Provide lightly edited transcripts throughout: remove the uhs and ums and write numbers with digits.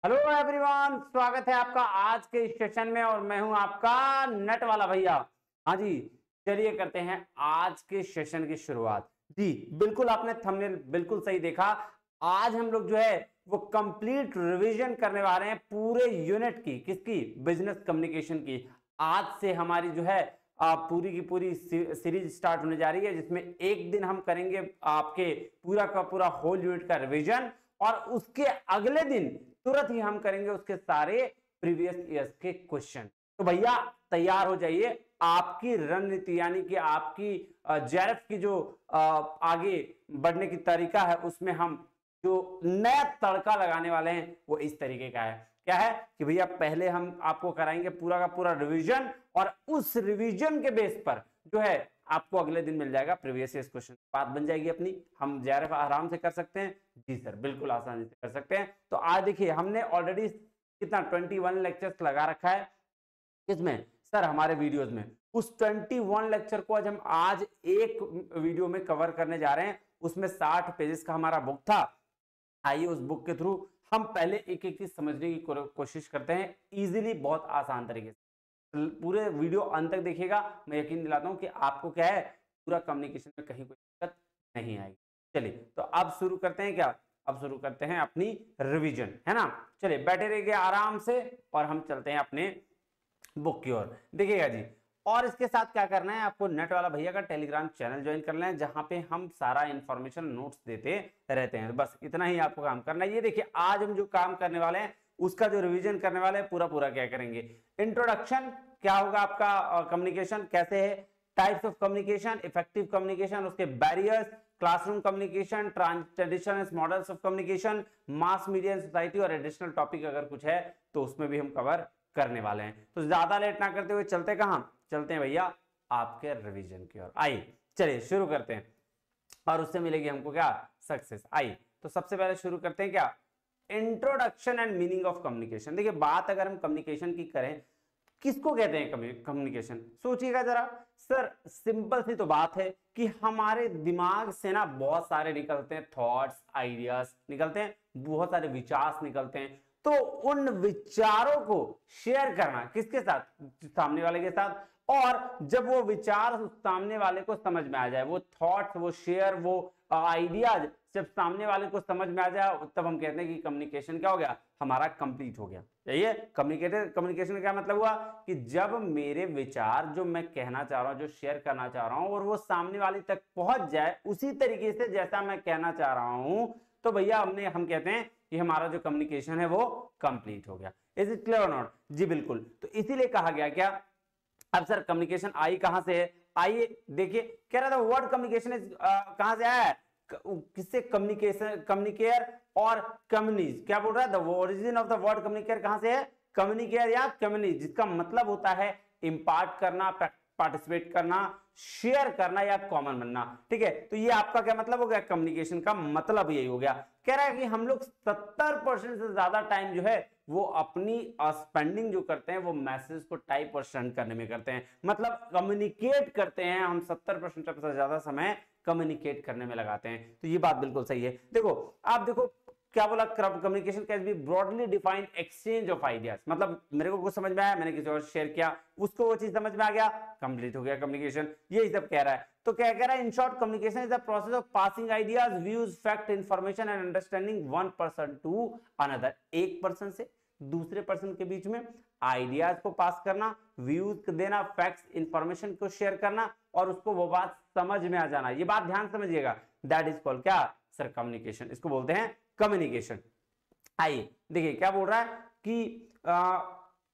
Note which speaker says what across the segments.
Speaker 1: Hello everyone, स्वागत है आपका आज के इस सेशन में और मैं हूं आपका नट वाला भैया। हाँ जी, चलिए करते हैं आज के सेशन की शुरुआत। जी बिल्कुल, आपने थंबनेल बिल्कुल सही देखा। आज हम लोग जो है वो कंप्लीट रिवीजन करने वाले हैं पूरे यूनिट की। किसकी? बिजनेस कम्युनिकेशन की। आज से हमारी जो है पूरी की पूरी सीरीज स्टार्ट होने जा रही है, जिसमें एक दिन हम करेंगे आपके पूरा का पूरा होल यूनिट का रिवीजन और उसके अगले दिन तुरंत ही हम करेंगे उसके सारे प्रीवियस ईयर्स के क्वेश्चन। तो भैया तैयार हो जाइए। आपकी रणनीति यानी कि आपकी जेआरएफ की जो आगे बढ़ने की तरीका है, उसमें हम जो नया तड़का लगाने वाले हैं वो इस तरीके का है। क्या है कि भैया पहले हम आपको कराएंगे पूरा का पूरा रिवीजन और उस रिवीजन के बेस पर जो है आपको अगले दिन मिल जाएगा प्रीवियस ईयर क्वेश्चन। बात बन जाएगी अपनी। हम जेआरएफ आराम से कर सकते हैं। जी सर, बिल्कुल आसानी से कर सकते हैं। तो आज देखिए, हमने ऑलरेडी कितना 21 लेक्चर्स लगा रखा है। किसमें सर? हमारे वीडियोस में। उस 21 लेक्चर को आज एक वीडियो में कवर करने जा रहे हैं। उसमें 60 पेजेस का हमारा बुक था। आइए उस बुक के थ्रू हम पहले एक एक चीज समझने की कोशिश करते हैं, इजीली, बहुत आसान तरीके से। पूरे वीडियो अंत तक देखिएगा, मैं यकीन दिलाता हूं कि आपको क्या है, पूरा कम्युनिकेशन में कहीं कोई दिक्कत नहीं आएगी। चलिए तो अब शुरू करते हैं। क्या? अब शुरू करते हैं अपनी रिवीजन, है ना। चलिए बैठे रहिए आराम से और हम चलते हैं अपने बुक की ओर। देखिएगा जी, और इसके साथ क्या करना है, आपको नेट वाला भैया का टेलीग्राम चैनल ज्वाइन करना है, जहां पे हम सारा इंफॉर्मेशन नोट्स देते रहते हैं। बस इतना ही आपको काम करना है। ये देखिए, आज हम जो काम करने वाले हैं उसका जो रिवीजन करने वाले हैं, पूरा पूरा क्या करेंगे। इंट्रोडक्शन क्या होगा आपका, कम्युनिकेशन कैसे है, types of communication, effective communication, उसके barriers, classroom communication, traditional models of communication, mass media and society, और एडिशनल टॉपिक अगर कुछ है तो उसमें भी हम कवर करने वाले हैं। तो ज्यादा लेट ना करते हुए चलते कहां? चलते हैं भैया आपके रिवीजन की ओर। आइए चलिए शुरू करते हैं और उससे मिलेगी हमको क्या? सक्सेस। आइए तो सबसे पहले शुरू करते हैं क्या? Introduction and meaning of communication. देखिए, बात अगर हम कम्युनिकेशन की करें, किसको कहते हैं कम्युनिकेशन? सोचिएगा जरा। सर सिंपल सी तो बात है कि हमारे दिमाग से ना बहुत सारे निकलते हैं थॉट्स, आइडियाज निकलते हैं, बहुत सारे विचार निकलते हैं। तो उन विचारों को शेयर करना किसके साथ? सामने वाले के साथ। और जब वो विचार सामने वाले को समझ में आ जाए, वो थॉट्स, वो शेयर, वो आइडियाज जब सामने वाले को समझ में आ जाए, तब हम कहते हैं कि कम्युनिकेशन क्या हो गया, हमारा कंप्लीट हो गया। ये कम्युनिकेशन का क्या मतलब हुआ कि जब मेरे विचार जो मैं कहना चाह रहा हूं, जो शेयर करना चाह रहा हूं, और वो सामने वाले तक पहुंच जाए उसी तरीके से जैसा मैं कहना चाह रहा हूं, तो भैया हम कहते हैं कि हमारा जो कम्युनिकेशन है वो कंप्लीट हो गया। इज इट क्लियर और नॉट? जी बिल्कुल। तो इसीलिए कहा गया क्या, अब सर कम्युनिकेशन आई कहां से है? आइए देखिए, कह रहा था वर्ड कम्युनिकेशन कहां से आया है? किससे? कम्युनिकेशन, कम्युनिकेयर और कम्युनिज। क्या बोल रहा है? The origin of the word communicare कहां से है? कम्युनिकेयर या कम्युनिज, जिसका मतलब होता है इंपार्ट करना, पार्टिसिपेट करना, शेयर करना या कॉमन बनना। ठीक है, तो ये आपका क्या मतलब हो गया? कम्युनिकेशन का मतलब यही हो गया। कह रहा है कि हम लोग 70% से ज्यादा टाइम जो है वो अपनी स्पेंडिंग जो करते हैं वो मैसेज को टाइप और सेंड करने में करते हैं। मतलब कम्युनिकेट करते हैं हम 70% से ज्यादा समय कम्युनिकेट करने में लगाते हैं। तो ये बात बिल्कुल सही है। देखो, आप देखो क्या बोला, communication can be broadly defined exchange of ideas. मतलब मेरे को कुछ समझ में आया, मैंने किसी और शेयर किया, उसको वो चीज समझ में आ गया, कंप्लीट हो गया कम्युनिकेशन। यही सब कह रहा है। तो क्या कह रहा है? In short, communication is the process of passing ideas, views, fact, information and understanding one person to another. एक पर्सन से दूसरे पर्सन के बीच में आइडियाज को पास करना, व्यूज देना, फैक्ट्स, इंफॉर्मेशन को शेयर करना और उसको वो बात समझ में आ जाना। ये बात ध्यान समझिएगा। दैट इज कॉल्ड क्या सर? कम्युनिकेशन। इसको बोलते हैं कम्युनिकेशन। आइए देखिए क्या बोल रहा है कि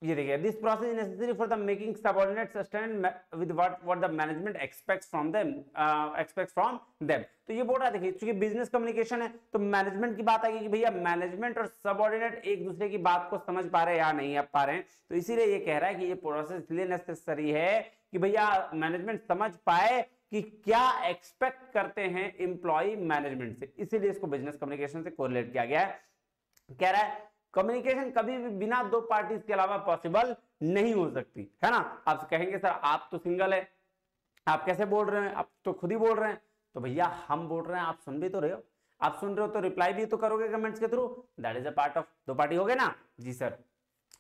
Speaker 1: ये देखिए, this process is necessary for the making subordinates stand with what the management aspects from them. तो ये बोल रहा है, देखिए क्योंकि बिजनेस कम्युनिकेशन है तो मैनेजमेंट की बात आएगी कि भैया मैनेजमेंट और सबऑर्डिनेट एक दूसरे की बात को समझ पा रहे हैं या नहीं पा रहे हैं। तो इसीलिए ये कह रहा है कि ये प्रोसेस इसलिए नेसेसरी है कि भैया मैनेजमेंट समझ पाए कि क्या एक्सपेक्ट करते हैं एम्प्लॉय मैनेजमेंट से। इसीलिए इसको बिजनेस कम्युनिकेशन से कोरिलेट किया गया है। कह रहा है कम्युनिकेशन कभी भी बिना दो पार्टीज के अलावा पॉसिबल नहीं हो सकती, है ना। आप कहेंगे सर आप तो सिंगल है, आप कैसे बोल रहे हैं? आप तो खुद ही बोल रहे हैं। तो भैया हम बोल रहे हैं, आप सुन भी तो रहे हो। आप सुन रहे हो तो रिप्लाई भी तो करोगे कमेंट्स के through, that is a part of, दो पार्टी हो गए ना जी सर।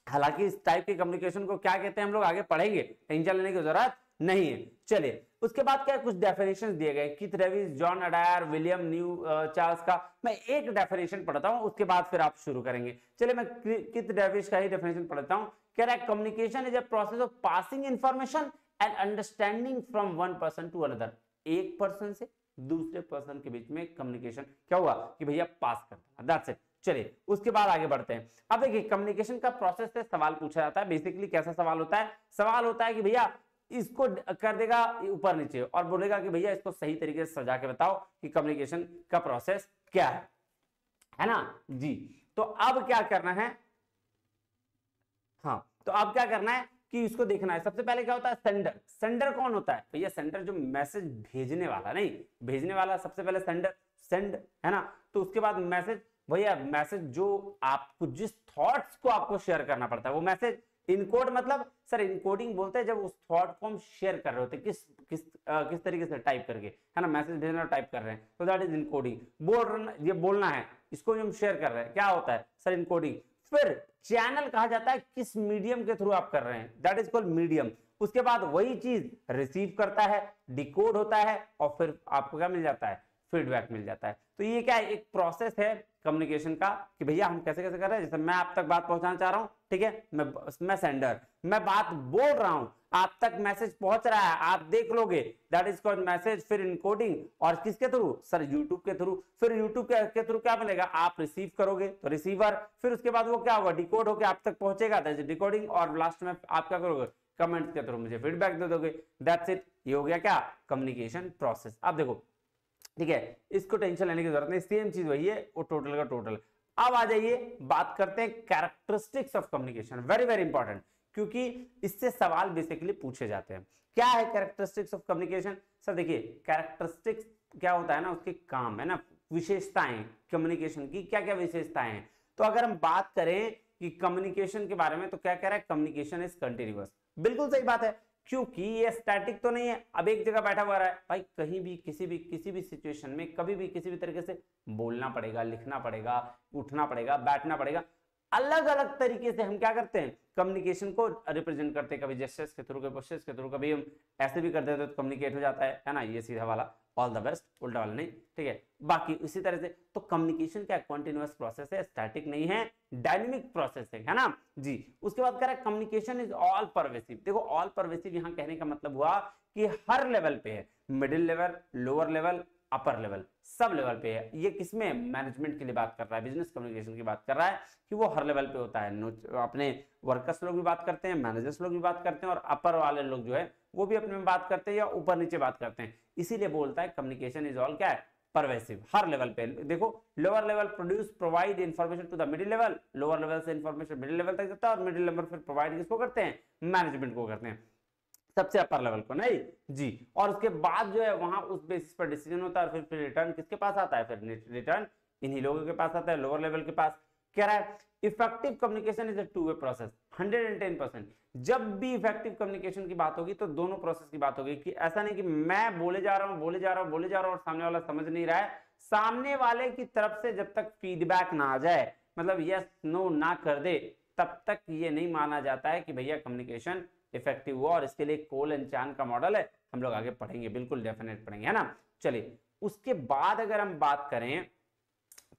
Speaker 1: हालांकि इस टाइप के कम्युनिकेशन को क्या कहते हैं हम लोग आगे पढ़ेंगे, टेंशन लेने की जरूरत नहीं है। चलिए उसके बाद क्या कुछ डेफिनेशन दिए गए, Keith Revis, John Adair, William New Charles का। मैं एक डेफिनेशन पढ़ता हूं, उसके बाद फिर आप शुरू करेंगे। चलिए मैं किथ रेविस का ही डेफिनेशन पढ़ता हूं। कह रहा है communication is a process of passing information and understanding from one person to another. एक पर्सन से दूसरे पर्सन के बीच में कम्युनिकेशन क्या हुआ कि भैया पास करना, दैट्स इट। चलिए उसके बाद आगे बढ़ते हैं। अब देखिए कम्युनिकेशन का प्रोसेस से सवाल पूछा जाता है। बेसिकली कैसा सवाल होता है, सवाल होता है कि भैया इसको कर देगा ऊपर नीचे और बोलेगा कि भैया इसको सही तरीके से सजा के बताओ कि कम्युनिकेशन का प्रोसेस क्या है ना जी। तो अब क्या करना है, हाँ तो अब क्या करना है कि इसको देखना है। सबसे पहले क्या होता है सेंडर। सेंडर कौन होता है भैया, सेंडर जो मैसेज भेजने वाला, नहीं भेजने वाला सबसे पहले सेंडर, सेंड है ना। तो उसके बाद मैसेज, भैया मैसेज जो आपको जिस थॉट्स को आपको शेयर करना पड़ता है वो मैसेज। इनकोड मतलब सर इनकोडिंग बोलते हैं जब उस थॉट को हम शेयर कर रहे होते हैं किस तरीके से टाइप करके, है ना, मैसेज भेजना टाइप कर रहे हैं तो दैट इज इनकोडिंग। ये बोलना है, इसको हम शेयर कर रहे हैं, क्या होता है सर इनकोडिंग। फिर चैनल कहा जाता है किस मीडियम के थ्रू आप कर रहे हैं, दैट इज कॉल्ड मीडियम। उसके बाद वही चीज रिसीव करता है, डिकोड होता है और फिर आपको क्या मिल जाता है, फीडबैक मिल जाता है। तो ये क्या है, एक प्रोसेस है कम्युनिकेशन का कि भैया हम कैसे कैसे कर रहे हैं। जैसे मैं आप तक बात पहुंचाना चाह रहा हूं, ठीक है, मैं सेंडर, मैं बात बोल रहा हूं, आप तक मैसेज पहुंच रहा है, आप देख लोगे, दैट इज कॉल्ड मैसेज। फिर इनकोडिंग और किसके थ्रू सर, यूट्यूब के थ्रू। फिर यूट्यूब के थ्रू क्या मिलेगा, आप रिसीव करोगे तो रिसीवर। फिर उसके बाद वो क्या होगा, डिकोड होकर आप तक पहुंचेगा, दैट इज डिकोडिंग। और लास्ट में आप क्या करोगे, कमेंट्स के थ्रू मुझे फीडबैक दे दोगे, दैट्स इट। ये हो गया क्या, कम्युनिकेशन प्रोसेस। अब देखो ठीक है, इसको टेंशन लेने की जरूरत नहीं, सेम चीज वही है, वो टोटल का टोटल। अब आ जाइए बात करते हैं characteristics of communication, very very important, क्योंकि इससे सवाल बेसिकली पूछे जाते हैं। क्या है कैरेक्टरिस्टिक्स ऑफ कम्युनिकेशन। सर देखिए कैरेक्टरिस्टिक्स क्या होता है ना, उसके काम है ना, विशेषताएं कम्युनिकेशन की क्या क्या विशेषताएं हैं। तो अगर हम बात करें कि कम्युनिकेशन के बारे में तो क्या कह रहा है, कम्युनिकेशन इज कंटिन्यूअस। बिल्कुल सही बात है, क्योंकि ये स्टैटिक तो नहीं है, अब एक जगह बैठा हुआ है भाई, कहीं भी किसी भी सिचुएशन में कभी भी किसी भी तरीके से बोलना पड़ेगा, लिखना पड़ेगा, उठना पड़ेगा, बैठना पड़ेगा। अलग अलग तरीके से हम क्या करते हैं, कम्युनिकेशन को रिप्रेजेंट करते हैं, कभी जेस्चर्स के थ्रू, कभी पोस्चर्स के थ्रू, कभी हम ऐसे भी कर देते हैं तो कम्युनिकेट हो जाता है ना, ये सीधा वाला, ऑल द बेस्ट, उल्टा वाला नहीं, ठीक है। बाकी इसी तरह से तो कम्युनिकेशन क्या कॉन्टिन्यूअस प्रोसेस है, स्टैटिक नहीं है, डायनेमिक प्रोसेस है ना जी। उसके बाद कह रहा है कम्युनिकेशन इज ऑल परवेसिव। देखो ऑल परवेसिव यहां कहने का मतलब हुआ कि हर लेवल पे है, middle level, lower level, upper level, sub level पे है। ये किसमें, मैनेजमेंट के लिए बात कर रहा है, बिजनेस कम्युनिकेशन की बात कर रहा है कि वो हर लेवल पे होता है। अपने वर्कर्स लोग भी बात करते हैं, मैनेजर्स लोग भी बात करते हैं, और अपर वाले लोग जो है वो भी अपने में बात करते हैं या ऊपर नीचे बात करते हैं। इसीलिए बोलता है कम्युनिकेशन इज ऑल क्या है, परवेसिव, हर लेवल पे। देखो lower level produce provide information to the middle level, lower level से इंफॉर्मेशन मिडिल लेवल तक जाता है, और मिडिल लेवल फिर प्रोवाइड किसको करते हैं, मैनेजमेंट को करते हैं, सबसे अपर लेवल को, नहीं जी। और उसके बाद जो है वहां उस बेसिस पर डिसीजन होता है, फिर रिटर्न किसके पास आता है, फिर रिटर्न इन्हीं लोगों के पास आता है, लोअर लेवल के पास। कह रहा है effective communication is a two way process, 110%। जब भी इफेक्टिव कम्युनिकेशन की बात होगी तो दोनों प्रोसेस की बात होगी, कि ऐसा नहीं कि मैं बोले जा रहा हूं और सामने वाला समझ नहीं रहा है। सामने वाले की तरफ से जब तक फीडबैक ना आ जाए, मतलब यस नो ना कर दे, तब तक ये नहीं माना जाता है कि भैया कम्युनिकेशन इफेक्टिव हुआ। और इसके लिए कोल एंड चान का मॉडल है, हम लोग आगे पढ़ेंगे, बिल्कुल डेफिनेट पढ़ेंगे, है ना। चलिए उसके बाद अगर हम बात करें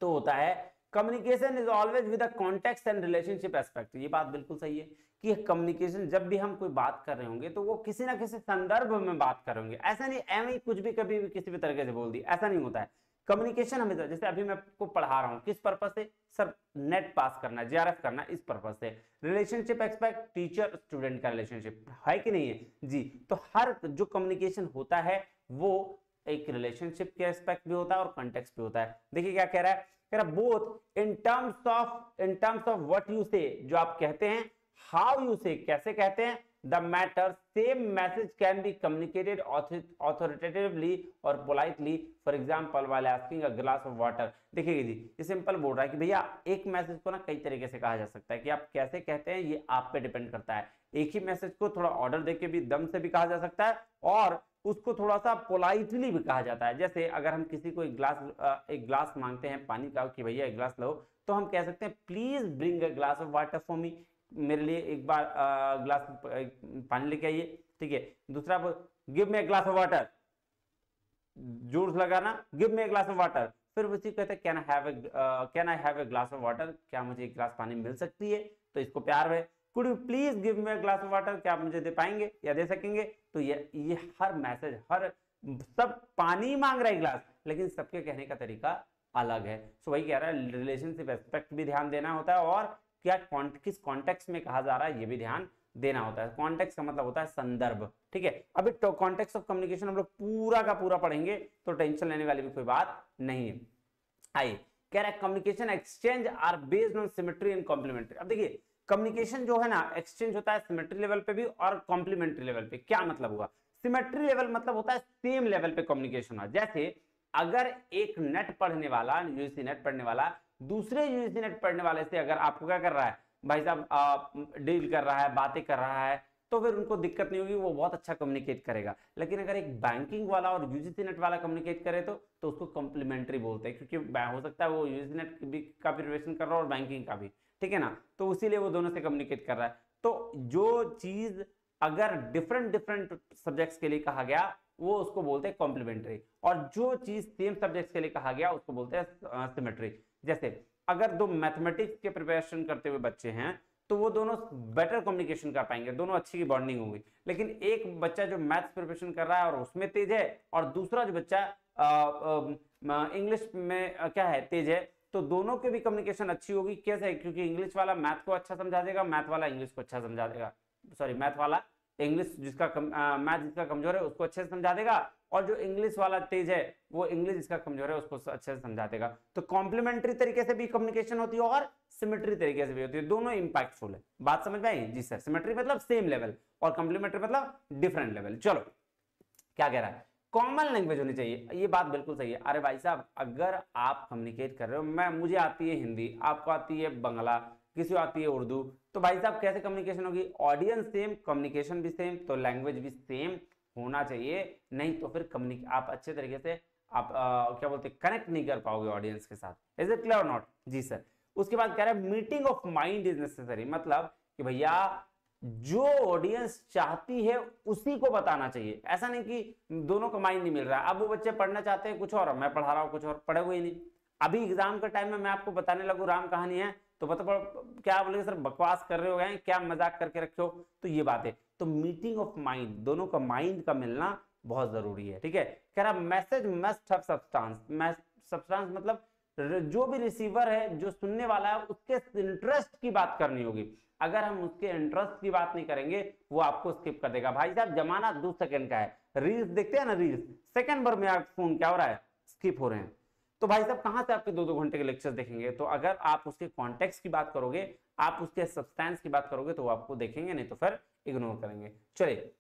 Speaker 1: तो होता है communication is always with a context and relationship aspect. ये बात बिल्कुल सही है कि कम्युनिकेशन जब भी हम कोई बात कर रहे होंगे तो वो किसी ना किसी संदर्भ में बात कर रहे होंगे। ऐसा नहीं एवं ही कुछ भी कभी भी किसी भी तरीके से बोल दी, ऐसा नहीं होता है। कम्युनिकेशन हमेशा, जैसे अभी मैं आपको पढ़ा रहा हूं, किस पर्पस से सर, नेट पास करना, जेआरएफ करना, इस पर्पस से। रिलेशनशिप एक्सपेक्ट, टीचर स्टूडेंट का रिलेशनशिप है कि नहीं है जी। तो हर जो कम्युनिकेशन होता है वो एक रिलेशनशिप के एस्पेक्ट भी होता है और कॉन्टेक्स्ट भी होता है। देखिए क्या कह रहा है, कह रहा both in terms of what you से, जो आप कहते हैं, हाउ यू से, कैसे कहते हैं, the matter, same message can be communicated authoritatively और politely, for example while asking a glass of water. देखिए जी ये सिंपल बोल रहा है कि भैया एक मैसेज को ना कई तरीके से कहा जा सकता है, कि आप कैसे कहते हैं ये आप पे डिपेंड करता है। एक ही मैसेज को थोड़ा ऑर्डर देके भी, दम से भी कहा जा सकता है, और उसको थोड़ा सा पोलाइटली भी कहा जाता है। जैसे अगर हम किसी को एक ग्लास मांगते हैं पानी का कि भैया एक ग्लास लो, तो हम कह सकते हैं please bring a glass of water for me, मेरे लिए एक बार ग्लास पानी लेके आइए, ठीक है। दूसरा give me a glass of water, जोर से लगाना, give me a glass of water. फिर उसी कहते हैं can I have a glass of water, क्या मुझे एक ग्लास पानी मिल सकती है, तो इसको प्यार है। Could you please give me a glass of water, क्या आप मुझे दे पाएंगे या दे सकेंगे। तो ये हर मैसेज, हर सब पानी मांग रहा है ग्लास, लेकिन सबके कहने का तरीका अलग है। सो वही कह रहा है रिलेशनशिप एस्पेक्ट भी ध्यान देना होता है, और क्या किस कॉन्टेक्स्ट में कहा जा रहा है ये भी ध्यान देना होता है। कॉन्टेक्स्ट का मतलब होता है संदर्भ, ठीक है। अभी तो कॉन्टेक्स्ट ऑफ कम्युनिकेशन हम लोग पूरा का पूरा पढ़ेंगे, तो टेंशन लेने वाली भी कोई बात नहीं है। आइए, कह रहा है communication exchange are based on symmetry and complementary. अब देखिए कम्युनिकेशन जो है ना एक्सचेंज होता है सिमेट्री लेवल पे भी और कॉम्प्लीमेंट्री लेवल पे। क्या मतलब हुआ, सिमेट्री लेवल मतलब होता है सेम लेवल पे कम्युनिकेशन हो। जैसे अगर एक नेट पढ़ने वाला, यूजीसी नेट पढ़ने वाला दूसरे यूजीसी नेट पढ़ने वाले से अगर आपको क्या कर रहा है भाई साहब, डील कर रहा है, बातें कर रहा है, तो फिर उनको दिक्कत नहीं होगी, वो बहुत अच्छा कम्युनिकेट करेगा। लेकिन अगर एक बैंकिंग वाला और यूजीसी नेट वाला कम्युनिकेट करे तो उसको कॉम्प्लीमेंट्री बोलते हैं, क्योंकि हो सकता है वो यूजीसी नेट का प्रिपरेशन कर रहा है और बैंकिंग का भी, ठीक है ना, तो इसीलिए वो दोनों से कम्युनिकेट कर रहा है। तो जो चीज अगर डिफरेंट डिफरेंट सब्जेक्ट्स के लिए कहा गया वो उसको बोलते हैं कॉम्प्लीमेंट्री, और जो चीज सेम सब्जेक्ट्स के लिए कहा गया उसको बोलते हैं सिमेट्री। जैसे अगर दो मैथमेटिक्स के प्रिपरेशन करते हुए बच्चे हैं तो वो दोनों बेटर कम्युनिकेशन कर पाएंगे, दोनों अच्छी की बॉन्डिंग होगी। लेकिन एक बच्चा जो मैथ्स प्रिपरेशन कर रहा है और उसमें तेज है, और दूसरा जो बच्चा इंग्लिश में क्या है तेज है, तो दोनों के भी कम्युनिकेशन अच्छी होगी। कैसे, क्योंकि इंग्लिश वाला मैथ को अच्छा समझा देगा, मैथ वाला इंग्लिश को अच्छा समझा देगा, सॉरी मैथ वाला इंग्लिश मैथ जिसका कमजोर है उसको अच्छे से समझा देगा, और जो इंग्लिश वाला तेज है वो इंग्लिश जिसका कमजोर है उसको अच्छे से समझा देगा। तो कॉम्प्लीमेंट्री तरीके से भी कम्युनिकेशन होती है और सिमेट्री तरीके से भी होती है, दोनों इंपैक्टफुल है। बात समझ में आई जी सर? सिमेट्री मतलब सेम लेवल और कॉम्प्लीमेंट्री मतलब डिफरेंट लेवल। चलो क्या कह रहा है, कॉमन लैंग्वेज होनी चाहिए, ये बात बिल्कुल सही है। अरे भाई साहब अगर आप कम्युनिकेट कर रहे हो, मुझे आती है हिंदी, आपको आती है बांग्ला, किसी को आती है उर्दू, तो भाई साहब कैसे कम्युनिकेशन होगी? ऑडियंस सेम, कम्युनिकेशन भी सेम, तो लैंग्वेज भी सेम होना चाहिए, नहीं तो फिर आप अच्छे तरीके से आप क्या बोलते हैं कनेक्ट नहीं कर पाओगे ऑडियंस के साथ। इज इट क्लियर और नॉट? जी सर। उसके बाद कह रहा है meeting of mind is necessary, मतलब कि भैया जो ऑडियंस चाहती है उसी को बताना चाहिए। ऐसा नहीं कि दोनों का माइंड नहीं मिल रहा है, अब वो बच्चे पढ़ना चाहते हैं कुछ और, मैं पढ़ा रहा हूँ कुछ और, पढ़े हुए ही नहीं। अभी एग्जाम के टाइम में मैं आपको बताने लगू राम कहानी है तो क्या बोलेंगे सर बकवास कर रहे हो गए, क्या मजाक करके रखे हो, तो ये बात है। तो मीटिंग ऑफ माइंड, दोनों का माइंड का मिलना बहुत जरूरी है, ठीक है। कह रहा message must have substance, substance मतलब जो भी रिसीवर है, जो सुनने वाला है, उसके इंटरेस्ट की बात करनी होगी। अगर हम उसके इंटरेस्ट की बात नहीं करेंगे वो आपको स्किप कर देगा। भाई साहब जमाना 2 सेकंड का है, रील्स देखते हैं ना, रील्स सेकंड भर में आप फोन क्या हो रहा है, स्किप हो रहे हैं। तो भाई साहब कहां से आपके 2-2 घंटे के लेक्चर देखेंगे? तो अगर आप उसके कॉन्टेक्स्ट की बात करोगे, आप उसके सब्सटेंस की बात करोगे तो वो आपको देखेंगे, नहीं तो फिर इग्नोर करेंगे। चलिए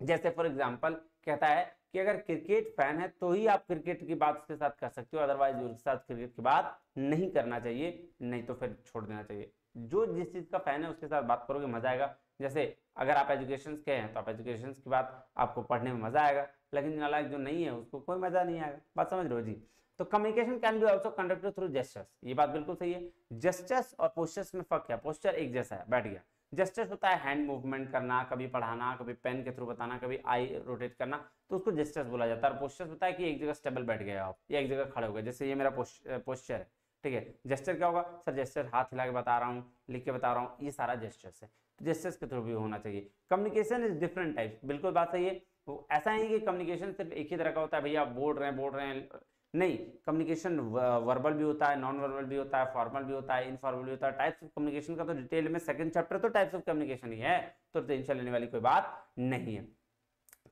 Speaker 1: जैसे फॉर एग्जांपल कहता है कि अगर क्रिकेट फैन है तो ही आप क्रिकेट की बात उसके साथ कर सकते हो, अदरवाइज उसके साथ क्रिकेट की बात नहीं करना चाहिए, नहीं तो फिर छोड़ देना चाहिए। जो जिस चीज का फैन है उसके साथ बात करोगे मजा आएगा। जैसे अगर आप एजुकेशन के हैं तो आप एजुकेशन की बात आपको पढ़ने में मजा आएगा, लेकिन नालायक जो नहीं है उसको कोई मजा नहीं आएगा। बात समझ रहे हो जी? तो communication can be also conducted through gestures, ये बात बिल्कुल सही है। जेस्चर्स और पोस्चर्स में फर्क क्या? पोस्चर एक जैसा है, बैठ गया। जेस्चर्स होता है हैंड मूवमेंट करना, कभी पढ़ाना, कभी पेन के थ्रू बताना, कभी आई रोटेट करना, तो उसको जेस्चर्स बोला जाता है। और पोस्चर्स होता है कि एक जगह स्टेबल बैठ गए आप या एक जगह खड़े हो गए, जैसे ये मेरा पोस्चर है, ठीक है। जेस्चर क्या होगा सर? जेस्चर हाथ हिला के बता रहा हूँ, लिख के बता रहा हूँ, ये सारा जेस्चर्स है, तो जेस्चर्स के थ्रू भी होना चाहिए। कम्युनिकेशन इज डिफरेंट टाइप्स, बिल्कुल बात सही है। वो ऐसा नहीं कि कम्युनिकेशन सिर्फ एक ही तरह का होता है, भैया आप बोल रहे हैं नहीं। कम्युनिकेशन वर्बल भी होता है, नॉन वर्बल भी होता है, फॉर्मल भी होता है, इनफॉर्मल भी होता है। टाइप्स ऑफ कम्युनिकेशन का तो डिटेल में सेकंड चैप्टर तो टाइप्स ऑफ कम्युनिकेशन ही है, तो टेंशन लेने वाली कोई बात नहीं है।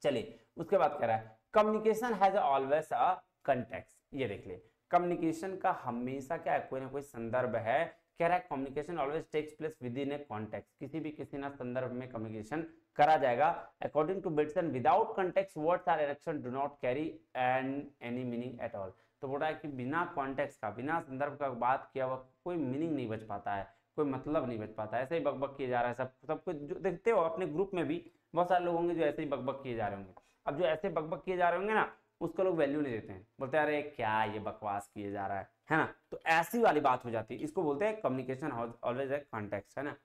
Speaker 1: चलिए उसके बाद कह रहा है communication has always a context, ये देख ले कम्युनिकेशन का हमेशा क्या है, कोई ना कोई संदर्भ है। कह रहा है communication always takes place within a context, किसी ना संदर्भ में कम्युनिकेशन करा जाएगा। According to Bateson without context words are erection do not carry any meaning at all. तो बोल रहा है कि बिना कॉन्टेक्स्ट का, बिना संदर्भ का बात किया हुआ कोई मीनिंग नहीं बच पाता है, कोई मतलब नहीं बच पाता है। ऐसे ही बकबक किए जा रहा है सब कुछ, जो देखते हो अपने ग्रुप में भी बहुत सारे लोग होंगे जो ऐसे ही बकबक किए जा रहे होंगे। अब जो ऐसे बकबक किए जा रहे होंगे ना, उसको लोग वैल्यू नहीं देते हैं, बोलते हैं अरे क्या ये बकवास किए जा रहा है ना। तो ऐसी वाली बात हो जाती है, इसको बोलते हैं कम्युनिकेशन ऑलवेज ए कॉन्टेक्स्ट, है ना।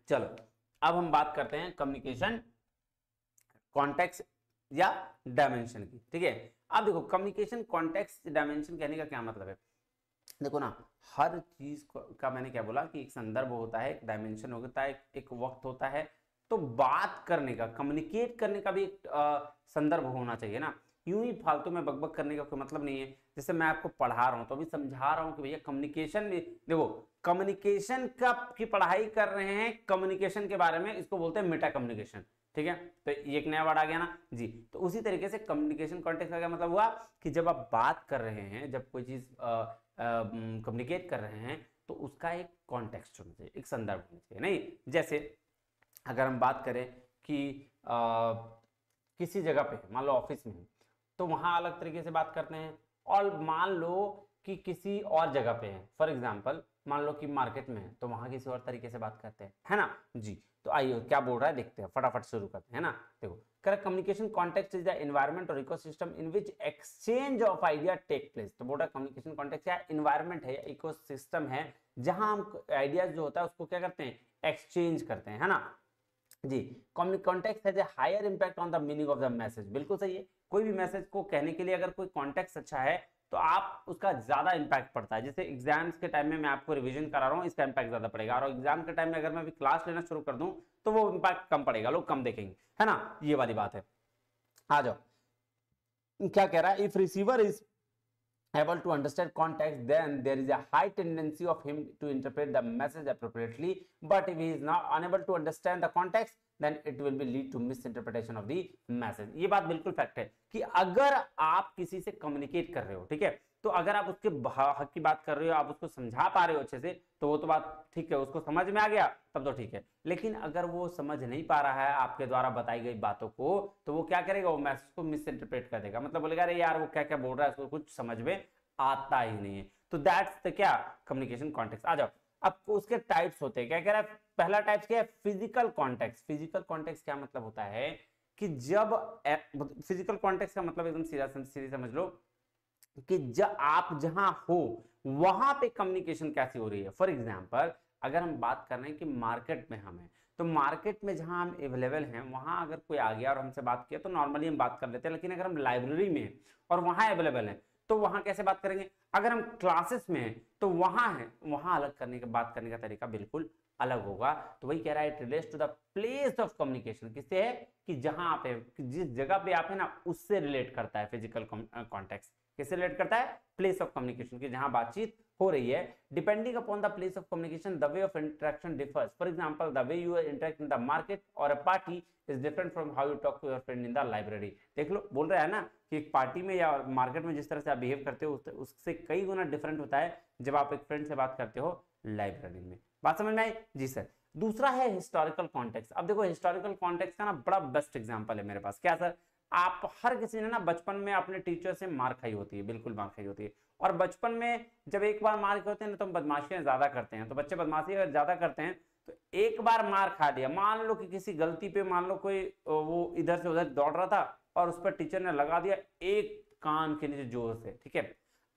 Speaker 1: चलो अब हम बात करते हैं कम्युनिकेशन कॉन्टेक्स्ट या डायमेंशन की, ठीक है। अब देखो कम्युनिकेशन कॉन्टेक्स्ट डायमेंशन कहने का क्या मतलब है, देखो ना, हर चीज का मैंने क्या बोला कि एक संदर्भ होता है, एक डायमेंशन होता है, एक वक्त होता है, तो बात करने का, कम्युनिकेट करने का भी एक संदर्भ होना चाहिए ना। यूं ही फालतू में बकबक करने का कोई मतलब नहीं है। जैसे मैं आपको पढ़ा रहा हूं तो अभी समझा रहा हूं कि भैया कम्युनिकेशन में देखो, कम्युनिकेशन का की पढ़ाई कर रहे हैं, कम्युनिकेशन के बारे में, इसको बोलते हैं मेटा कम्युनिकेशन, ठीक है। तो ये एक नया वर्ड आ गया ना जी। तो उसी तरीके से कम्युनिकेशन कॉन्टेक्स्ट का क्या मतलब हुआ कि जब आप बात कर रहे हैं, जब कोई चीज कम्युनिकेट कर रहे हैं, तो उसका एक कॉन्टेक्स्ट होना चाहिए, एक संदर्भ होना चाहिए। नहीं, जैसे अगर हम बात करें कि किसी जगह पे मान लो ऑफिस में, तो वहां अलग तरीके से बात करते हैं, और मान लो कि किसी और जगह पे है, फॉर एग्जांपल मान लो कि मार्केट में है, तो वहां किसी और तरीके से बात करते हैं, है ना जी। तो आइए क्या बोल रहा है देखते हैं, फटाफट शुरू करते हैं, है ना। देखो, correct communication context is the environment और ecosystem in which exchange of idea take place. तो बोल रहा है कम्युनिकेशन कॉन्टेक्स्ट या एनवायरनमेंट है या इकोसिस्टम है, जहां हम आइडियाज जो होता है उसको क्या करते हैं, एक्सचेंज करते हैं, है ना जी। Context has a higher impact on the meaning of the message, बिल्कुल सही है। कोई भी मैसेज को कहने के लिए अगर कोई कॉन्टेक्स्ट अच्छा है तो आप उसका ज्यादा इंपैक्ट पड़ता है। जैसे एग्जाम्स के टाइम में मैं आपको रिवीजन करा रहा हूँ, इसका इंपैक्ट ज्यादा पड़ेगा, और एग्जाम के टाइम में अगर मैं भी क्लास लेना शुरू कर दूं तो वो इंपैक्ट कम पड़ेगा, लोग कम देखेंगे, है ना, ये वाली बात है। आ जाओ, क्या कह रहा है, if receiver is able to understand context, then there is a high tendency of him to interpret the message appropriately, but if he is not unable to understand the context, then it will be lead to misinterpretation of the message। ये बात बिल्कुल fact है कि अगर आप किसी से communicate कर रहे हो, ठीक है, तो अगर आप उसके हक की बात कर रहे हो, आप उसको समझा पा रहे हो अच्छे से, तो वो तो बात ठीक है, उसको समझ में आ गया तब तो ठीक है। लेकिन अगर वो समझ नहीं पा रहा है आपके द्वारा बताई गई बातों को, तो वो क्या करेगा, वो मैसेज को मिस इंटरप्रेट कर देगा, मतलब बोलेगा अरे यार वो क्या क्या बोल रहा है, उसको कुछ समझ में आता ही नहीं है। तो दैट्स द क्या, कम्युनिकेशन कॉन्टेक्स्ट। आ जाओ, अब उसके टाइप्स होते हैं, क्या कह रहा है, पहला टाइप क्या है, फिजिकल कॉन्टेक्स्ट। फिजिकल कॉन्टेक्स्ट क्या मतलब होता है कि जब फिजिकल कॉन्टेक्स्ट का मतलब एकदम सीधी समझ लो कि जब आप जहां हो वहां पे कम्युनिकेशन कैसी हो रही है। फॉर एग्जांपल अगर हम बात कर रहे हैं कि मार्केट में हम हैं, तो मार्केट में जहां हम अवेलेबल हैं वहां अगर कोई आ गया और हमसे बात किया तो नॉर्मली हम बात कर लेते हैं, लेकिन अगर हम लाइब्रेरी में हैं और वहां अवेलेबल हैं तो वहां कैसे बात करेंगे। अगर हम क्लासेस में हैं तो वहां है, वहां अलग करने का बात करने का तरीका बिल्कुल अलग होगा। तो वही कह रहा है, it relates to the place of communication, किससे है कि जहां आप है, जिस जगह पे आप है ना, उससे रिलेट करता है फिजिकल कॉन्टेक्स्ट। किससे रिलेट करता है, प्लेस ऑफ कम्युनिकेशन की, जहां बातचीत हो रही है। Depending upon the place of communication the way of interaction differs. For example the way you interact in the market और a party is different from how you talk to your friend in the library. देख लो, बोल रहा है ना कि एक party में या मार्केट में जिस तरह से आप बिहेव करते हो उससे कई गुना डिफरेंट होता है जब आप एक फ्रेंड से बात करते हो लाइब्रेरी में। बात समझ में आई जी सर। दूसरा है हिस्टोरिकल कॉन्टेक्स्ट। अब देखो हिस्टोरिकल कॉन्टेक्स्ट का ना बड़ा बेस्ट एग्जांपल है मेरे पास। क्या सर, आप हर किसी ने ना बचपन में अपने टीचर से मार खाई होती है, बिल्कुल मार खाई होती है। और बचपन में जब एक बार मार खाते हैं ना तो हम बदमाशियां ज्यादा करते हैं, तो बच्चे बदमाशी अगर ज्यादा करते हैं तो एक बार मार खा लिया, मान लो कि किसी गलती पे, मान लो कोई वो इधर से उधर दौड़ रहा था और उस पर टीचर ने लगा दिया एक कान के नीचे जोर से, ठीक है।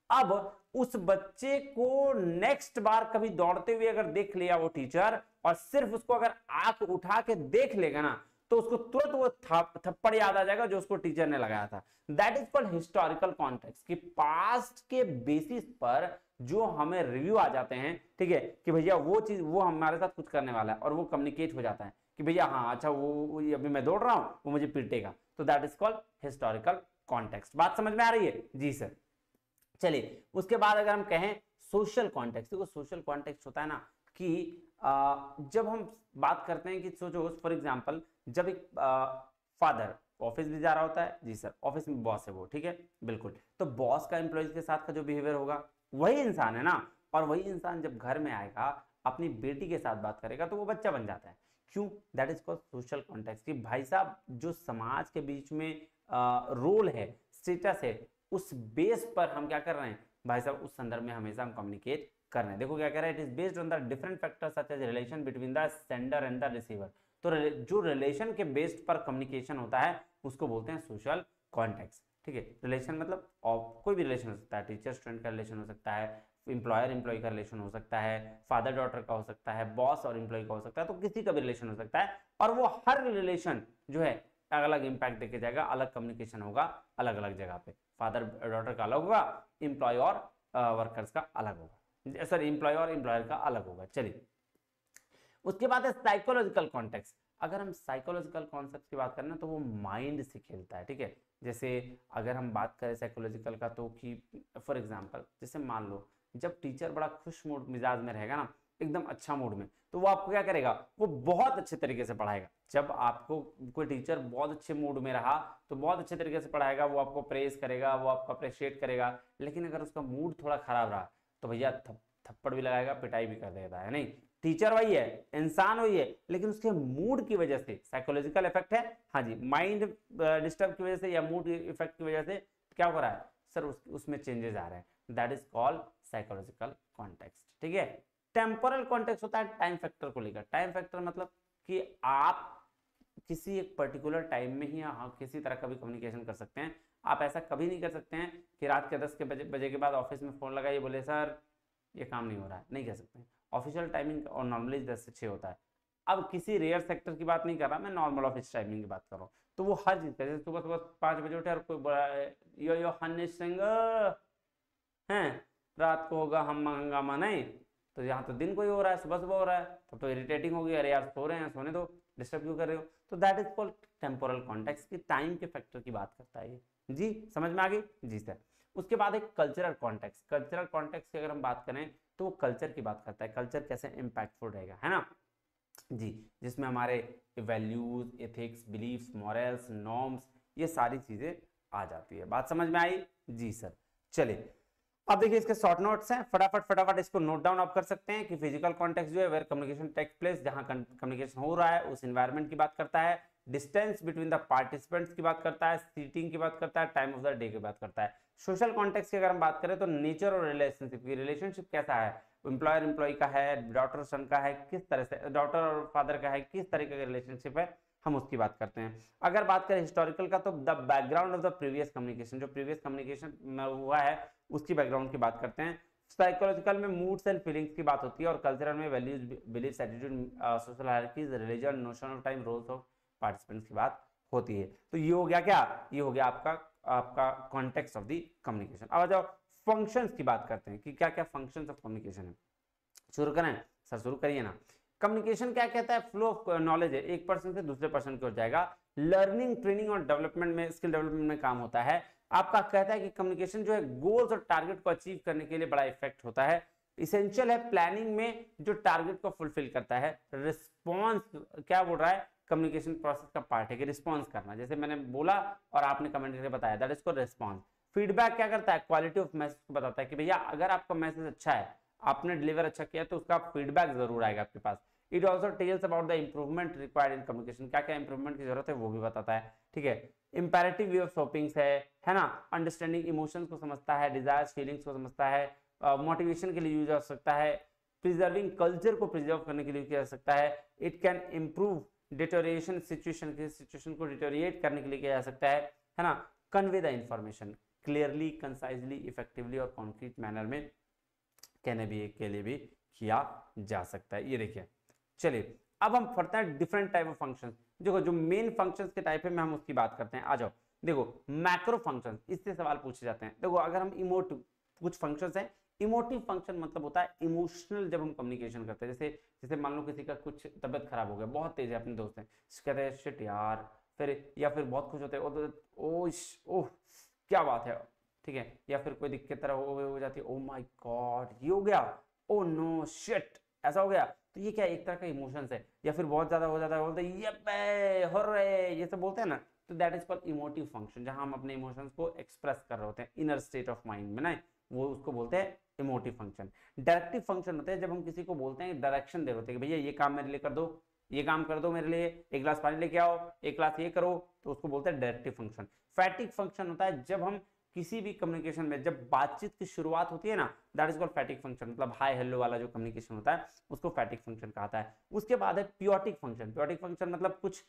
Speaker 1: अब उस बच्चे को नेक्स्ट बार कभी दौड़ते हुए अगर देख लिया वो टीचर, और सिर्फ उसको अगर आंख उठा के देख लेगा ना, तो उसको तुरंत वो थप्पड़ याद आ जाएगा जो उसको टीचर ने लगाया था। That is called historical context, कि पास्ट के बेसिस पर जो हमें रिव्यू आ जाते हैं, ठीक है, कि भैया वो चीज वो हमारे साथ कुछ करने वाला है, और वो कम्युनिकेट हो जाता है कि भैया हाँ अच्छा वो अभी मैं दौड़ रहा हूं, वो मुझे पीटेगा। तो that is called historical context. बात समझ में आ रही है जी सर। चलिए उसके बाद अगर हम कहें सोशल कॉन्टेक्स्ट, देखो सोशल कॉन्टेक्स्ट होता है ना कि जब हम बात करते हैं कि सोचो फॉर एग्जांपल जब एक फादर ऑफिस भी जा रहा होता है, जी सर, ऑफिस में बॉस है वो, ठीक है, बिल्कुल, तो बॉस का एम्प्लॉइज के साथ का जो बिहेवियर होगा वही इंसान है ना, और वही इंसान जब घर में आएगा अपनी बेटी के साथ बात करेगा तो वो बच्चा बन जाता है। क्यों, that is called social context, कि भाई साहब जो समाज के बीच में रोल है, स्टेटस है, उस बेस पर हम क्या कर रहे हैं भाई साहब, उस संदर्भ में हमेशा हम कम्युनिकेट कर रहे हैं। देखो क्या कह रहा है, it is based on the different factors such as relation between the sender and the receiver. तो जो रिलेशन के बेस्ड पर कम्युनिकेशन होता है उसको बोलते हैं सोशल कॉन्टेक्स्ट। ठीक है, रिलेशन मतलब कोई भी रिलेशन हो सकता है, टीचर स्टूडेंट का रिलेशन हो सकता है, एम्प्लॉयर एम्प्लॉय का रिलेशन हो सकता है, फादर डॉटर का हो सकता है, बॉस और एम्प्लॉय का हो सकता है, तो किसी का भी रिलेशन हो सकता है। और वो हर रिलेशन जो है अलग अलग इंपैक्ट देके जाएगा, अलग कम्युनिकेशन होगा अलग अलग जगह पे। फादर डॉटर का अलग होगा, एम्प्लॉय और वर्कर्स का अलग होगा, सॉरी एम्प्लॉय और एम्प्लॉयर का अलग होगा। चलिए, उसके बाद है साइकोलॉजिकल कॉन्टेक्स्ट। अगर हम साइकोलॉजिकल कॉन्सेप्ट की बात करें ना तो वो माइंड से खेलता है। ठीक है, जैसे अगर हम बात करें साइकोलॉजिकल का तो कि फॉर एग्जांपल जैसे मान लो जब टीचर बड़ा खुश मूड मिजाज में रहेगा ना, एकदम अच्छा मूड में, तो वो आपको क्या करेगा, वो बहुत अच्छे तरीके से पढ़ाएगा। जब आपको कोई टीचर बहुत अच्छे मूड में रहा तो बहुत अच्छे तरीके से पढ़ाएगा, वो आपको प्रेज करेगा, वो आपको अप्रिशिएट करेगा। लेकिन अगर उसका मूड थोड़ा खराब रहा तो भैया थप्पड़ भी लगाएगा, पिटाई भी कर देता है। नहीं, टीचर वही है, इंसान वही है, लेकिन उसके मूड की वजह से साइकोलॉजिकल इफेक्ट है। हाँ जी, माइंड डिस्टर्ब की वजह से या मूड इफेक्ट की वजह से क्या हो रहा है सर, उसमें चेंजेस आ रहे हैं। That is called psychological context. ठीक है, टेम्पोरल कॉन्टेक्स्ट होता है टाइम फैक्टर को लेकर। टाइम फैक्टर मतलब कि आप किसी एक पर्टिकुलर टाइम में ही किसी तरह का भी कम्युनिकेशन कर सकते हैं। आप ऐसा कभी नहीं कर सकते हैं कि रात के 10 के बजे के बाद ऑफिस में फोन लगाइए बोले सर ये काम नहीं हो रहा है, नहीं कह सकते। ऑफिशियल टाइमिंग और नॉर्मली 10 से 6 होता है। अब किसी रेयर सेक्टर की बात नहीं कर रहा मैं, नॉर्मल ऑफिस टाइमिंग की बात कर रहा हूँ। तो वो हर चीज का, जैसे सुबह सुबह 5 बजे उठे और कोई बोला यो हनी सिंह हैं, रात को होगा हम हंगामा नहीं, तो यहाँ तो दिन कोई हो रहा है, सुबह सुबह हो रहा है, तब तो इरिटेटिंग होगी, अरे यार सो रहे हैं, सोने दो, डिस्टर्ब क्यों कर रहे हो। तो that is called temporal context, की टाइम के फैक्टर की बात करता है ये। जी समझ में आ गई जी सर। उसके बाद एक कल्चरल कॉन्टेक्स्ट। कल्चरल कॉन्टेक्स्ट की अगर हम बात करें तो वो कल्चर की बात करता है, कल्चर कैसे इम्पैक्टफुल रहेगा, है ना जी, जिसमें हमारे values, ethics, beliefs, morals, norms, ये सारी चीजें आ जाती है। बात समझ में आई जी सर। चलिए अब देखिए इसके शॉर्ट नोट्स हैं, फटाफट इसको नोट डाउन आप कर सकते हैं कि फिजिकल कॉन्टेक्स्ट जो है वेयर कम्युनिकेशन टेक्स प्लेस, जहां कम्युनिकेशन हो रहा है उस एनवायरनमेंट की बात करता है। डिस्टेंस बिटवीन द पार्टिसिपेंट्स की बात करता है, सीटिंग की बात करता है, टाइम ऑफ द डे की बात करता है। सोशल कॉन्टेक्स्ट की अगर हम बात करें तो नेचर और रिलेशनशिप की, रिलेशनशिप कैसा है, एम्प्लॉयर एम्प्लॉय का है, डॉटर सन का है, किस तरह से डॉटर और फादर का है, किस तरीके का रिलेशनशिप है, हम उसकी बात करते हैं। अगर बात करें हिस्टोरिकल का तो the background of the previous communication, जो प्रीवियस कम्युनिकेशन हुआ है उसकी बैकग्राउंड की बात करते हैं। साइकोलॉजिकल में मूड्स एंड फीलिंग्स की बात होती है, और कल्चरल में values, beliefs, attitude, social hierarchies, religion, notion of time, roles of participants की बात होती है। तो ये हो गया क्या, ये हो गया आपका कॉन्टेक्स्ट ऑफ द कम्युनिकेशन। अब आ जाओ फंक्शंस की बात करते हैं कि क्या क्या फंक्शंस ऑफ कम्युनिकेशन है। शुरू करें सर, शुरू करिए ना। कम्युनिकेशन क्या कहता है, फ्लो ऑफ नॉलेज है, एक पर्सन से दूसरे पर्सन की ओर जाएगा। लर्निंग, ट्रेनिंग और डेवलपमेंट में, स्किल डेवलपमेंट में काम होता है। आपका कहता है कि कम्युनिकेशन जो है गोल्स और टारगेट को अचीव करने के लिए बड़ा इफेक्ट होता है। इसेंशियल है प्लानिंग में, जो टारगेट को फुलफिल करता है। रिस्पॉन्स क्या बोल रहा है, कम्युनिकेशन प्रोसेस का पार्ट है कि रिस्पॉन्स करना, जैसे मैंने बोला और आपने कमेंट करके बताया, that is called response. Feedback क्या करता है, क्वालिटी ऑफ मैसेज को बताता है कि भैया अगर आपका मैसेज अच्छा है, आपने डिलीवर अच्छा किया, तो उसका फीडबैक जरूर आएगा आपके पास। It also tells about the improvement required in communication, क्या क्या इंप्रूवमेंट की जरूरत है वो भी बताता है। ठीक है, इंपैरेटिव वे ऑफ शॉपिंग्स है ना, अंडरस्टैंडिंग इमोशंस को समझता है, डिजायर्स फीलिंग्स को समझता है, मोटिवेशन के लिए यूज हो सकता है, प्रिजर्विंग कल्चर को प्रिजर्व करने के लिए किया जा सकता है। It can improve deterioration situation, की सिचुएशन को डिटोरिएट करने के लिए किया जा सकता है ना। Convey the information clearly, concisely, effectively और कॉन्क्रीट मैनर में कहने भी के लिए भी किया जा सकता है। ये देखिए, चलिए अब हम पढ़ते हैं डिफरेंट टाइप ऑफ फंक्शंस। देखो जो मेन फंक्शंस के टाइप है मैं हम उसकी बात करते हैं। आ जाओ, देखो मैक्रो फंक्शंस, इससे सवाल पूछे जाते हैं। देखो अगर हम इमोटिव, कुछ फंक्शंस हैं, इमोटिव फंक्शन मतलब होता है इमोशनल, जब हम कम्युनिकेशन करते हैं, जैसे जैसे मान लो किसी का कुछ तबियत खराब हो गया, बहुत तेज है, अपने दोस्त हैं, कहते हैं शिट यार, फिर या फिर बहुत खुश होते हैं, ओह क्या बात है, ठीक है, या फिर कोई दिक्कत तरह हो जाती है, ओ माय गॉड ये हो गया, ओ नो शिट ऐसा हो गया, तो ये क्या एक तरह का इमोशंस है। या फिर बहुत ज्यादा हो जाता है, बोलते हैं ये हो रहे, ये सब बोलते हैं ना, तो that is called emotive function, जहां हम अपने इमोशंस को एक्सप्रेस कर रहे होते हैं, इनर स्टेट ऑफ माइंड में ना, वो उसको बोलते हैं इमोटिव फंक्शन। डायरेक्टिव फंक्शन होते हैं जब हम किसी को बोलते हैं, डायरेक्शन दे रहे होते हैं कि भैया ये काम मेरे लिए कर दो, ये काम कर दो मेरे लिए, एक गिलास पानी लेके आओ, एक गिलास ये करो, तो उसको बोलते हैं डायरेक्टिव फंक्शन। फैटिक फंक्शन होता है जब हम किसी भी कम्युनिकेशन में जब बातचीत की शुरुआत होती है ना, दैट इज कॉल्ड फैटिक फंक्शन, मतलब हाय हेलो वाला जो कम्युनिकेशन होता है उसको फैटिक फंक्शन कहा जाता है। उसके बाद है पियोटिक फंक्शन। पियोटिक फंक्शन मतलब कुछ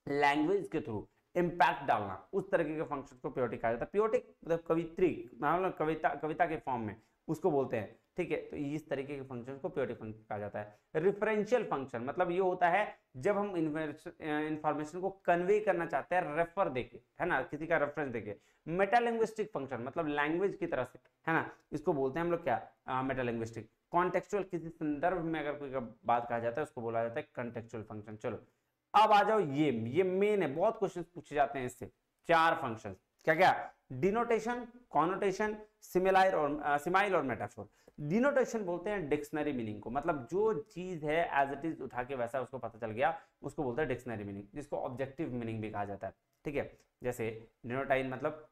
Speaker 1: लैंग्वेज के थ्रू इम्पैक्ट डालना, उस तरीके के फंक्शन को पियोटिक कहा जाता है। पियोटिक मतलब कवित्री, मतलब कविता के फॉर्म में उसको बोलते हैं, ठीक है। तो इस तरीके के फंक्शन को पियोटिक फंक्शन कहा जाता है। रिफरेंशियल फंक्शन मतलब ये होता है जब हम इंफॉर्मेशन को कन्वे करना चाहते हैं रेफर देके, है ना, किसी का रेफरेंस देके। मेटालिंग्विस्टिक फंक्शन मतलब लैंग्वेज की तरह से, है ना, इसको बोलते हैं हम लोग क्या, मेटालिंग्विस्टिक। कॉन्टेक्चुअल किसी संदर्भ में अगर कोई बात कहा जाता है उसको बोला जाता है कॉन्टेक्चुअल फंक्शन। चलो अब आ जाओ, ये मेन है, बहुत क्वेश्चन पूछे जाते हैं इससे। 4 फंक्शन, क्या क्या, डिनोटेशन, कॉनोटेशन, सिमाइल और मेटाफोर। डिनोटेशन बोलते हैं डिक्शनरी मीनिंग को, मतलब जो चीज है एज इट इज उठा के वैसा उसको पता चल गया, उसको बोलते हैं डिक्शनरी मीनिंग, जिसको ऑब्जेक्टिव मीनिंग भी कहा जाता है, ठीक है। जैसे डिनोटाइन मतलब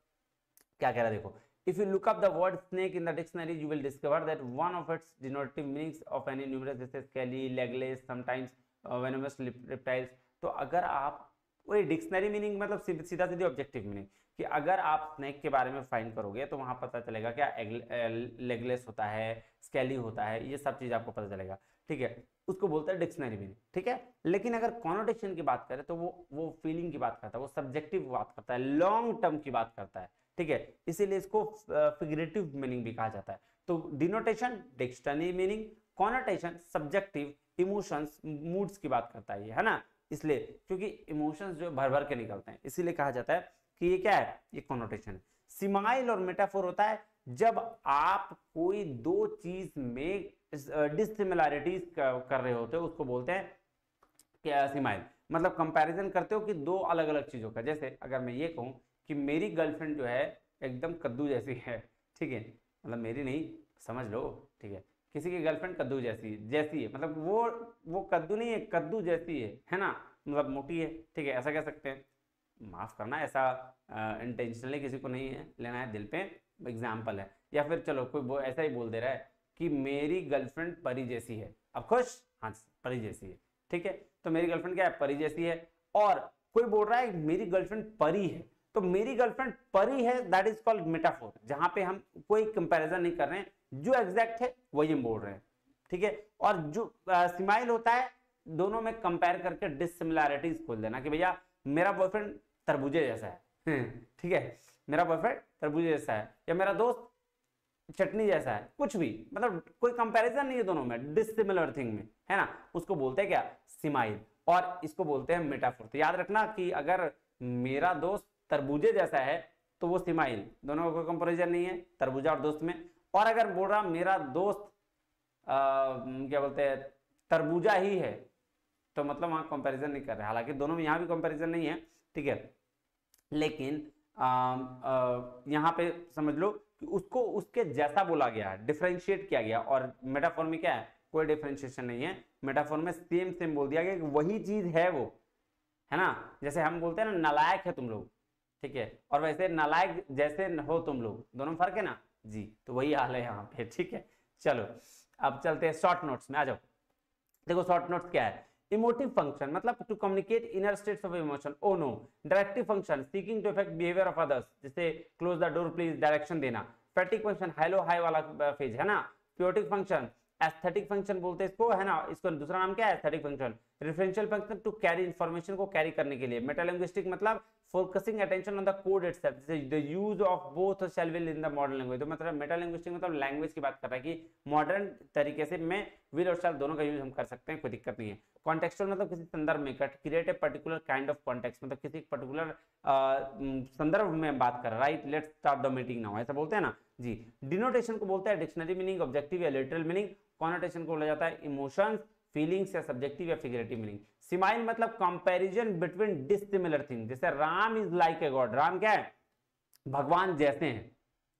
Speaker 1: क्या कह रहा है, देखो, if you look up the word snake in the dictionary you will discover that one of its denotative meanings of any numerous जैसे scaly, legless, sometimes venomous reptiles। तो अगर आप वही डिक्शनरी मीनिंग मतलब सीधा सीधी ऑब्जेक्टिव मीनिंग, कि अगर आप स्नेक के बारे में फाइंड करोगे तो वहां पता चलेगा क्या लेगलेस होता है, स्केली होता है, ये सब चीज आपको पता चलेगा, ठीक है। उसको बोलते हैं डिक्शनरी मीनिंग, ठीक है। लेकिन अगर कॉनोटेशन की बात करें तो वो फीलिंग की बात करता है, वो सब्जेक्टिव बात करता है, लॉन्ग टर्म की बात करता है, ठीक है। इसीलिए इसको फिगरेटिव मीनिंग भी कहा जाता है। तो denotation dictionary meaning, connotation subjective, emotions moods की बात करता है, ये है ना, इसलिए क्योंकि इमोशंस जो भर भर के निकलते हैं, इसीलिए कहा जाता है कि ये क्या है, ये कॉनोटेशन है। सिमाइल और मेटाफोर होता है जब आप कोई दो चीज में डिसिमिलैरिटीज कर रहे होते हो, उसको बोलते हैं क्या, सिमाइल। मतलब कंपैरिजन करते हो कि दो अलग अलग चीजों का। जैसे अगर मैं ये कहूं कि मेरी गर्लफ्रेंड जो है एकदम कद्दू जैसी है, ठीक है, मतलब मेरी नहीं, समझ लो, ठीक है, किसी की गर्लफ्रेंड कद्दू जैसी है, मतलब वो कद्दू नहीं है, कद्दू जैसी है ना, मतलब मोटी है, ठीक है, ऐसा कह सकते हैं। माफ करना, ऐसा इंटेंशनली किसी को नहीं है लेना है दिल पे, एग्जाम्पल है। या फिर चलो कोई ऐसा ही बोल दे रहा है कि मेरी गर्लफ्रेंड परी जैसी है, अब खुश, हाँ परी जैसी है, ठीक है। तो मेरी गर्लफ्रेंड क्या है, परी जैसी है। और कोई बोल रहा है मेरी गर्लफ्रेंड परी है, तो मेरी गर्लफ्रेंड परी है, दैट इज कॉल्ड मेटाफोर, जहां पे हम कोई कंपैरिजन नहीं कर रहे हैं, जो एग्जैक्ट है वही हम बोल रहे हैं, ठीक है। और जो सिमाइल होता है, दोनों में कंपेयर करके डिसिमिलैरिटीज खोल देना कि भैया मेरा बॉयफ्रेंड तरबूजे जैसा है, ठीक है, मेरा बॉयफ्रेंड तरबूजे जैसा है, या मेरा दोस्त चटनी जैसा है, कुछ भी, मतलब कोई कंपैरिजन नहीं है दोनों में, डिसिमिलर थिंग में, है ना, उसको बोलते हैं क्या, सिमाइल। और इसको बोलते हैं मेटाफोर। तो याद रखना कि अगर मेरा दोस्त तरबूजे जैसा है तो वो सिमाइल, दोनों का कोई कंपैरिजन नहीं है तरबूजा और दोस्त में। और अगर बोल रहा मेरा दोस्त क्या बोलते हैं तरबूजा ही है, तो मतलब वहां कंपैरिजन नहीं कर रहे, हालांकि दोनों में यहाँ भी कंपैरिजन नहीं है, ठीक है। लेकिन यहाँ पे समझ लो कि उसको उसके जैसा बोला गया, डिफरेंशिएट किया गया। और मेटाफोर में क्या है, कोई डिफरेंशिएशन नहीं है, मेटाफोर में सेम सेम बोल दिया गया कि वही चीज है वो, है ना। जैसे हम बोलते हैं ना नालायक है तुम लोग, ठीक है, और वैसे नालायक जैसे हो तुम लोग, दोनों में फर्क है ना जी। तो वही हाल है यहाँ पे, ठीक है। चलो अब चलते हैं शॉर्ट नोट्स में, आ जाओ। देखो शॉर्ट नोट्स क्या है, इमोटिव फंक्शन मतलब to communicate inner states of emotion, oh no. Directive function seeking to effect behaviour of others, जैसे close the door please, direction देना। फैटिक फंक्शन हेलो हाय वाला phase, है ना। पियोटिक फंक्शन एस्थेटिक फंक्शन बोलते हैं इसको, है ना, इसको दूसरा नाम क्या है, aesthetic function. Referential function to carry information को कैरी करने के लिए। मेटालिंग्विस्टिक मतलब focusing attention on the code itself, the use of both shall will in the modern language. तो मतलब मेटालिंग्विस्टिक मतलब लैंग्वेज की बात कर रहा है कि मॉडर्न तरीके से में विल और शैल दोनों का यूज हम कर सकते हैं, कोई दिक्कत नहीं है। कॉन्टेक्सुअल मतलब किसी संदर्भ में, create a particular kind of context, मतलब किसी पर्टिकुलर संदर्भ में बात कर रहा है, right. Let's start the meeting now, ऐसा बोलते हैं ना जी। डिनोटेशन को बोलते हैं डिक्शनरी मीनिंग, ऑब्जेक्टिव या लिटरल मीनिंग। कॉनोटेशन को बोला जाता है इमोशंस, फीलिंग्स या सब्जेक्टिव या फिगरेटिव मीनिंग। सिमाइल मतलब कंपैरिजन बिटवीन डिसिमिलर थिंग, जैसे Ram is like a god, Ram क्या है, भगवान जैसे हैं।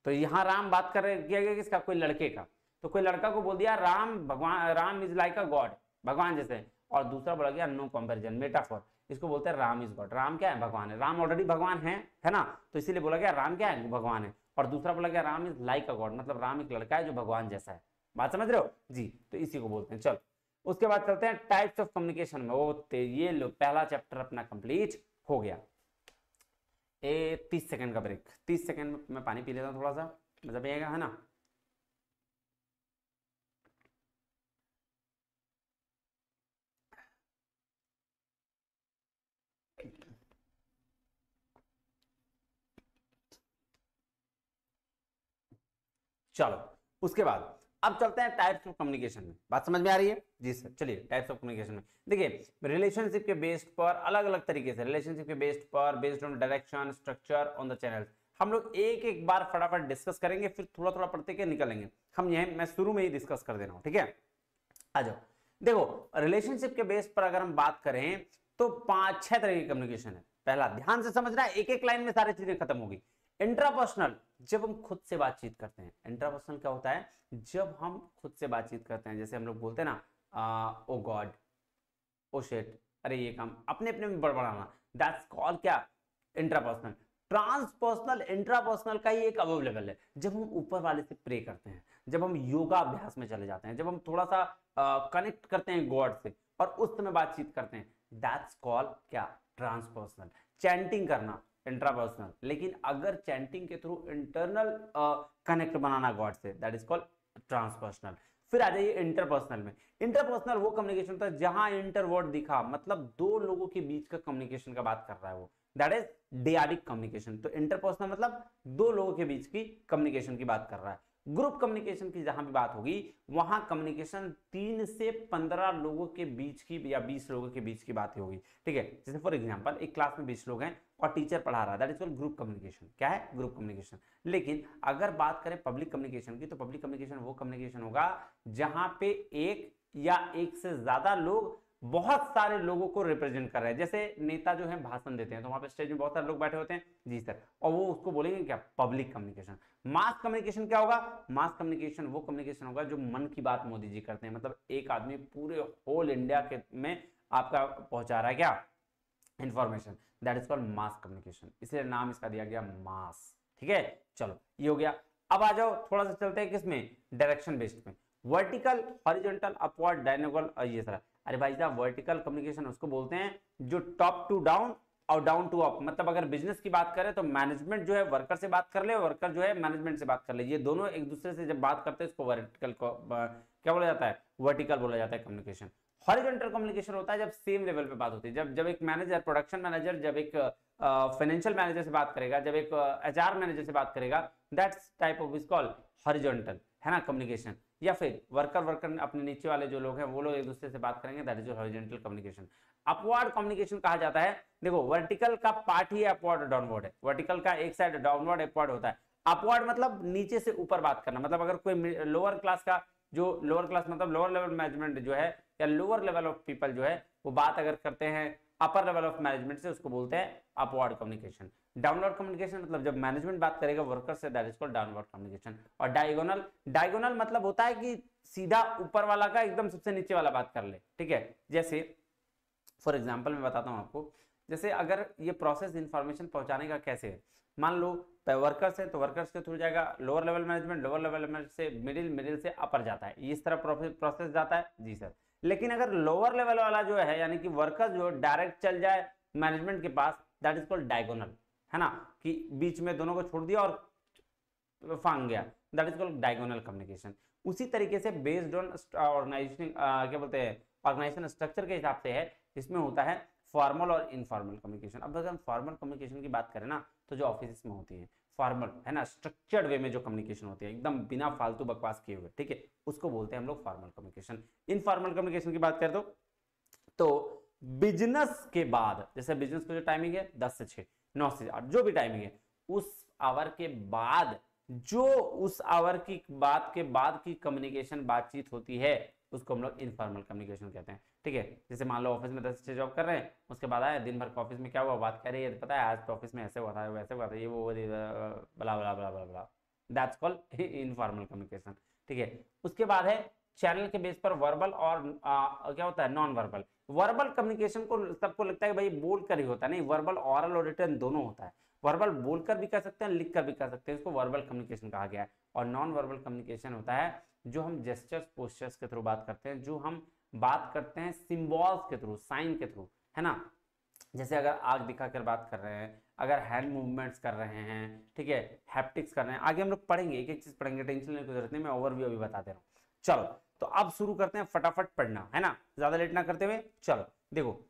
Speaker 1: तो यहां राम बात कर रहे किया गया किसका, कोई लड़के का, तो कोई लड़का को बोल दिया राम भगवान, Ram is like a God, भगवान जैसे। और दूसरा बोला गया नो कंपैरिजन, मेटाफोर, इसको बोलते हैं राम इज गॉड, राम क्या है, भगवान है, राम ऑलरेडी भगवान है ना, तो इसीलिए बोला गया राम क्या है, भगवान है। और दूसरा बोला गया Ram is like a God, मतलब राम एक लड़का है जो भगवान जैसा है। बात समझ रहे हो जी, तो इसी को बोलते हैं। चलो उसके बाद चलते हैं टाइप्स ऑफ कम्युनिकेशन में। ये लो पहला चैप्टर अपना कंप्लीट हो गया। 30 सेकंड का ब्रेक, 30 सेकंड में मैं पानी पी लेता हूँ, थोड़ा सा मजा भी आएगा, है ना। चलो उसके बाद अब चलते हैं टाइप्स ऑफ कम्युनिकेशन में। बात समझ में आ रही है जी सर? चलिए टाइप्स ऑफ कम्युनिकेशन में देखिए, रिलेशनशिप के बेस्ड पर अलग अलग तरीके से, रिलेशनशिप के बेस्ड पर, based on direction, structure, on the channel, हम लोग एक एक बार फटाफट डिस्कस करेंगे, फिर थोड़ा थोड़ा पढ़ते के निकलेंगे। हम यह मैं शुरू में ही डिस्कस कर दे रहा हूं, ठीक है। आ जाओ, देखो रिलेशनशिप के बेस पर अगर हम बात करें तो 5-6 तरह की कम्युनिकेशन है। पहला, ध्यान से समझना है, एक एक लाइन में सारी चीजें खत्म होगी। इंट्रापर्सनल, जब हम खुद से बातचीत करते हैं। इंट्रापर्सनल क्या होता है? जब हम खुद से बातचीत करते हैं, जैसे हम लोग बोलते हैं ना, ओ गॉड, ओ शिट, अरे ये काम, अपने अपने में बड़बड़ाना, दैट्स कॉल्ड क्या? इंट्रापर्सनल। ट्रांसपर्सनल इंट्रापर्सनल का ही एक अबव लेवल है, जब हम ऊपर वाले से प्रे करते हैं, जब हम योगा अभ्यास में चले जाते हैं, जब हम थोड़ा सा कनेक्ट करते हैं गॉड से और उस समय बातचीत करते हैं, दैट्स कॉल्ड क्या? ट्रांसपर्सनल। चैंटिंग करना इंट्रापर्सनल, लेकिन अगर चैंटिंग के थ्रू इंटरनल कनेक्ट बनाना गॉड से, दैट इज कॉल्ड ट्रांसपर्सनल। फिर आ जाइए इंटरपर्सनल में। इंटरपर्सनल वो कम्युनिकेशन होता है जहां इंटर वर्ड दिखा, मतलब दो लोगों के बीच का कम्युनिकेशन का बात कर रहा है वो, दैट इज डियाडिक कम्युनिकेशन। तो इंटरपर्सनल मतलब दो लोगों के बीच की कम्युनिकेशन की बात कर रहा है। ग्रुप कम्युनिकेशन की जहां भी बात होगी, वहां कम्युनिकेशन 3 से 15 लोगों के बीच की या 20 लोगों के बीच की बात होगी, ठीक है। जैसे फॉर एग्जांपल एक क्लास में 20 लोग हैं और टीचर पढ़ा रहा है, that is called group communication. क्या है? Group communication. लेकिन अगर बात करें पब्लिक कम्युनिकेशन की, तो पब्लिक कम्युनिकेशन वो कम्युनिकेशन होगा जहां पे एक या एक से ज्यादा लोग बहुत सारे लोगों को रिप्रेजेंट कर रहे हैं। जैसे नेता जो है भाषण देते हैं, तो वहां पे स्टेज में बहुत सारे लोग बैठे होते हैं, जी सर, और वो उसको बोलेंगे क्या? Public communication. मास कम्युनिकेशन क्या होगा? मास कम्युनिकेशन वो कम्युनिकेशन होगा जो मन की बात मोदी जी करते हैं, मतलब एक आदमी पूरे होल इंडिया के में आपका पहुंचा रहा है क्या? Information, that is called mass communication, इसलिए नाम इसका दिया गया मास, ठीक है। चलो ये हो गया। अब आ जाओ थोड़ा सा चलते हैं किसमें? डायरेक्शन बेस्ड में। वर्टिकल, हॉरिजॉन्टल, अपवर्ड, डायगोनल, ये सारा। अरे भाई साहब, वर्टिकल कम्युनिकेशन उसको बोलते हैं जो टॉप टू डाउन और डाउन टू अप, मतलब अगर बिजनेस की बात करें तो मैनेजमेंट जो है वर्कर से बात कर ले, वर्कर जो है मैनेजमेंट से बात कर ले, ये दोनों एक दूसरे से जब बात करते हैं इसको वर्टिकल क्या बोला जाता है? वर्टिकल बोला जाता है कम्युनिकेशन। हॉरिजॉन्टल कम्युनिकेशन होता है जब सेम लेवल पे बात होती है, जब एक मैनेजर, प्रोडक्शन मैनेजर जब एक फाइनेंशियल मैनेजर से बात करेगा, जब एक एचआर मैनेजर से बात करेगा, that's type of is called horizontal, है ना, कम्युनिकेशन। या फिर वर्कर अपने नीचे वाले जो लोग हैं वो लोग एक दूसरे से बात करेंगे, that is horizontal communication. Upward communication कहा जाता है, देखो वर्टिकल का पार्ट ही अपवर्ड और डाउनवर्ड है, वर्टिकल का एक साइड डाउनवर्ड अपवर्ड होता है। अपवर्ड मतलब नीचे से ऊपर बात करना, मतलब अगर कोई लोअर क्लास का, जो लोअर क्लास मतलब लोअर लेवल मैनेजमेंट जो है या लोअर लेवल ऑफ पीपल जो है वो बात अगर करते हैं अपर लेवल ऑफ मैनेजमेंट से, उसको बोलते हैं अपवर्ड कम्युनिकेशन। डाउनवर्ड कम्युनिकेशन मतलब जब मैनेजमेंट बात करेगा वर्कर से, that is called downward communication. और डायगोनल, डायगोनल मतलब होता है कि सीधा ऊपर वाला का एकदम सबसे नीचे वाला बात कर ले, ठीक है। जैसे फॉर एग्जाम्पल मैं बताता हूं आपको, जैसे अगर ये प्रोसेस इंफॉर्मेशन पहुंचाने का कैसे है, मान लो वर्कर्स है तो वर्कर्स के थ्रू जाएगा lower level management, lower level management से मिडिल, मिडिल से अपर जाता है, इस तरह प्रोसेस जाता है, जी सर। लेकिन अगर लोअर लेवल वाला जो है यानी कि वर्कर जो डायरेक्ट चल जाए मैनेजमेंट के पास, दैट इज कॉल्ड डायगोनल, है ना, कि बीच में दोनों को छोड़ दिया और फांग गया, that is called diagonal communication. उसी तरीके से बेस्ड ऑन ऑर्गेनाइजेशन, क्या बोलते हैं, ऑर्गेनाइजेशन स्ट्रक्चर के हिसाब से है, इसमें होता है फॉर्मल और इनफॉर्मल कम्युनिकेशन। अब अगर हम फॉर्मल कम्युनिकेशन की बात करें ना, तो जो ऑफिस में होती है फॉर्मल, है ना, स्ट्रक्चर्ड वे में जो कम्युनिकेशन होती है एकदम बिना फालतू बकवास किए हुए, ठीक है, उसको बोलते हैं हम लोग फॉर्मल कम्युनिकेशन। इनफॉर्मल कम्युनिकेशन की बात करें तो बिजनेस के बाद, जैसे बिजनेस का जो टाइमिंग है 10 से 6, 9 से 8, जो भी टाइमिंग है, उस आवर के बाद जो उस आवर की बात के बाद की कम्युनिकेशन बातचीत होती है उसको हम लोग इनफॉर्मल कम्युनिकेशन कहते हैं, ठीक है। जैसे मान लो ऑफिस में 10 से जॉब कर रहे हैं, उसके बाद आए दिन भर ऑफिस में क्या हुआ बात कर रही है, पता है आज तो ऑफिस में ऐसे हुआ था, वैसे हुआ था, ये वो बला बला बला बला बला, दैट्स कॉल्ड इनफॉर्मल कम्युनिकेशन, ठीक है। उसके बाद है चैनल के बेस पर वर्बल और क्या होता है, नॉन वर्बल। वर्बल कम्युनिकेशन को सबको लगता है भाई बोल कर ही होता है, नहीं, वर्बल ऑरल और रिटन दोनों होता है। वर्बल बोलकर भी कर सकते हैं, लिख कर भी कर सकते हैं, इसको वर्बल कम्युनिकेशन कहा गया है। और नॉन वर्बल कम्युनिकेशन होता है जो हम जेस्चर्स पोस्चर्स के थ्रू बात करते हैं, जो हम बात करते हैं सिंबल्स के थ्रू, साइन के थ्रू, है ना। जैसे अगर आग दिखाकर बात कर रहे हैं, अगर हैंड मूवमेंट्स कर रहे हैं, ठीक है, हैप्टिक्स कर रहे हैं, आगे हम लोग पढ़ेंगे, एक एक चीज पढ़ेंगे, टेंशन लेने की जरूरत नहीं, मैं ओवरव्यू अभी बता दे रहा हूँ। चलो तो अब शुरू करते हैं, फटाफट पढ़ना है ना, ज्यादा लेट ना करते हुए। चलो देखो,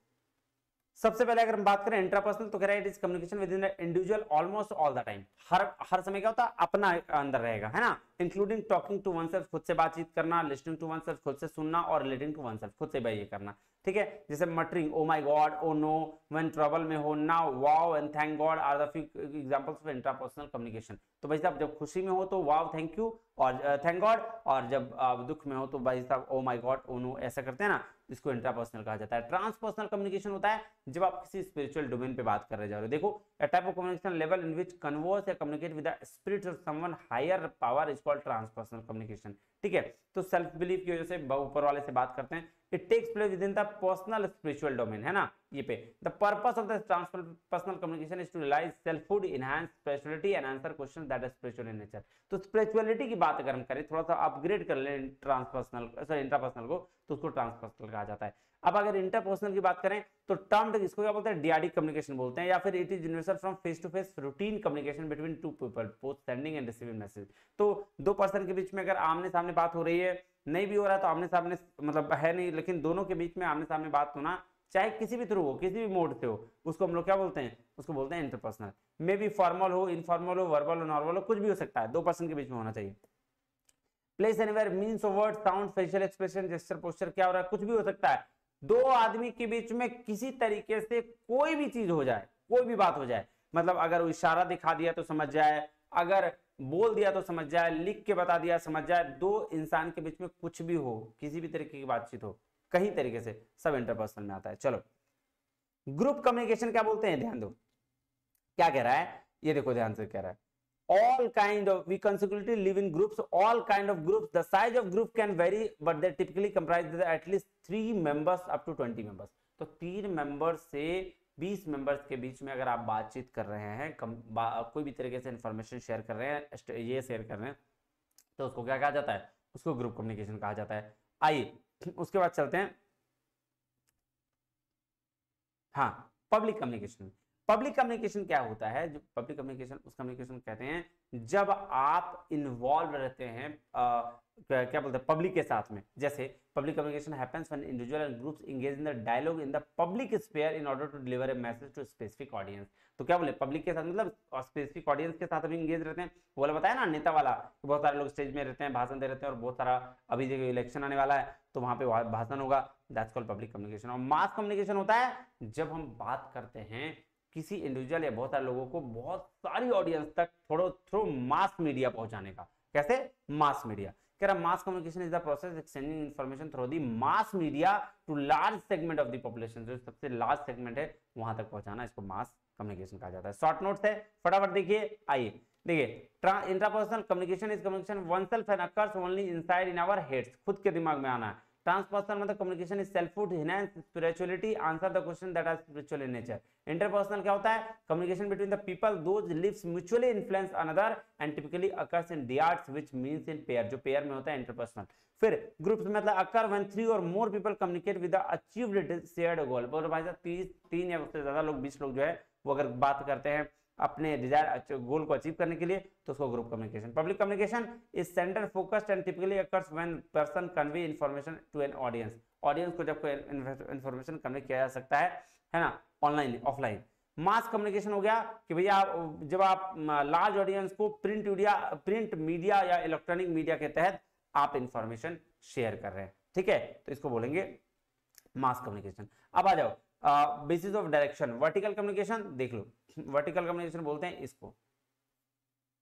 Speaker 1: सबसे पहले अगर हम बात करें इंट्रापर्सनल, तो कह रहा है it is communication within the individual almost all the time, हर समय क्या होता है, अपना अंदर रहेगा, है ना, including talking to oneself, खुद से बातचीत करना, लिसनिंग टू वन सेल्फ, खुद से सुनना, और रिलेटिंग टू वन सेल्फ, खुद से ये करना, ठीक है। जैसे muttering, oh my God, oh no, when trouble में हो, now, wow and thank God are the few examples of intrapersonal communication. तो भाई साहब जब खुशी में हो तो वाओ थैंक यू और थैंक गॉड, और जब दुख में हो तो भाई साहब oh my God, oh no, ऐसा करते हैं ना, इसको इंट्रापर्सनल कहा जाता है। ट्रांसपर्सनल कम्युनिकेशन होता है जब आप किसी स्पिरिचुअल डोमेन पे बात कर रहे जा रहे हो। देखो, a type of communication level in which converse या communicate with the spirit of someone higher power is called transpersonal communication, ठीक है। तो सेल्फ बिलीफ की वजह से ऊपर वाले से बात करते हैं, it takes place within the personal spiritual domain, है ना, ये पे। The purpose of the transpersonal communication is to realize selfhood, enhance spirituality and answer question that are spiritual in nature. तो स्पिरिचुअलिटी की बात अगर हम करें, थोड़ा सा अपग्रेड कर लें ट्रांसपर्सनल सॉरी इंट्रापर्सनल को, तो उसको ट्रांसपर्सनल कहा जाता है। अब अगर इंटरपर्सनल की बात करें तो टर्म इसको क्या बोलते हैं, डीआरडी कम्युनिकेशन बोलते हैं, या फिर it is universal from face to face routine communication between two people both sending and receiving message. तो दो पर्सन के बीच में अगर आमने सामने बात हो रही है, नहीं भी हो रहा है तो आमने सामने मतलब है नहीं, लेकिन दोनों के बीच में आमने सामने बात होना, चाहे किसी भी थ्रू हो, किसी भी मोड से हो, उसको हम लोग क्या बोलते हैं, उसको बोलते हैं इंटरपर्सनल। मे बी फॉर्मल हो, इनफॉर्मल हो, वर्बल हो, नॉर्मल हो, कुछ भी हो सकता है, दो पर्सन के बीच में होना चाहिए। Place anywhere means of word, sound, facial expression, gesture, posture, क्या हो रहा है, कुछ भी हो सकता है। दो आदमी के बीच में किसी तरीके से कोई भी चीज हो जाए, कोई भी बात हो जाए, मतलब अगर वो इशारा दिखा दिया तो समझ जाए, अगर बोल दिया तो समझ जाए, लिख के बता दिया समझ जाए, दो इंसान के बीच में कुछ भी हो, किसी भी तरीके की बातचीत हो, कहीं तरीके से, सब इंटरपर्सनल में आता है। चलो, ग्रुप कम्युनिकेशन क्या बोलते हैं, ध्यान दो क्या कह रहा है, ये देखो ध्यान से कह रहा है, all kind of we consequently live in groups, all kind of groups, the size of group can vary but they typically comprise at least 3 members up to 20 members। तो 3 मेंबर्स से 20 मेंबर्स के बीच में अगर आप बातचीत कर रहे हैं, कोई भी तरीके से इंफॉर्मेशन शेयर कर रहे हैं, ये शेयर कर रहे हैं, तो उसको क्या कहा जाता है, उसको ग्रुप कम्युनिकेशन कहा जाता है। आइए उसके बाद चलते हैं, हाँ, पब्लिक कम्युनिकेशन। पब्लिक कम्युनिकेशन क्या होता है, जो पब्लिक कम्युनिकेशन, उस कम्युनिकेशन कहते हैं जब आप इन्वॉल्व रहते हैं क्या बोलते हैं, पब्लिक के साथ में। जैसे public communication happens when individual and groups engage in the dialogue in the public sphere in order to deliver a message to specific audience. तो क्या बोले, पब्लिक के साथ मतलब स्पेसिफिक ऑडियंस के साथ अभी एंगेज रहते हैं। वो वाला बताया ना नेता वाला, बहुत सारे लोग स्टेज में रहते हैं, भाषण दे रहते हैं, और बहुत सारा अभी जो इलेक्शन आने वाला है तो वहां पे भाषण होगा, दैट्स कॉल्ड पब्लिक कम्युनिकेशन। और मास कम्युनिकेशन होता है जब हम बात करते हैं किसी इंडिविजुअल या बहुत सारे लोगों को बहुत सारी ऑडियंस तक थ्रू मास मीडिया पहुंचाने का। कैसे, मास मीडिया। कह रहा mass communication is the process exchanging information through the mass media to large segment of the population. जो सबसे लार्ज सेगमेंट है वहां तक पहुंचाना, इसको मास कम्युनिकेशन कहा जाता है। शॉर्ट नोट्स है, फटाफट देखिए। आइए देखिए, intrapersonal communication is communication oneself and occurs only inside in our heads, खुद के दिमाग में आना है। ट्रांसपर्सनल मतलब communication is selfhood, enhance spirituality, answer the question that are spiritual in nature. Interpersonal क्या होता है, communication between the people those lives mutually influence another and typically occurs in dyads which means in pair, जो pair में होता है interpersonal. फिर groups में मतलब अकर व्हेन 3 और more people communicate with the achieved shared गोल। बोलो भाई साहब 3 या उससे ज्यादा लोग, 20 लोग जो है वो अगर बात करते हैं अपने डिजायर गोल को अचीव करने के लिए, तो उसको group communication. Public communication is centre focused and typically occurs when person convey information to an audience. Audience को जब कोई इंफॉर्मेशन कन्वे किया जा सकता है ना, ऑनलाइन ऑफलाइन। मास कम्युनिकेशन हो गया कि भैया जब आप लार्ज ऑडियंस को प्रिंट मीडिया या इलेक्ट्रॉनिक मीडिया के तहत आप इंफॉर्मेशन शेयर कर रहे हैं, ठीक है, तो इसको बोलेंगे मास कम्युनिकेशन। अब आ जाओ basis of direction. Vertical communication देख लो, वर्टिकल कम्युनिकेशन बोलते हैं इसको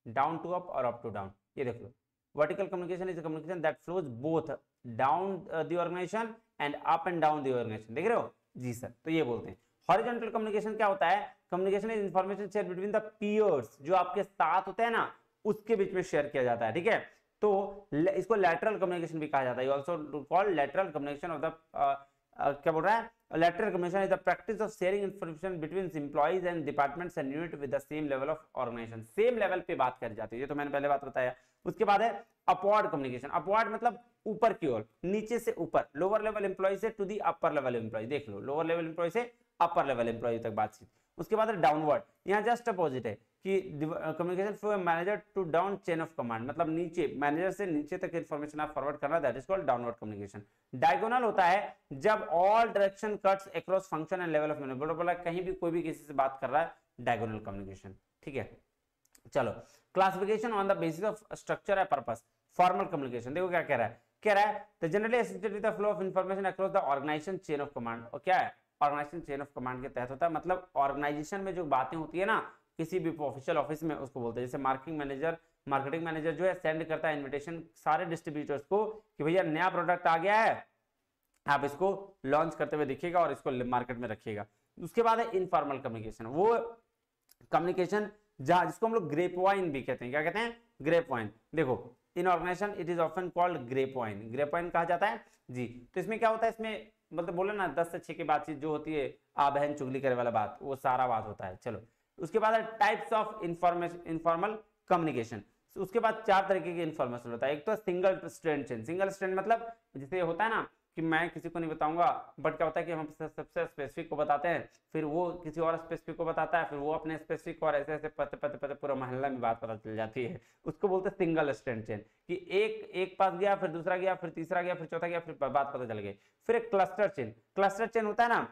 Speaker 1: डाउन टू अप और अप टू डाउन। ये देख लो, vertical communication is communication that flows both down the organization and up and down the organization. देख रहे हो जी सर, तो ये बोलते हैं। हॉरिजॉन्टल कम्युनिकेशन क्या होता है, communication is information share between the peers, जो आपके साथ होते हैं ना उसके बीच में शेयर किया जाता है, ठीक है। तो इसको लैटरल कम्युनिकेशन भी कहा जाता है, also called lateral communication of the क्या बोल रहा है, lateral communication is the practice of sharing information between employees and departments and unit with the same level of organization। same level पे बात करी जाती है, ये तो मैंने पहले बात बताया। उसके बाद है अपवर्ड कम्युनिकेशन। अपवर्ड मतलब ऊपर की ओर, नीचे से ऊपर, लोअर लेवल एम्प्लॉय से to the upper level employ. देख लो, लोअर लेवल एम्प्लॉय से अपर लेवल एम्प्लॉय तक बातचीत। उसके बाद डाउनवर्ड, यहाँ जस्ट अपोजिट है कि communication flow manager to down chain of command, मतलब नीचे मैनेजर से नीचे तक इंफॉर्मेशन आप फॉरवर्ड करना, that is called downward communication. Diagonal होता है जब all direction cuts across function and level of manager, बोला कहीं भी कोई भी किसी से बात कर रहा है, डायगोनल कम्युनिकेशन। ठीक है, चलो classification on the basis of structure and purpose. Formal communication देखो क्या कह रहा है, कह रहा है the generally associated with the flow of information across the organisation chain of command. और क्या है, ऑर्गेनाइजेशन चेन ऑफ कमांड के तहत होता है, मतलब ऑर्गेनाइजेशन में जो बातें होती है ना किसी भी ऑफिशियल ऑफिस में, उसको बोलते हैं। जैसे मार्केटिंग मैनेजर जो है सेंड करता है इन्विटेशन सारे डिस्ट्रीब्यूटर्स को कि भैया नया प्रोडक्ट आ गया है, आप इसको लॉन्च करते हुए दिखिएगा और इसको मार्केट में रखिएगा। उसके बाद है इनफॉर्मल कम्युनिकेशन, वो कम्युनिकेशन जहां जिसको हम लोग ग्रेप वाइन भी कहते हैं। क्या कहते हैं, ग्रेप वाइन। देखो in organization it is often called grapevine, grapevine कहा जाता है जी। तो इसमें क्या होता है, इसमें मतलब बोले ना 10 से 6 की बातचीत जो होती है, आ बहन चुगली करे वाला बात, वो सारा बात होता है। चलो उसके बाद टाइप्स ऑफ इनफॉर्मल कम्युनिकेशन। उसके बाद 4 तरीके की इन्फॉर्मेशन होता है। एक तो single strand chain, single strand मतलब जैसे होता है ना कि मैं किसी को नहीं बताऊंगा, बट क्या होता है कि हम सबसे स्पेसिफिक को बताते हैं, फिर वो किसी और स्पेसिफिक को बताता है, फिर वो अपने स्पेसिफिक, और ऐसे ऐसे पते पते पते पूरा मोहल्ला में बात पता चल जाती है। उसको बोलते हैं सिंगल स्ट्रैंड चेन, कि एक पास गया, फिर दूसरा गया, फिर तीसरा गया, फिर चौथा गया, फिर बात पता चल गई। फिर एक क्लस्टर चेन, क्लस्टर चेन होता है ना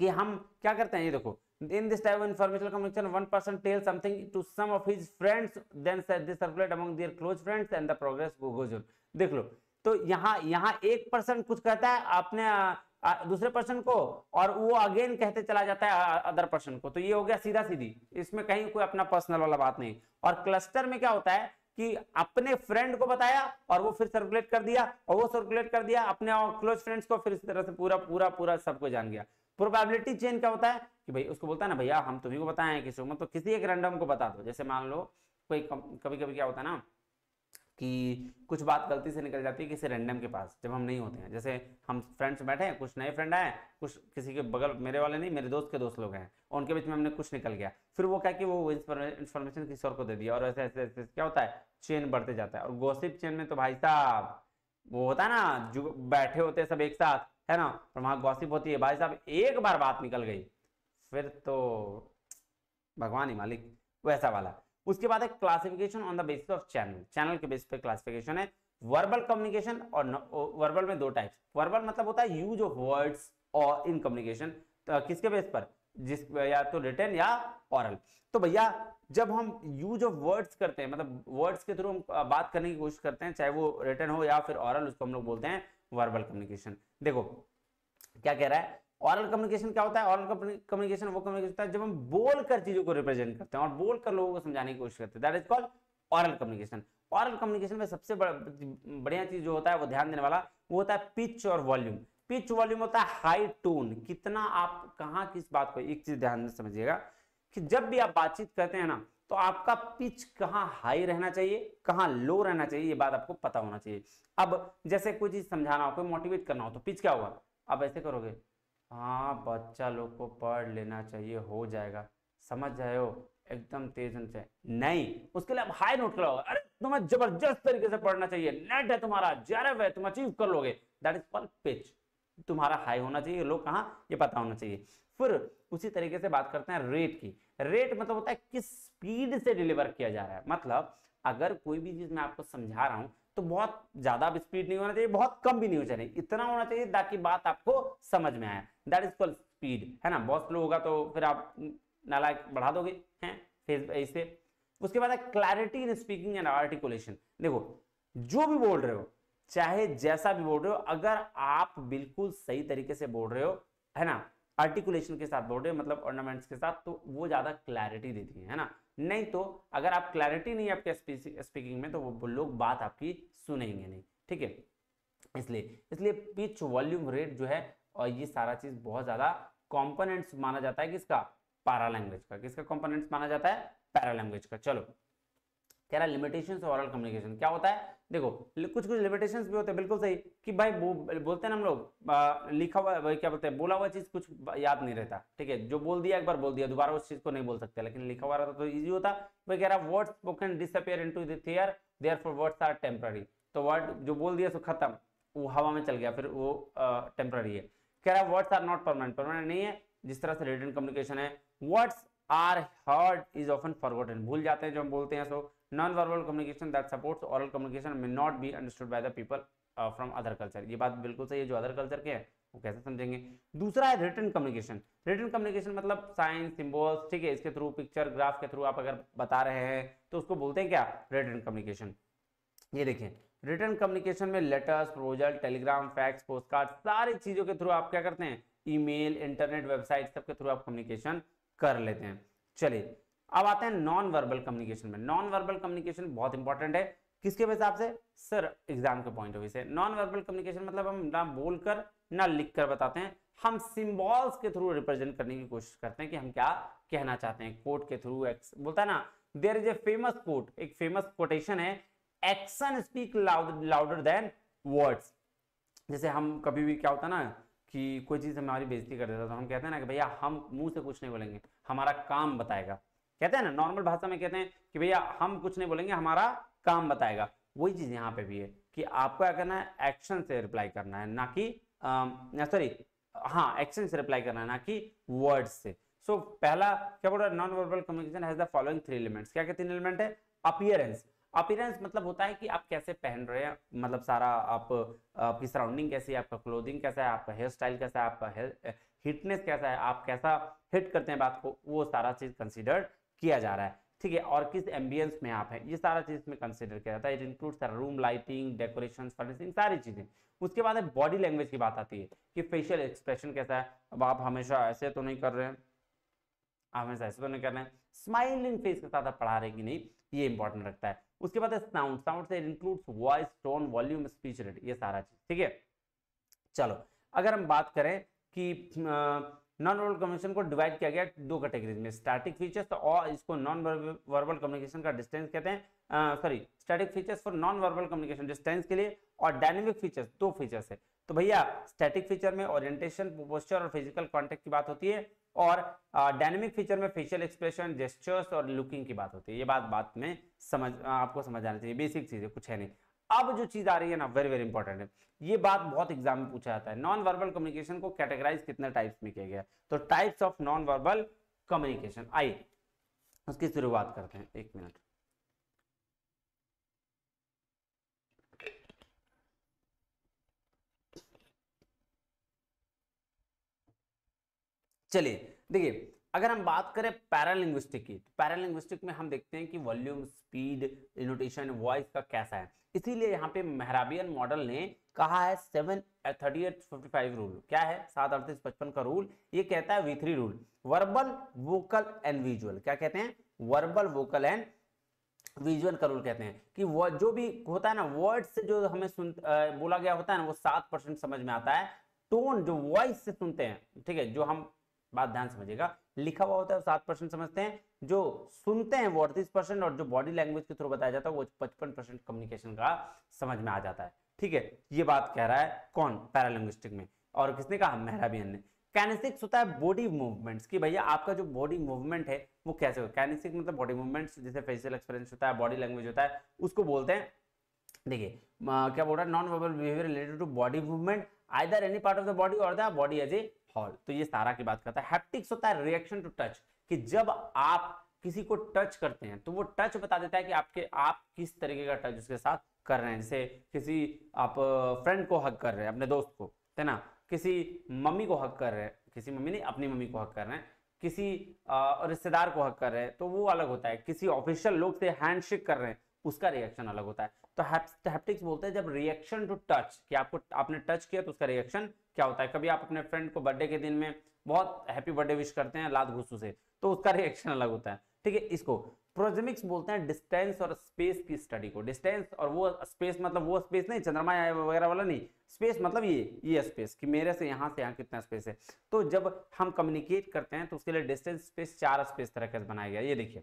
Speaker 1: कि हम क्या करते हैं, ये देखो in this type of informational communication one person tells something to some of his friends, then they circulate among their close friends and the progress goes on। देख लो, तो यहाँ एक पर्सन कुछ कहता है अपने दूसरे पर्सन को, और वो अगेन कहते चला जाता है अदर पर्सन को। तो ये हो गया सीधा सीधी, इसमें कहीं कोई अपना पर्सनल वाला बात नहीं। और क्लस्टर में क्या होता है कि अपने फ्रेंड को बताया और वो फिर सर्कुलेट कर दिया, और वो सर्कुलेट कर दिया अपने क्लोज फ्रेंड्स को, फिर इस तरह से पूरा पूरा पूरा सबको जान गया। प्रोबेबिलिटी चेन क्या होता है कि भाई उसको बोलता है ना भैया हम तुम्ही को बताएं, किसी को, तो किसी एक रैंडम को बता दो। जैसे मान लो कोई कभी कभी क्या होता है ना कि कुछ बात गलती से निकल जाती है किसी रैंडम के पास जब हम नहीं होते हैं। जैसे हम फ्रेंड्स बैठे हैं, कुछ नए फ्रेंड आए, कुछ किसी के बगल, मेरे वाले नहीं, मेरे दोस्त के दोस्त लोग हैं, उनके बीच में हमने कुछ निकल गया, फिर वो क्या कि वो इन्फॉर्मेशन किसी और को दे दिया, और ऐसे ऐसे ऐसे क्या होता है, चेन बढ़ते जाता है। और गॉसिप चेन में तो भाई साहब वो होता है ना, जो बैठे होते हैं सब एक साथ, है ना, और वहां गॉसिप होती है भाई साहब, एक बार बात निकल गई फिर तो भगवान ही मालिक, वैसा वाला। उसके बाद है classification on the basis of channel, channel के बेसिस पे क्लासिफिकेशन है। वर्बल कम्युनिकेशन और वर्बल में 2 टाइप्स। वर्बल मतलब होता है यूज ऑफ वर्ड्स और इन कम्युनिकेशन, तो किसके बेस पर, जिस या तो रिटन या ऑरल। तो भैया जब हम यूज ऑफ वर्ड्स करते हैं, मतलब वर्ड्स के थ्रू हम बात करने की कोशिश करते हैं, चाहे वो रिटन हो या फिर ऑरल, उसको हम लोग बोलते हैं वर्बल कम्युनिकेशन। देखो क्या कह रहा है, ऑरल कम्युनिकेशन क्या होता है, ऑरल कम्युनिकेशन वो कम्युनिकेशन होता है जब हम बोलकर चीजों को रिप्रेजेंट करते हैं और बोलकर लोगों को समझाने की कोशिश करते हैं, that is called oral communication. Oral communication में सबसे बढ़िया चीज जो होता है वो ध्यान देने वाला, वो होता है पिच और वॉल्यूम। पिच वॉल्यूम होता है हाई टोन, कितना आप कहाँ किस बात को, एक चीज ध्यान से समझिएगा कि जब भी आप बातचीत करते हैं ना, तो आपका पिच कहाँ हाई रहना चाहिए, कहाँ लो रहना चाहिए, ये बात आपको पता होना चाहिए। अब जैसे कोई चीज समझाना हो, कोई मोटिवेट करना हो, तो पिच क्या होगा, आप ऐसे करोगे, हाँ बच्चा लोग को पढ़ लेना चाहिए, हो जाएगा, समझ जाओ, एकदम तेज होना चाहिए। नहीं, उसके लिए आप हाई नोट कराओगे, अरे तुम्हें जबरदस्त तरीके से पढ़ना चाहिए, नेट है तुम्हारा, जेआरएफ है, तुम अचीव कर लोगे, दैट इज कॉल्ड पिच। तुम्हारा हाई होना चाहिए, लोग कहाँ ये पता होना चाहिए। फिर उसी तरीके से बात करते हैं रेट की। रेट मतलब होता है किस स्पीड से डिलीवर किया जा रहा है, मतलब अगर कोई भी चीज मैं आपको समझा रहा हूं तो बहुत ज्यादा स्पीड नहीं होना चाहिए, बहुत कम भी नहीं होना चाहिए, इतना होना चाहिए ताकि बात आपको समझ में आए, दैट इज कॉल्ड स्पीड, है ना। बहुत स्लो होगा तो फिर आप नालायक बढ़ा दोगे, हैं फेस ऐसे। उसके बाद है clarity in speaking and articulation. देखो जो भी बोल रहे हो, चाहे जैसा भी बोल रहे हो, अगर आप बिल्कुल सही तरीके से बोल रहे हो, है ना, आर्टिकुलेशन के साथ बोल रहे हो, मतलब ऑर्नामेंट्स के साथ, तो वो ज्यादा क्लैरिटी देती है ना। नहीं तो अगर आप क्लैरिटी नहीं है आपके स्पीकिंग में, तो वो लोग बात आपकी सुनेंगे नहीं, ठीक है। इसलिए पिच, वॉल्यूम, रेट जो है, और ये सारा चीज बहुत ज्यादा कंपोनेंट्स माना जाता है किसका, पैरा लैंग्वेज का। किसका कंपोनेंट्स माना जाता है, पैरा लैंग्वेज का। चलो कह रहा है लिमिटेशंस ऑफ ओरल कम्युनिकेशन क्या होता है। देखो कुछ लिमिटेशंस भी होते हैं, बिल्कुल सही, कि भाई बोलते हैं ना हम लोग, लिखा हुआ क्या बोलते हैं, बोला हुआ चीज कुछ याद नहीं रहता, ठीक है, जो बोल दिया एक बार बोल दिया, दोबारा उस चीज को नहीं बोल सकते, लेकिन लिखा हुआ रहता तो इजी होता। वह कह रहा है words spoken disappear into the air, therefore words are temporary. तो वर्ड जो बोल दिया सो खत्म, वो हवा में चल गया, फिर वो टेम्पररी है। कह रहा है words are not permanent, permanent नहीं है। जिस तरह से रिटन कम्युनिकेशन है, words are heard is often forgotten, भूल जाते हैं जो हम बोलते हैं। So non verbal communication that supports oral communication may not be understood by the people from other culture, ये बात बिल्कुल सही है, जो अदर कल्चर के हैं वो कैसे समझेंगे। दूसरा है रिटन कम्युनिकेशन, रिटन कम्युनिकेशन मतलब साइन सिंबल्स, ठीक है, इसके थ्रू, पिक्चर ग्राफ के थ्रू आप अगर बता रहे हैं तो उसको बोलते हैं क्या, रिटन कम्युनिकेशन। ये देखिए रिटन कम्युनिकेशन में letters, proposal, telegram, fax, postcard, सारी चीजों के थ्रू आप क्या करते हैं, ईमेल, इंटरनेट, वेबसाइट, सब के थ्रू आप कम्युनिकेशन कर लेते हैं। चलिए अब आते हैं नॉन वर्बल कम्युनिकेशन में। नॉन वर्बल कम्युनिकेशन बहुत इंपॉर्टेंट है, किसके हिसाब से सर, एग्जाम के पॉइंट ऑफ व्यू से। नॉन वर्बल कम्युनिकेशन मतलब हम ना बोलकर ना लिखकर बताते हैं, हम सिंबल्स के थ्रू रिप्रेजेंट करने की कोशिश करते हैं कि हम क्या कहना चाहते हैं। कोट के थ्रू, बोलता है ना, there is a famous quote, एक फेमस कोटेशन है, action speak louder than words. जैसे हम कभी भी क्या होता है ना कि कोई चीज हमारी बेइज्जती कर देता है तो हम कहते हैं ना कि भैया हम मुंह से कुछ नहीं बोलेंगे, हमारा काम बताएगा, कहते हैं ना, नॉर्मल भाषा में कहते हैं कि भैया हम कुछ नहीं बोलेंगे, हमारा काम बताएगा। वही चीज यहाँ पे भी है कि आपको क्या करना है, एक्शन से रिप्लाई करना है, ना कि सॉरी हाँ, एक्शन से रिप्लाई करना है, ना कि वर्ड्स से। सो पहला क्या बोल रहा है, non verbal communication has the following 3 elements. क्या क्या 3 एलिमेंट है, अपीयरेंस, अपीयरेंस मतलब होता है कि आप कैसे पहन रहे हैं, मतलब सारा आप आपकी सराउंडिंग कैसी है, आपका क्लोथिंग कैसा है, आपका हेयर स्टाइल कैसा है, आपका हिटनेस कैसा है, आप कैसा हिट करते हैं बात को, वो सारा चीज कंसीडर किया जा रहा है, ठीक है। और किस एम्बियंस में आप हैं, ये सारा चीज में कंसीडर किया जाता है। It includes room lighting, decoration, furnishing, सारी चीजें। उसके बाद बॉडी लैंग्वेज की बात आती है कि फेशियल एक्सप्रेशन कैसा है, अब आप हमेशा ऐसे तो नहीं कर रहे हैं, आप हमेशा ऐसे तो नहीं कर रहे हैं, स्माइलिंग फेस के साथ आप पढ़ा रहे कि नहीं, ये इंपॉर्टेंट रखता है। उसके बाद साउंड, साउंड से includes voice, tone, volume, speech rate, ये सारा चीज, ठीक है। चलो अगर हम बात करें कि नॉन वर्बल कम्युनिकेशन को डिवाइड किया गया 2 कैटेगरीज में, स्टैटिक फीचर्स, और इसको नॉन वर्बल कम्युनिकेशन का डिस्टेंस कहते हैं, sorry static features for non verbal communication distance के लिए, और डायनेमिक फीचर्स, 2 फीचर्स है। तो भैया स्टैटिक फीचर में ओरिएंटेशन, पोस्चर और फिजिकल कांटेक्ट की बात होती है, और डायनेमिक फीचर में फेशियल एक्सप्रेशन, जेस्चर्स और लुकिंग की बात होती है। ये बात में आपको समझ आना चाहिए, बेसिक चीज है, कुछ है नहीं। अब जो चीज आ रही है ना, वेरी वेरी इंपॉर्टेंट है, ये बात बहुत एग्जाम में पूछा जाता है। नॉन वर्बल कम्युनिकेशन को कैटेगराइज कितने टाइप्स में किया गया है, तो types of non verbal communication, आइए उसकी शुरुआत करते हैं। 1 मिनट, चलिए देखिए, अगर हम बात करें पैरालिंग्विस्टिक की, तो पैरालिंग्विस्टिक में हम देखते हैं कि वॉल्यूम, स्पीड, इनोटेशन, वॉइस का कैसा है। इसीलिए यहाँ पे मेहराबियन मॉडल ने कहा है 73855 रूल, क्या है 73855 का रूल, ये कहता है V3 rule, verbal, vocal and visual. क्या कहते हैं, वर्बल, वोकल एंड विजुअल का रूल कहते हैं कि वो जो भी होता है ना, वर्ड से जो हमें बोला गया होता है ना, वो 7% समझ में आता है। टोन जो वॉइस से सुनते हैं, ठीक है, जो हम बात ध्यान समझिएगा, लिखा हुआ होता है 7% समझते हैं, जो सुनते हैं वो 38%, और जो बॉडी लैंग्वेज के थ्रू बताया जाता है वो 55% कम्युनिकेशन का समझ में आ जाता है, ठीक है। ये बात कह रहा है कौन, पैरालिंग्विस्टिक में, और किसने कहा, मेहराबियन ने। काइनेसिक्स होता है बॉडी मूवमेंट्स, कि भैया आपका जो बॉडी मूवमेंट है वो कैसे हो। काइनेसिक्स मतलब बॉडी मूवमेंट्स, जैसे फेशियल एक्सप्रेशन होता है, बॉडी लैंग्वेज होता है, उसको बोलते हैं। देखिए क्या बोल रहा है, non verbal behaviour related to body movement, either any part of the body or the body as a whole. तो ये सारा की बात करता है। हैप्टिक्स होता है रिएक्शन टू टच, कि जब आप किसी को टच करते हैं तो वो टच बता देता है कि आप किस तरीके का टच उसके साथ कर रहे हैं। जैसे किसी आप फ्रेंड को हक कर रहे हैं, अपने दोस्त को, है ना, किसी मम्मी को हक कर रहे हैं, किसी मम्मी नहीं, अपनी मम्मी को हक कर रहे हैं, किसी रिश्तेदार को हक कर रहे हैं, तो वो अलग होता है। किसी ऑफिशियल लोग से हैंडशेक कर रहे हैं, उसका रिएक्शन अलग होता है। तो हैप्टिक्स बोलते हैं जब रिएक्शन टू टच, कि आपने टच किया तो उसका रिएक्शन क्या होता है। कभी आप अपने फ्रेंड को बर्थडे के दिन में बहुत हैप्पी बर्थडे विश करते हैं लात घुसू से, तो उसका रिएक्शन अलग होता है, ठीक है। इसको प्रोजेमिक्स बोलते हैं डिस्टेंस और स्पेस की स्टडी को। डिस्टेंस और वो स्पेस मतलब वो स्पेस नहीं चंद्रमा वगैरह वाला नहीं, स्पेस मतलब ये स्पेस, कि मेरे से यहाँ कितना स्पेस है। तो जब हम कम्युनिकेट करते हैं तो उसके लिए डिस्टेंस, स्पेस, 4 स्पेस तरह का बनाया गया। ये देखिए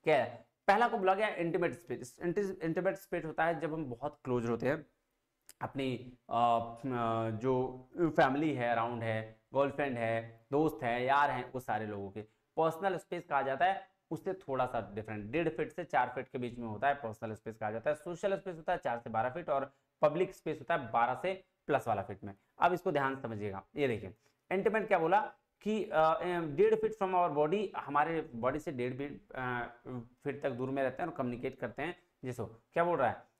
Speaker 1: क्या है, पहला को बोला गया इंटीमेट स्पेस। इंटीमेट स्पेस होता है जब हम बहुत क्लोज होते हैं, अपनी जो फैमिली है अराउंड है, गर्लफ्रेंड है, दोस्त है, यार हैं, वो सारे लोगों के। पर्सनल स्पेस कहा जाता है उससे थोड़ा सा डिफरेंट, 1.5 फीट से 4 फीट के बीच में होता है, पर्सनल स्पेस कहा जाता है। सोशल स्पेस होता है 4 से 12 फीट, और पब्लिक स्पेस होता है 12 से प्लस वाला फीट में। अब इसको ध्यान समझिएगा, ये देखिए इंटीमेट क्या बोला कि 1.5 फीट फ्रॉम आवर बॉडी, हमारे बॉडी से 1.5 फीट तक दूर में रहते हैं और कम्युनिकेट करते हैं। जिसको क्या बोल रहा है,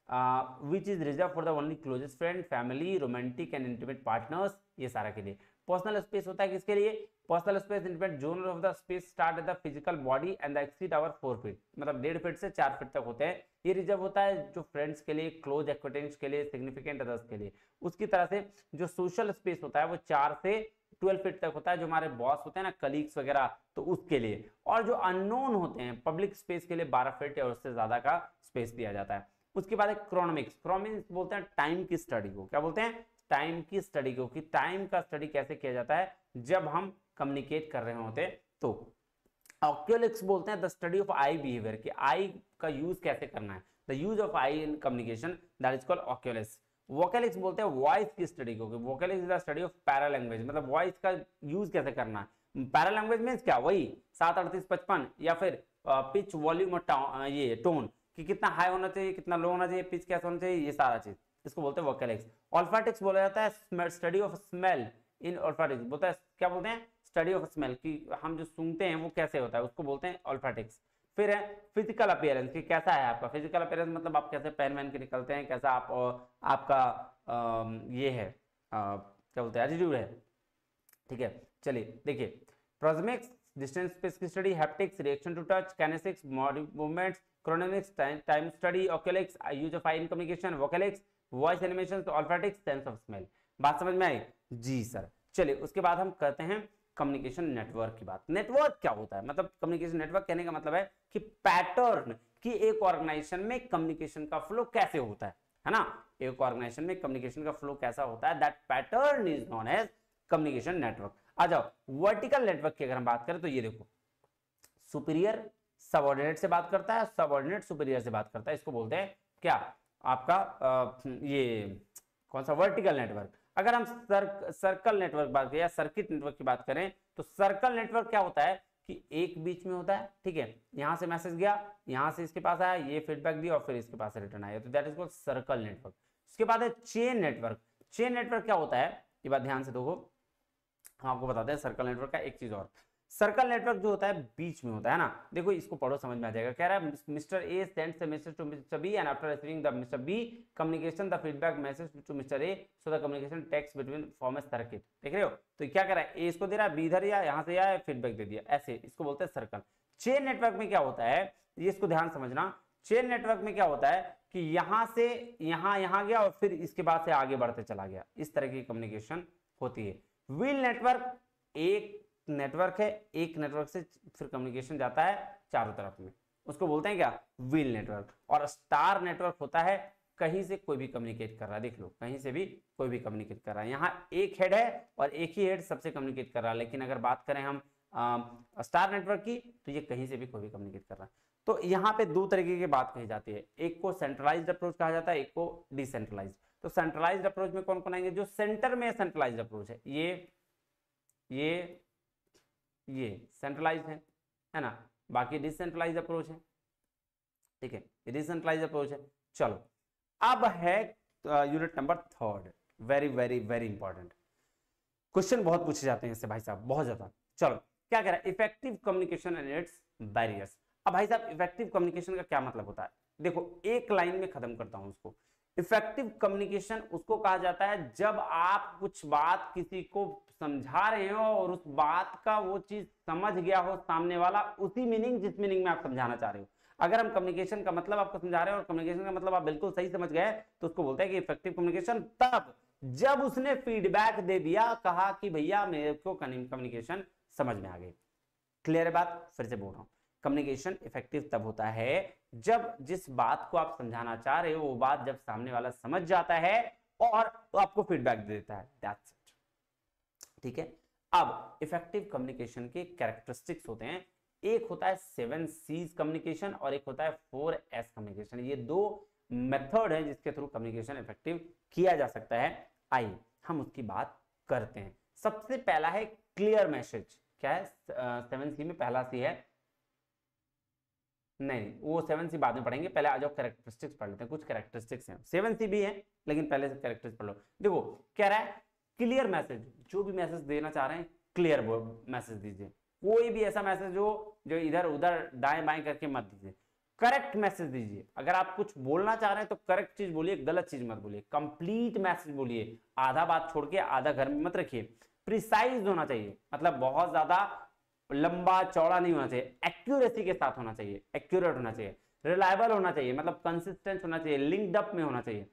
Speaker 1: which is reserve for the only closest friend, family, romantic and intimate partners, ये सारा के लिए। पर्सनल स्पेस होता है किसके लिए, personal space intimate zone of the space start at the physical body and exceed our 4 feet, मतलब 1.5 feet से 4 फीट तक होते हैं। ये रिजर्व होता है जो फ्रेंड्स के लिए, क्लोज एक्वेंटेंस के लिए, सिग्निफिकेंट अदर्स के लिए। उसकी तरह से जो सोशल स्पेस होता है वो 4 से 12 फीट तक होता है, जो हमारे बॉस होते हैं ना, कलीग्स वगैरह, तो उसके लिए। और जो अननोन होते हैं पब्लिक स्पेस के लिए 12 फीट या उससे ज्यादा का स्पेस दिया जाता है। उसके बाद क्रोनोमिक्स, क्रोनोमिक्स बोलते हैं टाइम की स्टडी को। क्या बोलते हैं, टाइम की स्टडी को, कि टाइम का स्टडी कैसे किया जाता है जब हम कम्युनिकेट कर रहे होते हैं। तो ऑक्यूलिक्स बोलते हैं the study of eye behaviour, कि आई का यूज कैसे करना है, the use of eye in communication, that is called oculesics. Vocalics बोलते हैं वॉइस की स्टडी को, vocalics is the study of paralanguage, मतलब वॉइस का यूज कैसे करना है। पैरा लैंग्वेज मींस क्या, वही 7, 38, 55, या फिर पिच, वॉल्यूम और ये टोन, कि कितना हाई होना चाहिए, कितना लो होना चाहिए, पिच कैसे होना चाहिए, ये सारा चीज, इसको बोलते हैं वोकैलिक्स। ऑल्फैटिक्स बोला जाता है स्टडी ऑफ स्मेल इन ऑल्फैटिक्स, बोलता है क्या बोलते हैं, स्टडी ऑफ स्मेल, कि हम जो सूंघते हैं वो कैसे होता है, उसको बोलते हैं ऑल्फैटिक्स। फिर है फिजिकल अपीयरेंस, कि कैसा है आपका फिजिकल अपीयरेंस, मतलब आप कैसे पहन वहन के निकलते हैं, कैसा आप आपका ये है क्या बोलते हैं, एटीट्यूड है। ठीक है, चलिए देखिए, प्रोक्सेमिक्स डिस्टेंस स्पेस की study, haptics reaction to touch, kinesics movements, chronemics time study, oculesics use of eye in communication, vocalics voice animation, olfactics sense of smell. बात समझ में आई जी सर। चलिए उसके बाद हम करते हैं कम्युनिकेशन नेटवर्क की बात। नेटवर्क क्या होता है, मतलब कम्युनिकेशन नेटवर्क कहने का मतलब है कि पैटर्न, कि एक ऑर्गेनाइजेशन में कम्युनिकेशन का फ्लो कैसे होता है ना, एक ऑर्गेनाइजेशन में कम्युनिकेशन का फ्लो कैसा होता है, that pattern is known as communication network. आ जाओ वर्टिकल नेटवर्क की अगर हम बात करें तो ये देखो, सुपीरियर सबऑर्डिनेट से बात करता है, सबऑर्डिनेट सुपीरियर से बात करता है, इसको बोलते हैं क्या, आपका ये कौन सा, वर्टिकल नेटवर्क। अगर हम सर्कल नेटवर्क बात करें या सर्किट नेटवर्क की बात करें, तो सर्कल नेटवर्क क्या होता है कि एक बीच में होता है, ठीक है, यहां से मैसेज गया, यहां से इसके पास आया, ये फीडबैक दिया और फिर इसके पास रिटर्न आया, तो that is called circle network. उसके बाद है चेन नेटवर्क। चेन नेटवर्क क्या होता है, ये बात ध्यान से देखो, हम आपको बताते हैं सर्कल नेटवर्क का एक चीज और। सर्कल नेटवर्क जो होता है बीच में होता है ना, देखो इसको पढ़ो समझ में आ जाएगा। कह रहा है mister A sends a message to mister B and after receiving the mister B communication the feedback message to mister A, so the communication text between form a circuit. देख रहे हो, तो क्या कर रहा है, ए इसको दे रहा है, बी इधर या यहां से या फीडबैक दे दिया, ऐसे इसको बोलते हैं सर्कल। चेन नेटवर्क में क्या होता है, ये इसको ध्यान समझना, चेन नेटवर्क में क्या होता है कि यहां से यहां गया और फिर इसके बाद से आगे बढ़ते चला गया, इस तरह की कम्युनिकेशन होती है। व्हील नेटवर्क, एक नेटवर्क है, एक नेटवर्क से फिर कम्युनिकेशन जाता है चारों तरफ में, उसको बोलते हैं क्या, व्हील नेटवर्क। और स्टार नेटवर्क होता है कहीं से कोई भी कम्युनिकेट कर रहा है, देख लो कहीं से भी कोई भी कम्युनिकेट कर रहा है, यहाँ एक हेड है और एक ही हेड सबसे कम्युनिकेट कर रहा है। लेकिन अगर बात करें हम स्टार नेटवर्क की, तो ये कहीं से भी कोई भी कम्युनिकेट कर रहा है। तो यहाँ पे दो तरीके की बात कही जाती है, एक को सेंट्रलाइज्ड अप्रोच कहा जाता है, एक को डिसेंट्रलाइज्ड। तो सेंट्रलाइज्ड अप्रोच में कौन कौन आएंगे, जो सेंटर में सेंट्रलाइज्ड अप्रोच है, ये सेंट्रलाइज्ड है ना, बाकी डिसेंट्रलाइज्ड अप्रोच है, ठीक है, डिसेंट्रलाइज्ड अप्रोच है। चलो अब है unit number 3, very very very important question, बहुत पूछे जाते हैं इससे भाई साहब, बहुत ज्यादा। चलो क्या कह रहा है, effective communication and it's barriers. अब भाई साहब इफेक्टिव कम्युनिकेशन का क्या मतलब होता है, देखो एक लाइन में खत्म करता हूं उसको। इफेक्टिव कम्युनिकेशन उसको कहा जाता है जब आप कुछ बात किसी को समझा रहे हो और उस बात का वो चीज समझ गया हो सामने वाला, उसी मीनिंग जिस मीनिंग में आप समझाना चाह रहे हो। अगर हम कम्युनिकेशन का मतलब आपको समझा रहे हैं और कम्युनिकेशन का मतलब आप बिल्कुल सही समझ गए, तो उसको बोलते हैं कि इफेक्टिव कम्युनिकेशन तब जब उसने फीडबैक दे दिया, कहा कि भैया मेरे को कम्युनिकेशन समझ में आ गई। क्लियर है बात, फिर से बोल रहा हूं, कम्युनिकेशन इफेक्टिव तब होता है जब जिस बात को आप समझाना चाह रहे हो वो बात जब सामने वाला समझ जाता है और तो आपको फीडबैक दे देता है, दैट्स इट। ठीक है, अब इफेक्टिव कम्युनिकेशन के कैरेक्टरिस्टिक्स होते हैं, एक होता है 7 C's कम्युनिकेशन और एक होता है 4S कम्युनिकेशन। ये दो मेथड है जिसके थ्रू कम्युनिकेशन इफेक्टिव किया जा सकता है। आइए हम उसकी बात करते हैं। सबसे पहला है क्लियर मैसेज। क्या है 7 C में पहला C है, नहीं वो 7 C बाद में पढ़ेंगे, पहले आ जाओ कैरेक्टरिस्टिक्स पढ़ लेते हैं। कुछ कैरेक्टरिस्टिक्स हैं, 7 C भी है लेकिन पहले से कैरेक्टरिस्टिक्स पढ़ लो। देखो कह रहा है क्लियर मैसेज, जो भी मैसेज देना चाह रहे हैं क्लियर मैसेज दीजिए, कोई भी ऐसा मैसेज हो जो इधर उधर दाएं बाएं करके मत दीजिए, करेक्ट मैसेज दीजिए। अगर आप कुछ बोलना चाह रहे हैं तो करेक्ट चीज बोलिए, गलत चीज मत बोलिए, कंप्लीट मैसेज बोलिए, आधा बात छोड़ के आधा घर में मत रखिए। प्रिसाइज होना चाहिए, मतलब बहुत ज्यादा लंबा चौड़ा नहीं होना चाहिए, एक्यूरेसी के साथ होना चाहिए, एक्यूरेट होना चाहिए, रिलायबल होना चाहिए, मतलब कंसिस्टेंट होना चाहिए, लिंक्ड अप में होना चाहिए,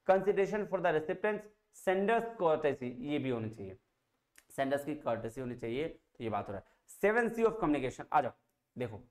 Speaker 1: consideration for the recipients, senders courtesy, ये भी होनी चाहिए, सेंडर्स की कर्टेसी होनी चाहिए। तो ये बात हो रहा है 7C ऑफ कम्युनिकेशन। आ जाओ देखो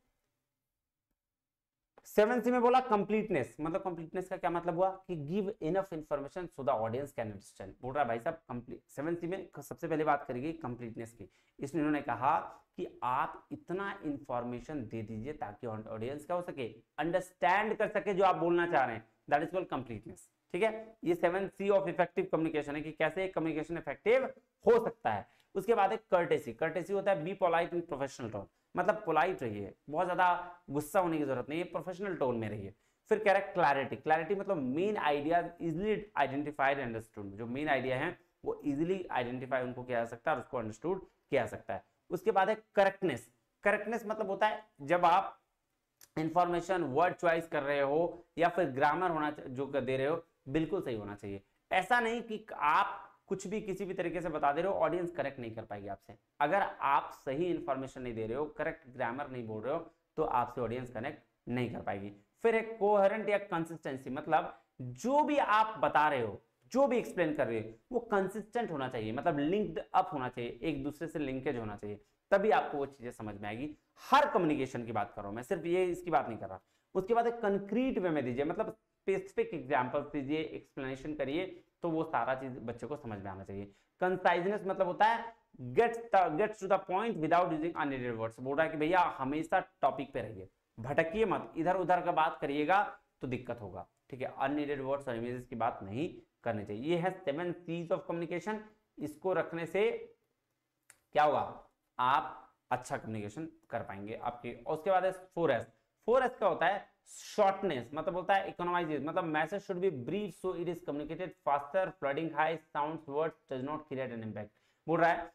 Speaker 1: 7C में बोला कंप्लीटनेस, मतलब कंप्लीटनेस का क्या मतलब हुआ कि give enough information so the audience can understand. बोल रहा है भाई साहब कंप्लीट 7C में सबसे पहले बात करेगी कंप्लीटनेस की। इसमें उन्होंने कहा कि आप इतना इंफॉर्मेशन दे दीजिए ताकि ऑडियंस क्या हो सके, अंडरस्टैंड कर सके जो आप बोलना चाह रहे हैं, दैट इज कॉल्ड कंप्लीटनेस। ठीक है, ये 7C ऑफ इफेक्टिव कम्युनिकेशन है कि कैसे कम्युनिकेशन इफेक्टिव हो सकता है। उसके बाद एक कर्टेसी, कर्टेसी होता है be polite in professional tone, मतलब पोलाइट रहिए, बहुत ज्यादा गुस्सा होने की जरूरत नहीं है, प्रोफेशनल टोन में रहिए। फिर कह रहा है क्लैरिटी, क्लैरिटी मतलब main idea easily identified and understood, जो मेन आइडिया है वो इजिली आइडेंटिफाई उनको किया जा सकता है और उसको अंडरस्टूड किया जा सकता है। उसके बाद है करेक्टनेस, करेक्टनेस मतलब होता है जब आप इंफॉर्मेशन वर्ड चॉइस कर रहे हो या फिर ग्रामर होना जो दे रहे हो बिल्कुल सही होना चाहिए। ऐसा नहीं कि आप कुछ भी किसी भी तरीके से बता दे रहे हो, ऑडियंस करेक्ट नहीं कर पाएगी आपसे। अगर आप सही इंफॉर्मेशन नहीं दे रहे हो, करेक्ट ग्रामर नहीं बोल रहे हो, तो आपसे ऑडियंस कनेक्ट नहीं कर पाएगी। फिर एक कोहेरेंट या कंसिस्टेंसी, मतलब जो भी आप बता रहे हो, जो भी एक्सप्लेन कर रहे हो वो कंसिस्टेंट होना चाहिए, मतलब लिंक्ड अप होना चाहिए, एक दूसरे से लिंकेज होना चाहिए, तभी आपको वो चीजें समझ में आएगी। हर कम्युनिकेशन की बात कर रहा हूं मैं, सिर्फ ये इसकी बात नहीं कर रहा। उसके बाद एक कंक्रीट वे में दीजिए, मतलब स्पेसिफिक एग्जांपल्स दीजिए, एक्सप्लेनेशन करिए, तो वो सारा चीज बच्चे को समझ में आना चाहिए। कंसाइजनेस मतलब होता है gets to the point without using unneeded words. बोल रहा है कि भैया हमेशा टॉपिक पे रहिए, भटकिए मत, इधर उधर का बात करिएगा तो दिक्कत होगा। ठीक है, अननीडेड वर्ड्स और इमेजेस की बात नहीं करनी चाहिए। ये है 7C's ऑफ कम्युनिकेशन। इसको रखने से क्या होगा, आप अच्छा कम्युनिकेशन कर पाएंगे आपके। और उसके बाद है 4S। 4S का होता है शॉर्टनेस, मतलब होता है इकोनॉमाइज, मतलब message should be brief so it is communicated faster, flooding high sounds words does not create an impact. बोल रहा है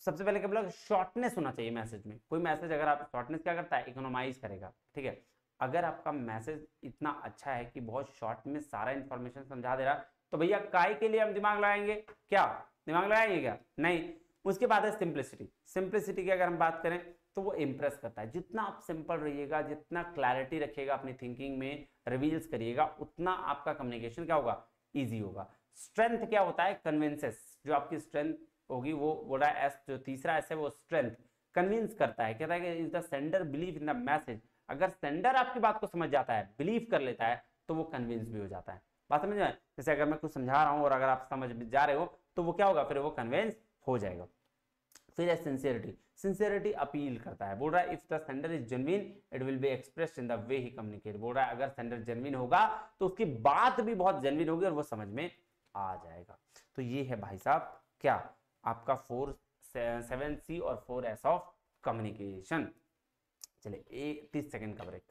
Speaker 1: सबसे पहले क्या बोला, शॉर्टनेस होना चाहिए मैसेज में। कोई मैसेज अगर आप शॉर्टनेस क्या करता है, इकोनॉमाइज करेगा। ठीक है, अगर आपका मैसेज इतना अच्छा है कि बहुत शॉर्ट में सारा इंफॉर्मेशन समझा दे रहा, तो भैया काय के लिए हम दिमाग लगाएंगे, क्या दिमाग लगाएंगे क्या, नहीं। उसके बाद है सिंप्लिसिटी। सिंप्लिसिटी की अगर हम बात करें तो वो इंप्रेस करता है। जितना आप सिंपल रहिएगा, जितना क्लैरिटी रखिएगा अपनी थिंकिंग में, रिवील्स करिएगा, उतना आपका कम्युनिकेशन क्या होगा, इजी होगा। स्ट्रेंथ क्या होता है, कन्विंसेस, जो आपकी स्ट्रेंथ होगी वो बोला एस, जो तीसरा एस है वो स्ट्रेंथ, कन्विंस करता है। कहता है कि is the sender believe in the message. अगर सेंडर आपकी बात को समझ जाता है, बिलीव कर लेता है, तो वो कन्विंस भी हो जाता है। बात समझ में, जैसे अगर मैं कुछ समझा रहा हूं और अगर आप समझ जा रहे हो तो वो क्या होगा, फिर वो कन्विंस हो जाएगा। फिर है सिंसियरिटी। सिंसियरिटी अपील करता है, बोल रहा है if the sender is genuine it will be expressed in the way he communicate. बोल रहा है अगर सेंडर जेन्युइन होगा तो उसकी बात भी बहुत जेन्युइन होगी और वो समझ में आ जाएगा। तो ये है भाई साहब क्या आपका 7C और 4S ऑफ कम्युनिकेशन। चलिए 30 सेकंड का ब्रेक।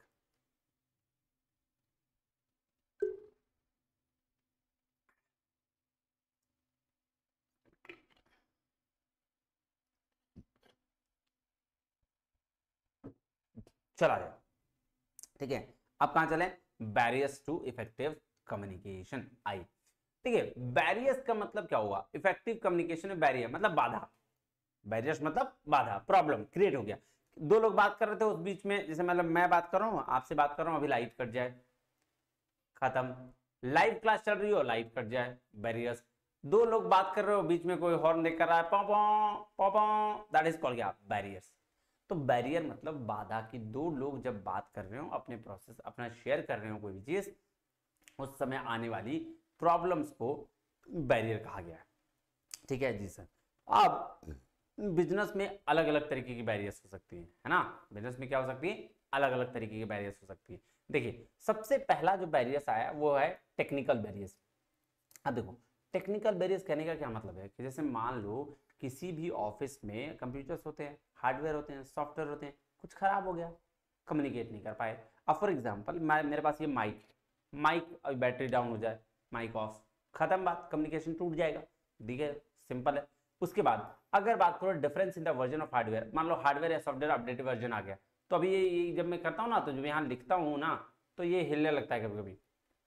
Speaker 1: चला जाए, ठीक है। अब कहां चले, बैरियर्स टू इफेक्टिव कम्युनिकेशन आई। ठीक है, बैरियर्स का मतलब क्या हुआ, इफेक्टिव कम्युनिकेशन में बैरियर मतलब बाधा, बैरियर्स मतलब बाधा, प्रॉब्लम क्रिएट हो गया। दो लोग बात कर रहे थे उस बीच में, जैसे मतलब मैं बात कर रहा हूं, आपसे बात कर रहा हूं, अभी लाइट कट जाए, खत्म। लाइव क्लास चल रही हो, लाइट कट जाए, बैरियर्स। दो लोग बात कर रहे हो, बीच में कोई हॉर्न देकर रहा है, दैट इज कॉल्ड क्या, बैरियर्स। तो बैरियर मतलब बाधा, की दो लोग जब बात कर रहे हो, अपने प्रोसेस अपना शेयर कर रहे हो कोई भी चीज, उस समय आने वाली प्रॉब्लम्स को बैरियर कहा गया है। ठीक है जी सर। अब बिजनेस में अलग अलग तरीके की बैरियर्स हो सकती है ना, बिजनेस में क्या हो सकती है, अलग अलग तरीके की बैरियर्स हो सकती है। देखिए सबसे पहला जो बैरियर्स आया वो है टेक्निकल बैरियर्स। अब देखो टेक्निकल बैरियर्स कहने का क्या मतलब है कि जैसे मान लो किसी भी ऑफिस में कंप्यूटर्स होते हैं, हार्डवेयर होते हैं, सॉफ्टवेयर होते हैं, कुछ खराब हो गया, कम्युनिकेट नहीं कर पाए। अब फॉर एग्जांपल मेरे पास ये माइक, अभी बैटरी डाउन हो जाए, माइक ऑफ, खत्म बात, कम्युनिकेशन टूट जाएगा। ठीक है, सिंपल है। उसके बाद अगर बात करो difference in the version of hardware, मान लो हार्डवेयर या सॉफ्टवेयर अपडेटेड वर्जन आ गया, तो अभी ये जब मैं करता हूँ ना, तो जब यहाँ लिखता हूँ ना, तो ये हिलने लगता है, कभी कभी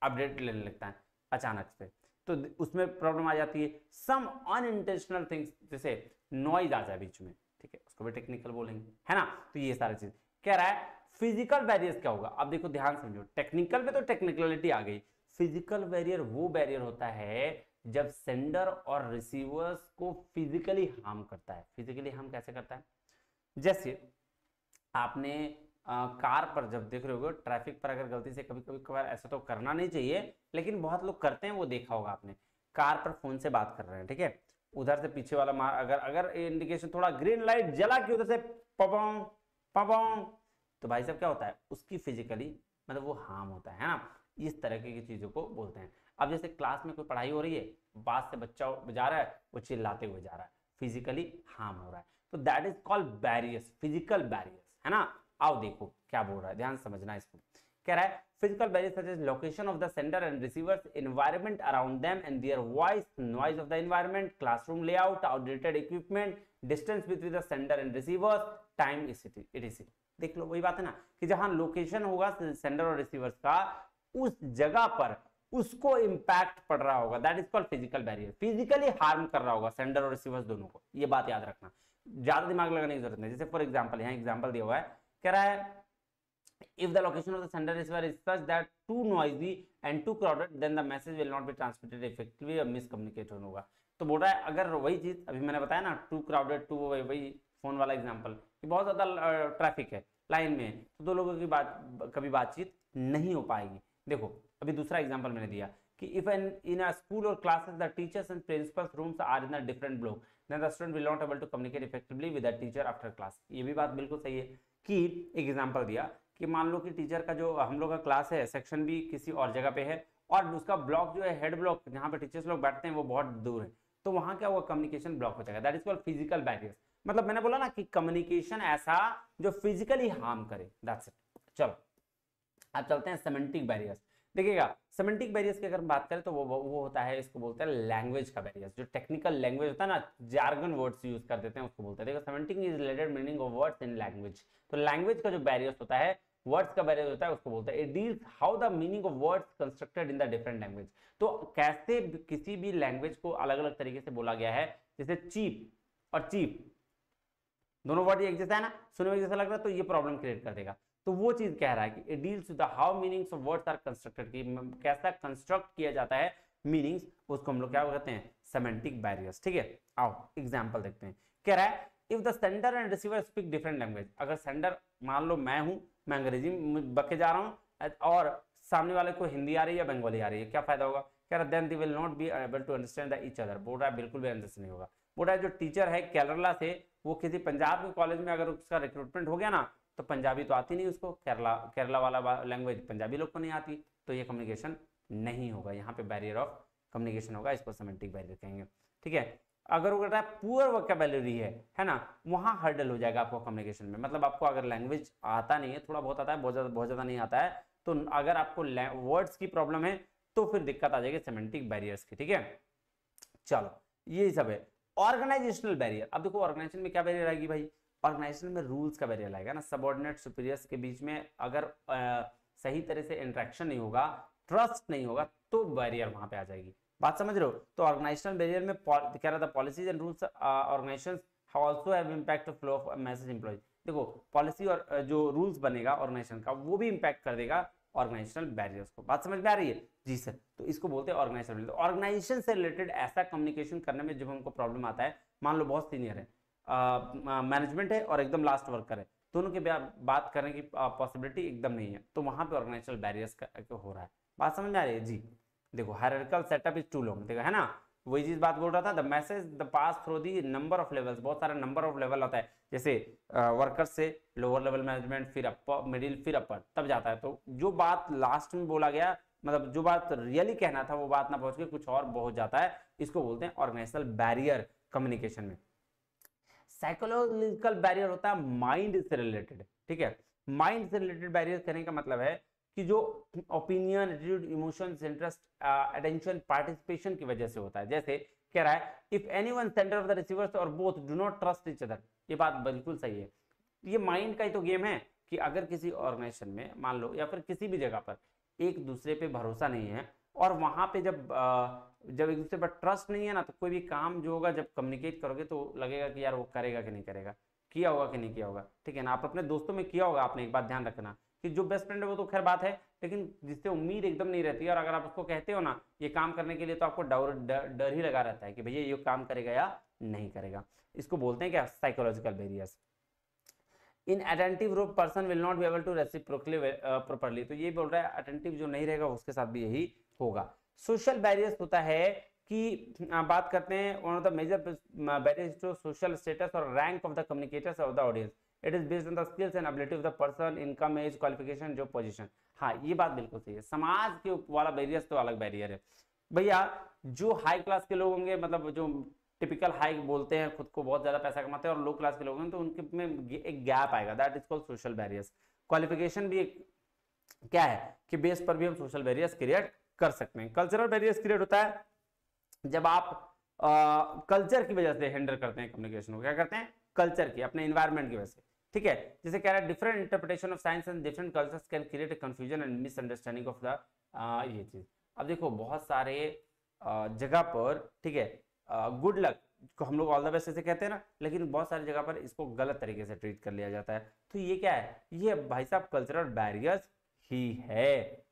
Speaker 1: अपडेट लेने लगता है अचानक से, तो उसमें प्रॉब्लम आ जाती है। सम अनइंटेंशनल थिंग्स, जैसे नॉइज आ जाए बीच में, ठीक है, उसको भी टेक्निकल बोलेंगे, है ना। तो ये सारी चीज कह रहा है। फिजिकल बैरियर्स क्या होगा, अब देखो ध्यान समझो, टेक्निकल में तो टेक्निकलिटी आ गई, फिजिकल बैरियर वो बैरियर होता है जब सेंडर और रिसीवर्स को फिजिकली हार्म करता है। फिजिकली हार्म कैसे करता है, जैसे आपने कार पर जब देख रहे हो ट्रैफिक पर, अगर गलती से कभी कभी कभार, ऐसा तो करना नहीं चाहिए लेकिन बहुत लोग करते हैं, वो देखा होगा आपने, कार पर फोन से बात कर रहे हैं, ठीक है, उधर से पीछे वाला मार, अगर इंडिकेशन थोड़ा ग्रीन लाइट जला के उधर से पपाऊं पपाऊं, तो भाई साहब क्या होता है, उसकी फिजिकली मतलब वो हार्म होता है ना। इस तरह की चीजों को बोलते हैं। अब जैसे क्लास में कोई पढ़ाई हो रही है, बात से बच्चा जा रहा है, वो चिल्लाते हुए जा रहा है, फिजिकली हार्म हो रहा है, तो that is called barriers, physical barriers, है ना। आओ देखो क्या बोल रहा है, ध्यान समझना इसको। कह रहा है physical barriers such as location of the sender and receivers, environment around them and their voice, noise of the environment, classroom layout, outdated equipment, distance between the sender and receivers, time etc. देख लो वही बात है ना, कि जहां location होगा sender और रिसीवर्स का, उस जगह पर उसको इंपैक्ट पड़ रहा होगा, that is called physical barrier, physically harm कर रहा होगा सेंडर और रिसीवर्स दोनों को। ये बात याद रखना, ज्यादा दिमाग लगाने की जरूरत नहीं। जैसे फॉर एग्जांपल, यहाँ एग्जांपल दिया हुआ है, कह रहा है if the location of the sender receiver is such that too noisy and too crowded, then the message will not be transmitted effectively or miscommunication होगा। तो बोल रहा है अगर वही चीज अभी मैंने बताया ना, टू क्राउडेड, टू वही फोन वाला एग्जांपल, कि बहुत ज्यादा ट्रैफिक है, लाइन में, तो दो लोगों की कभी बातचीत नहीं हो पाएगी। देखो अभी दूसरा एग्जांपल मैंने दिया कि if in a school or classes the teachers and principals rooms are in a different block, then the student will not able to communicate effectively with the teacher after class। ये भी बात बिल्कुल सही है कि एक एग्जांपल दिया कि मान लो कि टीचर का जो हम लोग का क्लास है, सेक्शन भी किसी और जगह पे है, और उसका ब्लॉक जो है, हेड ब्लॉक जहाँ पे टीचर्स लोग बैठते हैं, वो बहुत दूर है, तो वहां क्या हुआ, कम्युनिकेशन ब्लॉक हो जाएगा, that is called physical barriers. मतलब मैंने बोला ना कि कम्युनिकेशन ऐसा जो फिजिकली हार्म करे, दैट्स इट। चलो अब चलते हैं सेमेंटिक बैरियर्स। देखिएगा सेमेंटिक बैरियर्स की अगर बात करें तो वो होता है, इसको बोलते हैं लैंग्वेज का बैरियर्स। जो टेक्निकल लैंग्वेज होता है ना, जार्गन वर्ड्स यूज कर देते हैं, उसको बोलते हैं। देखो semantic is related meaning of words in language. तो लैंग्वेज का जो बैरियर्स होता है, वर्ड्स का बैरियर होता है, उसको बोलते हैं it deals how the meaning of words constructed in the different language. तो कैसे किसी भी लैंग्वेज को अलग अलग तरीके से बोला गया है, जैसे चीप और चीप दोनों वर्ड एक जैसा है ना, सुनने में जैसा लग रहा है, तो ये प्रॉब्लम क्रिएट कर देगा। तो वो चीज कह रहा है कि it deals with how meanings of words are constructed, कि कैसा कंस्ट्रक्ट किया जाता है मीनिंग्स, उसको हम लोग क्या कहते हैं, सेमेंटिक बैरियर्स। ठीक है, आओ एग्जांपल देखते हैं। कह रहा है if the sender and receiver speak different language, अगर सेंडर मान लो मैं हूं, मैं अंग्रेजी में बके जा रहा हूं और सामने वाले को हिंदी आ रही है या बंगाली आ रही है, क्या फायदा होगा। कह रहा then they will not be able to understand the each other. बोल रहा है बिल्कुल भी अंडरस्टैंड नहीं होगा। बोल रहा है जो टीचर है केरला से, वो किसी पंजाब के कॉलेज में अगर उसका रिक्रूटमेंट हो गया ना, तो पंजाबी तो आती नहीं उसको, केरला वाला लैंग्वेज पंजाबी लोग को नहीं आती, तो ये कम्युनिकेशन नहीं होगा, यहाँ पे बैरियर ऑफ कम्युनिकेशन होगा, इसको सेमेंटिक बैरियर कहेंगे। ठीक है, अगर वो पुअर वोकैबुलरी है ना, वहां हर्डल हो जाएगा आपको कम्युनिकेशन में। मतलब आपको अगर लैंग्वेज आता नहीं है, थोड़ा बहुत आता है, बहुत ज्यादा नहीं आता है, तो अगर आपको वर्ड्स की प्रॉब्लम है तो फिर दिक्कत आ जाएगी सेमेंटिक बैरियर्स की। ठीक है, चलो ये सब है। ऑर्गेनाइजेशनल बैरियर, अब देखो ऑर्गेनाइजेशन में क्या बैरियर आएगी भाई, ऑर्गेनाइजेशन में रूल्स का बैरियर आएगा ना, सबऑर्डिनेट सुपीरियर्स के बीच में अगर सही तरह से इंटरेक्शन नहीं होगा, ट्रस्ट नहीं होगा, तो बैरियर वहां पे आ जाएगी। बात समझ रहे हो। तो ऑर्गेनाइजेशनल बैरियर में कह रहा था policies and rules organisations also have impact of flow of message employees. देखो पॉलिसी और जो रूल्स बनेगा ऑर्गेनाइजेशन का, वो भी इंपैक्ट कर देगा ऑर्गेनाइजेशनल बैरियर्स को। बात समझ में आ रही है जी सर। तो इसको बोलते हैं ऑर्गेनाइजेशन। ऑर्गेनाइजेशन से रिलेटेड ऐसा कम्युनिकेशन करने में जब हमको प्रॉब्लम आता है, मान लो बहुत सीनियर है, मैनेजमेंट है और एकदम लास्ट वर्कर है, दोनों के बात करने की पॉसिबिलिटी एकदम नहीं है, तो वहां पे ऑर्गेनाइजेशनल बैरियर्स हो रहा है। बात समझ में आ रही है जी। देखो hierarchical setup is too long, देखो है ना, वही चीज बात बोल रहा था, the message the pass through the number of levels, बहुत सारे नंबर ऑफ लेवल आता है, जैसे वर्कर से लोअर लेवल मैनेजमेंट, फिर अपर, मिडिल, फिर अपर, तब जाता है। तो जो बात लास्ट में बोला गया, मतलब जो बात रियली कहना था वो बात ना पहुंच के कुछ और बहुत जाता है, इसको बोलते हैं ऑर्गेनाइजेशनल बैरियर कम्युनिकेशन में। साइकोलॉजिकल बैरियर होता है माइंड से रिलेटेड। ठीक है, माइंड से रिलेटेड बैरियर कहने का मतलब है कि जो opinion, attitude, emotions, interest, attention, participation की वजह से होता है। जैसे कह रहा है if anyone, sender of the receivers or both do not trust each other. ये बात बिल्कुल सही है। ये माइंड का ही तो गेम है कि अगर किसी ऑर्गेनाइजेशन में मान लो या फिर किसी भी जगह पर एक दूसरे पे भरोसा नहीं है और वहां पे जब एक दूसरे पर ट्रस्ट नहीं है ना, तो कोई भी काम जो होगा जब कम्युनिकेट करोगे तो लगेगा कि यार वो करेगा कि नहीं करेगा, किया होगा कि नहीं किया होगा। ठीक है ना, आप अपने दोस्तों में किया होगा आपने, एक बात ध्यान रखना कि जो बेस्ट फ्रेंड है वो तो खैर बात है, लेकिन जिससे उम्मीद एकदम नहीं रहती है और अगर आप उसको कहते हो ना ये काम करने के लिए, तो आपको डर ही लगा रहता है कि भैया ये काम करेगा या नहीं करेगा। इसको बोलते हैं क्या, psychological barriers. Inattentive group person will not be able to reciprocally properly. तो ये बोल रहा है अटेंटिव जो नहीं रहेगा उसके साथ भी यही होगा। सोशल बैरियर्स होता है कि बात करते हैं one of the major barriers to social status और rank of the communicators of the audience. It is based on the skills and ability of the person, income, age, qualification, job position. हाँ, ये बात बिल्कुल सही है। समाज के वाला बैरियर्स तो अलग बैरियर है भैया। जो हाई क्लास के लोग होंगे, मतलब जो टिपिकल हाई बोलते हैं, खुद को बहुत ज्यादा पैसा कमाते हैं, और लो क्लास के लोग हैं, तो उनके में एक गैप आएगा, that is called social barriers. Qualification भी एक क्या है कि बेस पर भी हम सोशल बैरियर्स क्रिएट कर सकते हैं। कल्चरल बैरियर्स क्रिएट होता है जब आप कल्चर की वजह से हैंडल करते हैं कम्युनिकेशन को। क्या करते हैं, कल्चर की, अपने एनवायरनमेंट की वजह से। ठीक है, जैसे कह रहा है different interpretation of science and different cultures can create a confusion and misunderstanding of the ये चीज। अब देखो बहुत सारे जगह पर, ठीक है, गुड लक को हम लोग ऑल द बेस्ट ऐसे कहते हैं ना, लेकिन बहुत सारी जगह पर इसको गलत तरीके से ट्रीट कर लिया जाता है। तो ये क्या है, ये भाई साहब कल्चरल बैरियर्स ही है।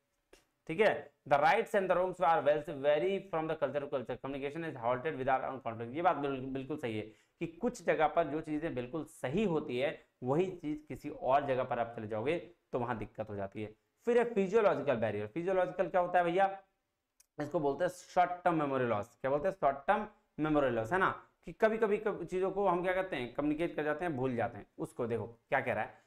Speaker 1: ठीक है, the rights and the wrongs are very from the culture to culture, communication is halted without conflict. ये बात बिल्कुल सही है कि कुछ जगह पर जो चीजें बिल्कुल सही होती है वही चीज किसी और जगह पर आप चले जाओगे तो वहां दिक्कत हो जाती है। फिर है फिजियोलॉजिकल बैरियर। फिजियोलॉजिकल क्या होता है भैया, इसको बोलते हैं शॉर्ट टर्म मेमोरी लॉस। क्या बोलते हैं, शॉर्ट टर्म मेमोरी लॉस, है ना, कि कभी कभी चीजों को हम क्या करते हैं, कम्युनिकेट कर जाते हैं, भूल जाते हैं उसको। देखो क्या कह रहा है,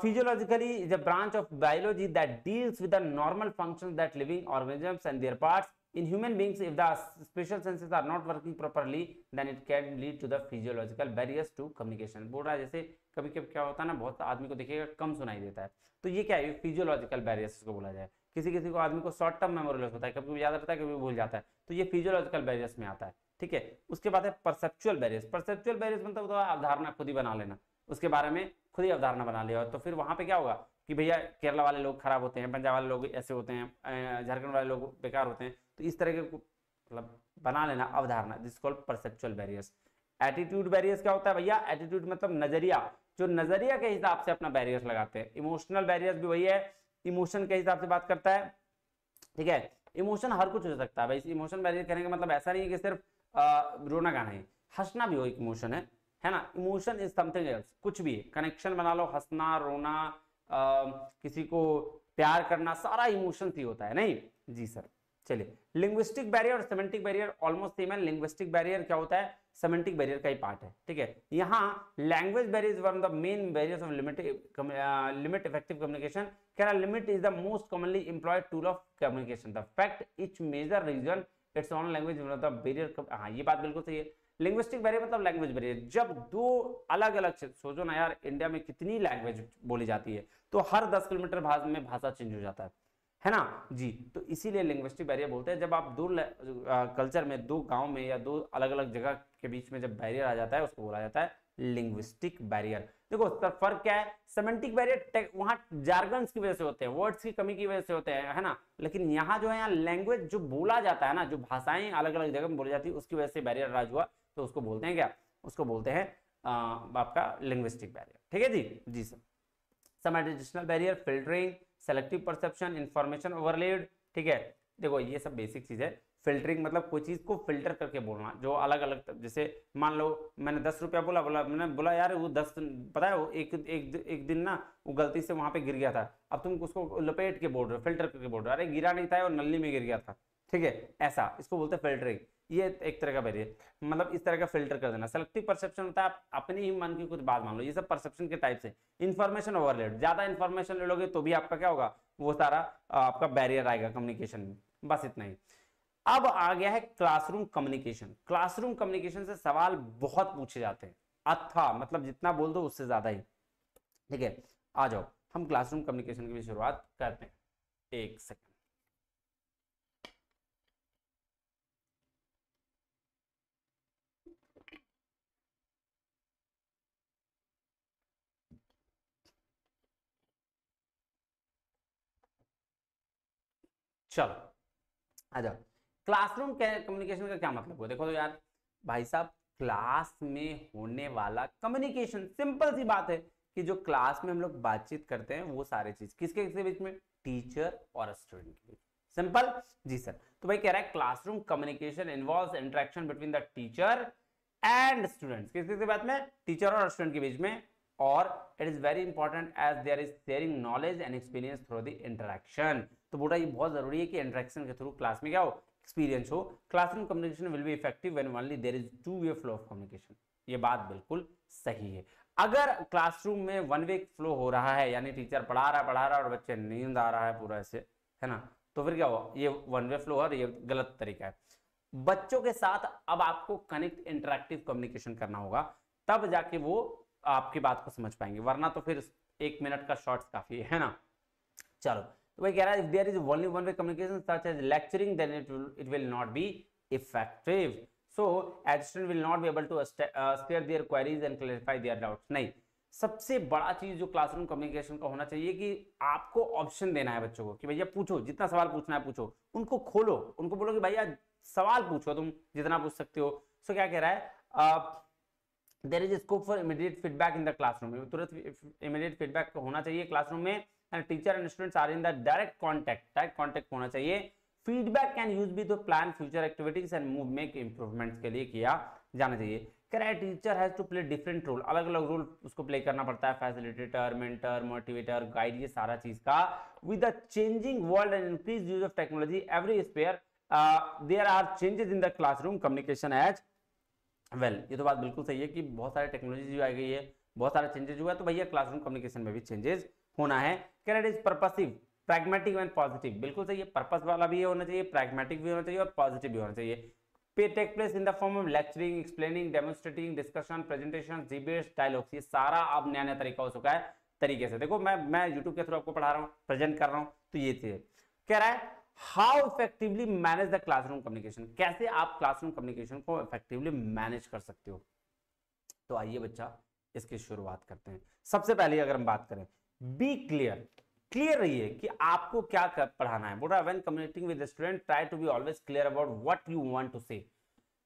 Speaker 1: physiologically is a branch of biology that deals with the normal functions that living organisms and their parts. In human beings, if the special senses are not working properly, then it can lead to the physiological barriers to communication. बोल रहा है जैसे कभी कभी क्या होता है ना, बहुत आदमी को देखिएगा कम सुनाई देता है, तो ये क्या है, फिजियोलॉजिकल बैरियर्स इसको बोला जाए। किसी किसी को आदमी को शॉर्ट टर्म मेमोरी लॉस होता है, कभी याद रहता है कभी भूल जाता है, तो ये फिजियोलॉजिकल बैरियर्स में आता है। ठीक है, उसके बाद है परसेप्चुअल बैरियर्स। परसेप्चुअल बैरियर्स मतलब अवधारणा खुद ही बना लेना, उसके बारे में खुद ही अवधारणा बना लिया। तो फिर वहां पे क्या होगा कि भैया केरला वाले लोग खराब होते हैं, पंजाब वाले लोग ऐसे होते हैं, झारखंड वाले लोग बेकार होते हैं, तो इस तरह के मतलब बना लेना अवधारणा, this called perceptual barriers. Attitude barriers क्या होता है भैया, एटीट्यूड मतलब नजरिया, जो नजरिया के हिसाब से अपना बैरियर्स लगाते हैं। इमोशनल बैरियर्स भी वही है, इमोशन के हिसाब से बात करता है। ठीक है, इमोशन हर कुछ हो सकता है भाई। इमोशन बैरियर कहने का मतलब ऐसा नहीं है कि सिर्फ रोना गाना है, हंसना भी हो एक इमोशन है ना। इमोशन इज समथिंग एल्स, कुछ भी कनेक्शन बना लो, हंसना, रोना, किसी को प्यार करना, सारा इमोशन ही होता है, नहीं जी सर। चलिए, लिंग्विस्टिक बैरियर और सेमेंटिक बैरियर ऑलमोस्ट सेम है। लिंग्विस्टिक बैरियर क्या होता है, सेमेंटिक बैरियर का ही पार्ट है। ठीक है, यहाँ language barrier is one of the main barriers of limit effective communication. क्या limit is the most commonly employed tool of communication, the fact each major reason it's on language one of the barrier. हाँ, ये बात बिल्कुल सही है। Linguistic barrier मतलब language barrier, जब दो अलग अलग, सोचो ना यार, इंडिया में कितनी लैंग्वेज बोली जाती है, तो हर 10 किलोमीटर में भाषा चेंज हो जाता है ना जी। तो इसीलिए लिंग्विस्टिक बैरियर बोलते हैं, जब आप दो कल्चर में, दो गांव में या दो अलग अलग जगह के बीच में जब बैरियर आ जाता है, उसको बोला जाता है लिंग्विस्टिक बैरियर। देखो सर फर्क क्या है, सेमेंटिक बैरियर वहां जार्गन्स की वजह से होते हैं, वर्ड्स की कमी की वजह से होते हैं, है ना, लेकिन यहाँ जो है, यहाँ लैंग्वेज जो बोला जाता है ना, जो भाषाएं अलग अलग जगह में बोली जाती है, उसकी वजह से बैरियर राज हुआ, तो उसको बोलते हैं क्या, उसको बोलते हैं आपका लिंग्विस्टिक बैरियर। ठीक है जी sir. Some additional barrier, filtering, selective perception, information overload. ठीक है, देखो ये सब बेसिक चीज है। फिल्टरिंग मतलब कोई चीज को फिल्टर करके बोलना, जो अलग अलग, जैसे मान लो मैंने 10 रुपया बोला, मैंने बोला यार वो 10, पता है वो एक दिन ना वो गलती से वहां पे गिर गया था, अब तुम उसको लपेट के बोल रहे हो, फिल्टर करके बोल रहे हो, अरे गिरा नहीं था और नली में गिर गया था। ठीक है, ऐसा इसको बोलते हैं फिल्टरिंग। ये एक तरह का बैरियर, मतलब इस तरह का फिल्टर कर देना। सेलेक्टिव परसेप्शन होता है आप अपनी ही मन की कुछ बात मान लो, ये सब परसेप्शन के टाइप से। इंफॉर्मेशन ओवरलोड, ज्यादा इंफॉर्मेशन ले लोगे तो भी आपका क्या होगा, वो सारा आपका बैरियर आएगा कम्युनिकेशन में। बस इतना ही। अब आ गया है क्लासरूम कम्युनिकेशन। क्लासरूम कम्युनिकेशन से सवाल बहुत पूछे जाते हैं, अच्छा मतलब जितना बोल दो उससे ज्यादा ही। ठीक है, आ जाओ हम क्लासरूम कम्युनिकेशन की भी शुरुआत करते हैं। एक सेकंड। चलो आ जाओ। क्लासरूम कम्युनिकेशन का क्या मतलब हुआ? देखो तो यार भाई साहब, क्लास में होने वाला कम्युनिकेशन, सिंपल सी बात है कि जो क्लास में हम लोग बातचीत करते हैं वो सारे चीज किसके बीच में? टीचर और स्टूडेंट के बीच। सिंपल जी सर। तो भाई कह रहा है classroom communication involves interaction between the teacher and students. किसके बात में? टीचर और स्टूडेंट के बीच में। और it is very important as there is sharing knowledge and experience through the interaction. तो बोला ये बहुत जरूरी है कि इंटरेक्शन के थ्रू क्लास में क्या हो? एक्सपीरियंस हो। Classroom communication will be effective when only there is two way flow of communication. ये बात बिल्कुल सही है। अगर क्लासरूम में वन वे फ्लो हो रहा है, यानी टीचर पढ़ा रहा है और बच्चे नींद आ रहा है पूरा ऐसे, है ना, तो फिर क्या हुआ? ये वन वे फ्लो है, ये गलत तरीका है। बच्चों के साथ अब आपको कनेक्ट, इंटरेक्टिव कम्युनिकेशन करना होगा, तब जाके वो आपकी बात को समझ पाएंगे, वरना तो फिर 1 मिनट का शॉर्ट्स काफी है ना। चलो, तो वही कह रहा है, if there is only one way communication such as lecturing, then it will not be effective. So student will not be able to share their queries and clarify their doubts. नहीं, सबसे बड़ा चीज जो क्लासरूम कम्युनिकेशन का होना चाहिए कि आपको ऑप्शन देना है बच्चों को कि भैया पूछो, जितना सवाल पूछना है पूछो, उनको खोलो, उनको बोलो कि भैया सवाल पूछो, तुम जितना पूछ सकते हो। सो क्या कह रहा है? There is scope for immediate feedback in the classroom. तुरंत इमीडिएट फीडबैक होना चाहिए क्लासरूम में। And teacher and students are in the direct contact होना चाहिए। Feedback can use be to plan future activities and move make improvements के लिए किया जाना चाहिए। कह रहा है teacher has to play different role, अलग अलग रोल उसको प्ले करना पड़ता है, फैसिलिटेटर, मेंटर, मोटिवेटर, गाइड, ये सारा चीज का। With the changing world and increase use of technology every sphere there are changes in the classroom communication as well. ये तो बात बिल्कुल सही है कि बहुत सारे टेक्नोलॉजी जो आ गई है, बहुत सारे चेंजेस हुआ है, तो भैया क्लासरूम कम्युनिकेशन में भी चेंजेस होना है। Can it is purposive, pragmatic and positive. बिल्कुल सही है, पर्पस वाला भी होना चाहिए, प्रैग्मेटिक भी होना चाहिए और पॉजिटिव भी होना चाहिए। पे take place in the form of lecturing, explaining, demonstrating, discussion, presentation, debates, dialogues. ये सारा अब नया नया तरीका हो चुका है तरीके से। देखो मैं यूट्यूब के थ्रू आपको पढ़ा रहा हूँ, प्रेजेंट कर रहा हूँ, तो ये चीज कह रहा है how effectively manage the classroom communication. कैसे आप क्लासरूम कम्युनिकेशन को इफेक्टिवली मैनेज कर सकते हो? तो आइए बच्चा इसकी शुरुआत करते हैं। सबसे पहले अगर हम बात करें, बी क्लियर, क्लियर रहिए कि आपको क्या पढ़ाना है। बोल रहा है when communicating with student try to be always clear about what you want to say.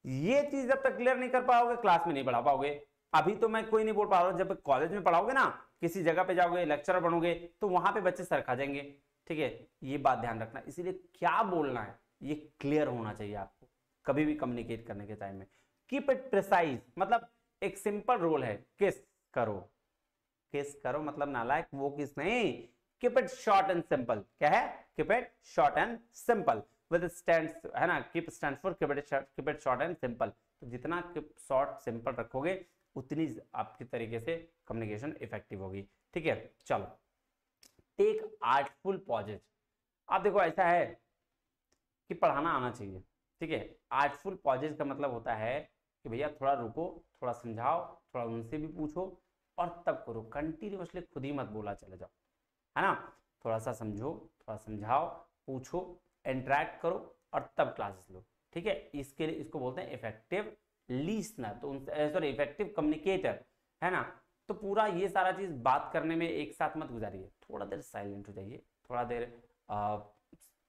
Speaker 1: ये चीज जब तक क्लियर नहीं कर पाओगे क्लास में नहीं पढ़ा पाओगे। अभी तो मैं कोई नहीं बोल पा रहा हूं, जब कॉलेज में पढ़ाओगे ना, किसी जगह पे जाओगे, लेक्चरर बनोगे, तो वहां पे बच्चे सर खा जाएंगे। ठीक है, ये बात ध्यान रखना। इसीलिए क्या बोलना है ये क्लियर होना चाहिए आपको कभी भी कम्युनिकेट करने के टाइम में। कीप इट प्रिसाइज, मतलब एक सिंपल रूल है, किस करो, किस करो मतलब नालायक वो किस नहीं। Keep it short and simple. क्या है? Keep it short and simple with stands, है ना, keep stands for keep it short ant simple. तो जितना शॉर्ट सिंपल रखोगे उतनी आपकी तरीके से कम्युनिकेशन इफेक्टिव होगी। ठीक है, चलो। Take artful pauses. आप देखो ऐसा है कि पढ़ाना आना चाहिए, ठीक है। आर्टफुल पॉजेज का मतलब होता है कि भैया थोड़ा रुको, थोड़ा समझाओ, थोड़ा उनसे भी पूछो और तब करो। कंटिन्यूअसली खुद ही मत बोला चले जाओ, है ना। थोड़ा सा समझो, थोड़ा समझाओ, पूछो, इंटरेक्ट करो और तब क्लासेस लो। ठीक है, इसके लिए इसको बोलते हैं इफेक्टिव लिसनर, तो सॉरी इफेक्टिव कम्युनिकेटर, है ना। तो पूरा ये सारा चीज बात करने में एक साथ मत गुजारिए, थोड़ा देर साइलेंट हो जाइए, थोड़ा देर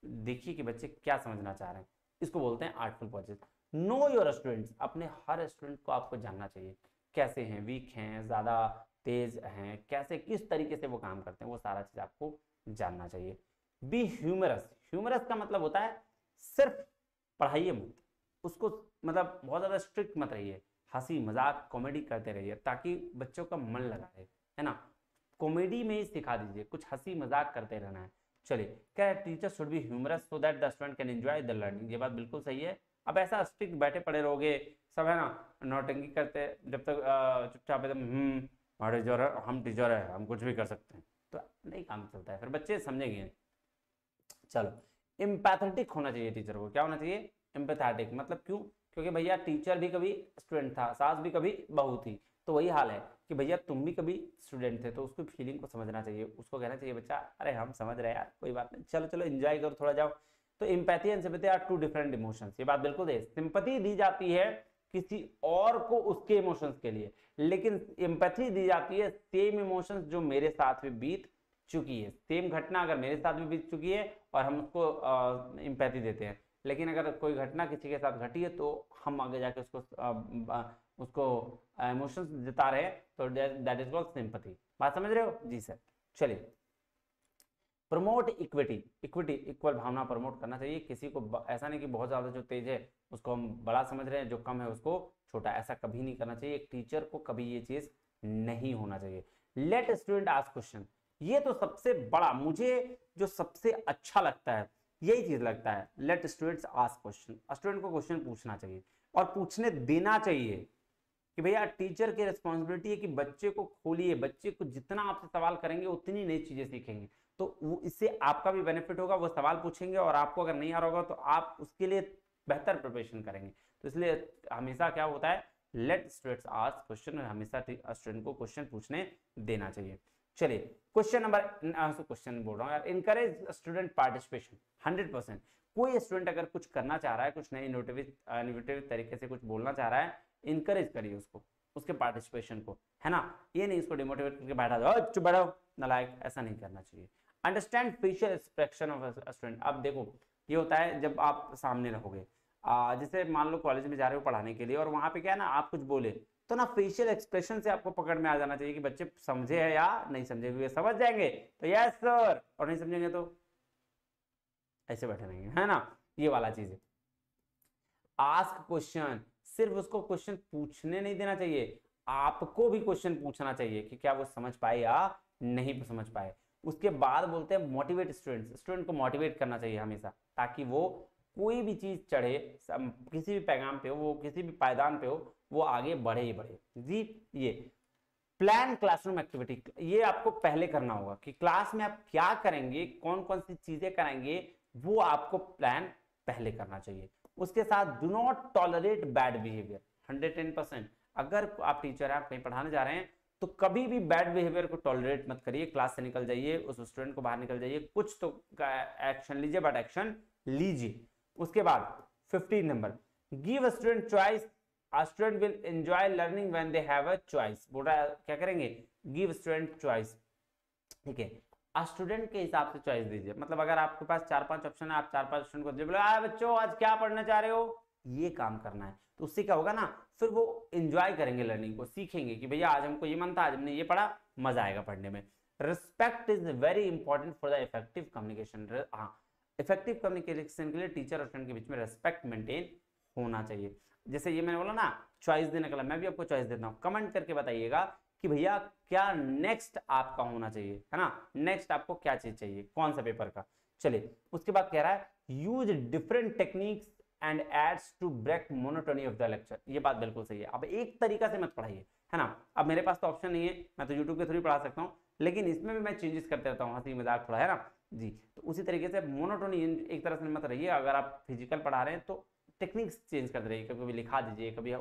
Speaker 1: देखिए कि बच्चे क्या समझना चाह रहे हैं। इसको बोलते हैं artful pauses. Know your students, अपने हर स्टूडेंट को आपको जानना चाहिए, कैसे हैं, वीक हैं, ज्यादा तेज हैं, कैसे किस तरीके से वो काम करते हैं, वो सारा चीज आपको जानना चाहिए। B humerus. ह्यूमरस का मतलब होता है सिर्फ पढ़ाइए मत उसको, मतलब बहुत ज्यादा स्ट्रिक्ट मत रहिए, हंसी मजाक कॉमेडी करते रहिए ताकि बच्चों का मन लगा रहे, है ना। कॉमेडी में ही सिखा दीजिए, कुछ हंसी मजाक करते रहना है। चलिए, क्या teacher should be humorous so that the student can enjoy the learning. ये बात बिल्कुल सही है। अब ऐसा स्ट्रिक्ट बैठे पड़े रहोगे सब, है ना, नौटंकी करते जब तक चुपचाप एकदम हमारे टीचर है, हम टीचर है, हम कुछ भी कर सकते हैं, तो नहीं काम चलता है, फिर बच्चे समझेंगे नहीं। चलो, एम्पैथेटिक होना चाहिए टीचर को। क्या होना चाहिए? एम्पैथेटिक। मतलब क्यों? क्योंकि भैया टीचर भी कभी स्टूडेंट था, सास भी कभी बहू थी, तो वही हाल है कि भैया तुम भी कभी स्टूडेंट थे तो उसको फीलिंग को समझना चाहिए, उसको कहना चाहिए बच्चा अरे हम समझ रहे हैं यार, कोई बात नहीं, चलो चलो एंजॉय करो थोड़ा जाओ। तो empathy and sympathy are two different emotions, ये बात बिल्कुल है। सिंपैथी दी जाती है किसी और को उसके इमोशंस के लिए, लेकिन एम्पैथी दी जाती है सेम इमोशंस जो मेरे साथ भी बीत चुकी है। सेम घटना अगर मेरे साथ भी बीत चुकी है और हम उसको एम्पैथी देते हैं, लेकिन अगर कोई घटना किसी के साथ घटी है तो हम आगे जाके उसको इमोशंस जता रहे हैं, तो दैट इज कॉल्ड सिंपैथी। बात समझ रहे हो जी सर। चलिए, प्रमोट इक्विटी, इक्विटी इक्वल भावना प्रमोट करना चाहिए किसी को, ऐसा नहीं कि बहुत ज्यादा जो तेज है उसको हम बड़ा समझ रहे हैं, जो कम है उसको छोटा, ऐसा कभी नहीं करना चाहिए। एक टीचर को कभी ये चीज नहीं होना चाहिए। लेट स्टूडेंट आस्क क्वेश्चन, ये तो सबसे बड़ा मुझे जो सबसे अच्छा लगता है यही चीज लगता है, let students ask question, student को क्वेश्चन पूछना चाहिए और पूछने देना चाहिए कि भैया टीचर की रिस्पॉन्सिबिलिटी है कि बच्चे को खोलिए, बच्चे को जितना आपसे सवाल करेंगे उतनी नई चीजें सीखेंगे, तो वो इससे आपका भी बेनिफिट होगा। वो सवाल पूछेंगे और आपको अगर नहीं आ रहा होगा तो आप उसके लिए बेहतर प्रिपरेशन करेंगे। तो इसलिए हमेशा क्या होता है, लेट स्टूडेंट्स आस्क क्वेश्चन, हमेशा स्टूडेंट को क्वेश्चन पूछने देना चाहिए। चलिए क्वेश्चन नंबर, क्वेश्चन बोल रहा हूँ यार, इनकरेज स्टूडेंट पार्टिसिपेशन 100%। कोई स्टूडेंट अगर कुछ करना चाह रहा है, कुछ नए इनोवेटिव तरीके से कुछ बोलना चाह रहा है, इंकरेज करिए उसको, उसके पार्टिसिपेशन को, है ना। ये नहीं उसको डिमोटिवेट करके बैठा दो, चुप बैठो नालायक, ऐसा नहीं करना चाहिए। Understand facial expression of student. अब देखो ये होता है जब आप सामने रहोगे, जैसे मान लो कॉलेज में जा रहे हो पढ़ाने के लिए और वहां पे क्या है ना, आप कुछ बोले तो ना फेशियल एक्सप्रेशन से आपको पकड़ में आ जाना चाहिए कि बच्चे समझे है या नहीं समझे। हुए समझ जाएंगे तो यस सर, और नहीं समझेंगे तो ऐसे बैठे रहेंगे, है ना। ये वाला चीज है। आस्क क्वेश्चन, सिर्फ उसको क्वेश्चन पूछने नहीं देना चाहिए, आपको भी क्वेश्चन पूछना चाहिए कि क्या वो समझ पाए या नहीं समझ पाए। उसके बाद बोलते हैं मोटिवेट स्टूडेंट्स, स्टूडेंट को मोटिवेट करना चाहिए हमेशा, ताकि वो कोई भी चीज चढ़े, किसी भी पैगाम पे हो, वो किसी भी पायदान पे हो, वो आगे बढ़े ही बढ़े जी। ये प्लान क्लासरूम एक्टिविटी, ये आपको पहले करना होगा कि क्लास में आप क्या करेंगे, कौन कौन सी चीजें कराएंगे, वो आपको प्लान पहले करना चाहिए। उसके साथ do not tolerate bad behaviour 110%। अगर आप टीचर हैं, आप कहीं पढ़ाने जा रहे हैं, तो कभी भी बैड बिहेवियर को टॉलरेट मत करिए, क्लास से निकल जाइए, उस स्टूडेंट को बाहर निकल जाइए, कुछ तो एक्शन लीजिए, बट एक्शन लीजिए। उसके बाद 15 number, give a student choice, a student will enjoy learning when they have a choice। बोल रहा है क्या करेंगे, गिव स्टूडेंट चॉइस, ठीक है। स्टूडेंट के हिसाब से चॉइस दीजिए, मतलब अगर आपके पास 4-5 ऑप्शन है, आप 4-5 स्टूडेंट को दे, बोले बच्चों आज क्या पढ़ना चाह रहे हो, ये काम करना है, तो उससे क्या होगा ना, फिर वो एंजॉय करेंगे लर्निंग को, सीखेंगे कि भैया आज हमको ये मन था, आज हमने ये पढ़ा, मजा आएगा पढ़ने में। Respect is very important for the effective communication. हाँ, इफेक्टिव कम्युनिकेशन के लिए टीचर और स्टूडेंट के बीच में रिस्पेक्ट मेंटेन होना चाहिए। जैसे ये मैंने बोला ना चॉइस देने के लिए, मैं भी आपको चॉइस देता हूँ, कमेंट करके बताइएगा कि भैया क्या नेक्स्ट आपका होना चाहिए, है ना, नेक्स्ट आपको क्या चीज चाहिए, कौन सा पेपर का। चलिए उसके बाद कह रहा है use different techniques and aids to break monotony of the lecture. ये बात बिल्कुल सही है। अब एक तरीका से मत पढ़ाइए, है ना। अब मेरे पास तो ऑप्शन नहीं है, मैं तो यूट्यूब के थ्रू पढ़ा सकता हूँ, लेकिन इसमें भी मैं चेंजेस करते रहता हूँ, हंसी मजाक थोड़ा, है ना जी। तो उसी तरीके से मोनोटोनी एक तरह से मत रहिए। अगर आप फिजिकल पढ़ा रहे हैं तो टेक्निक्स चेंज करते रहिए, कभी लिखा दीजिए, कभी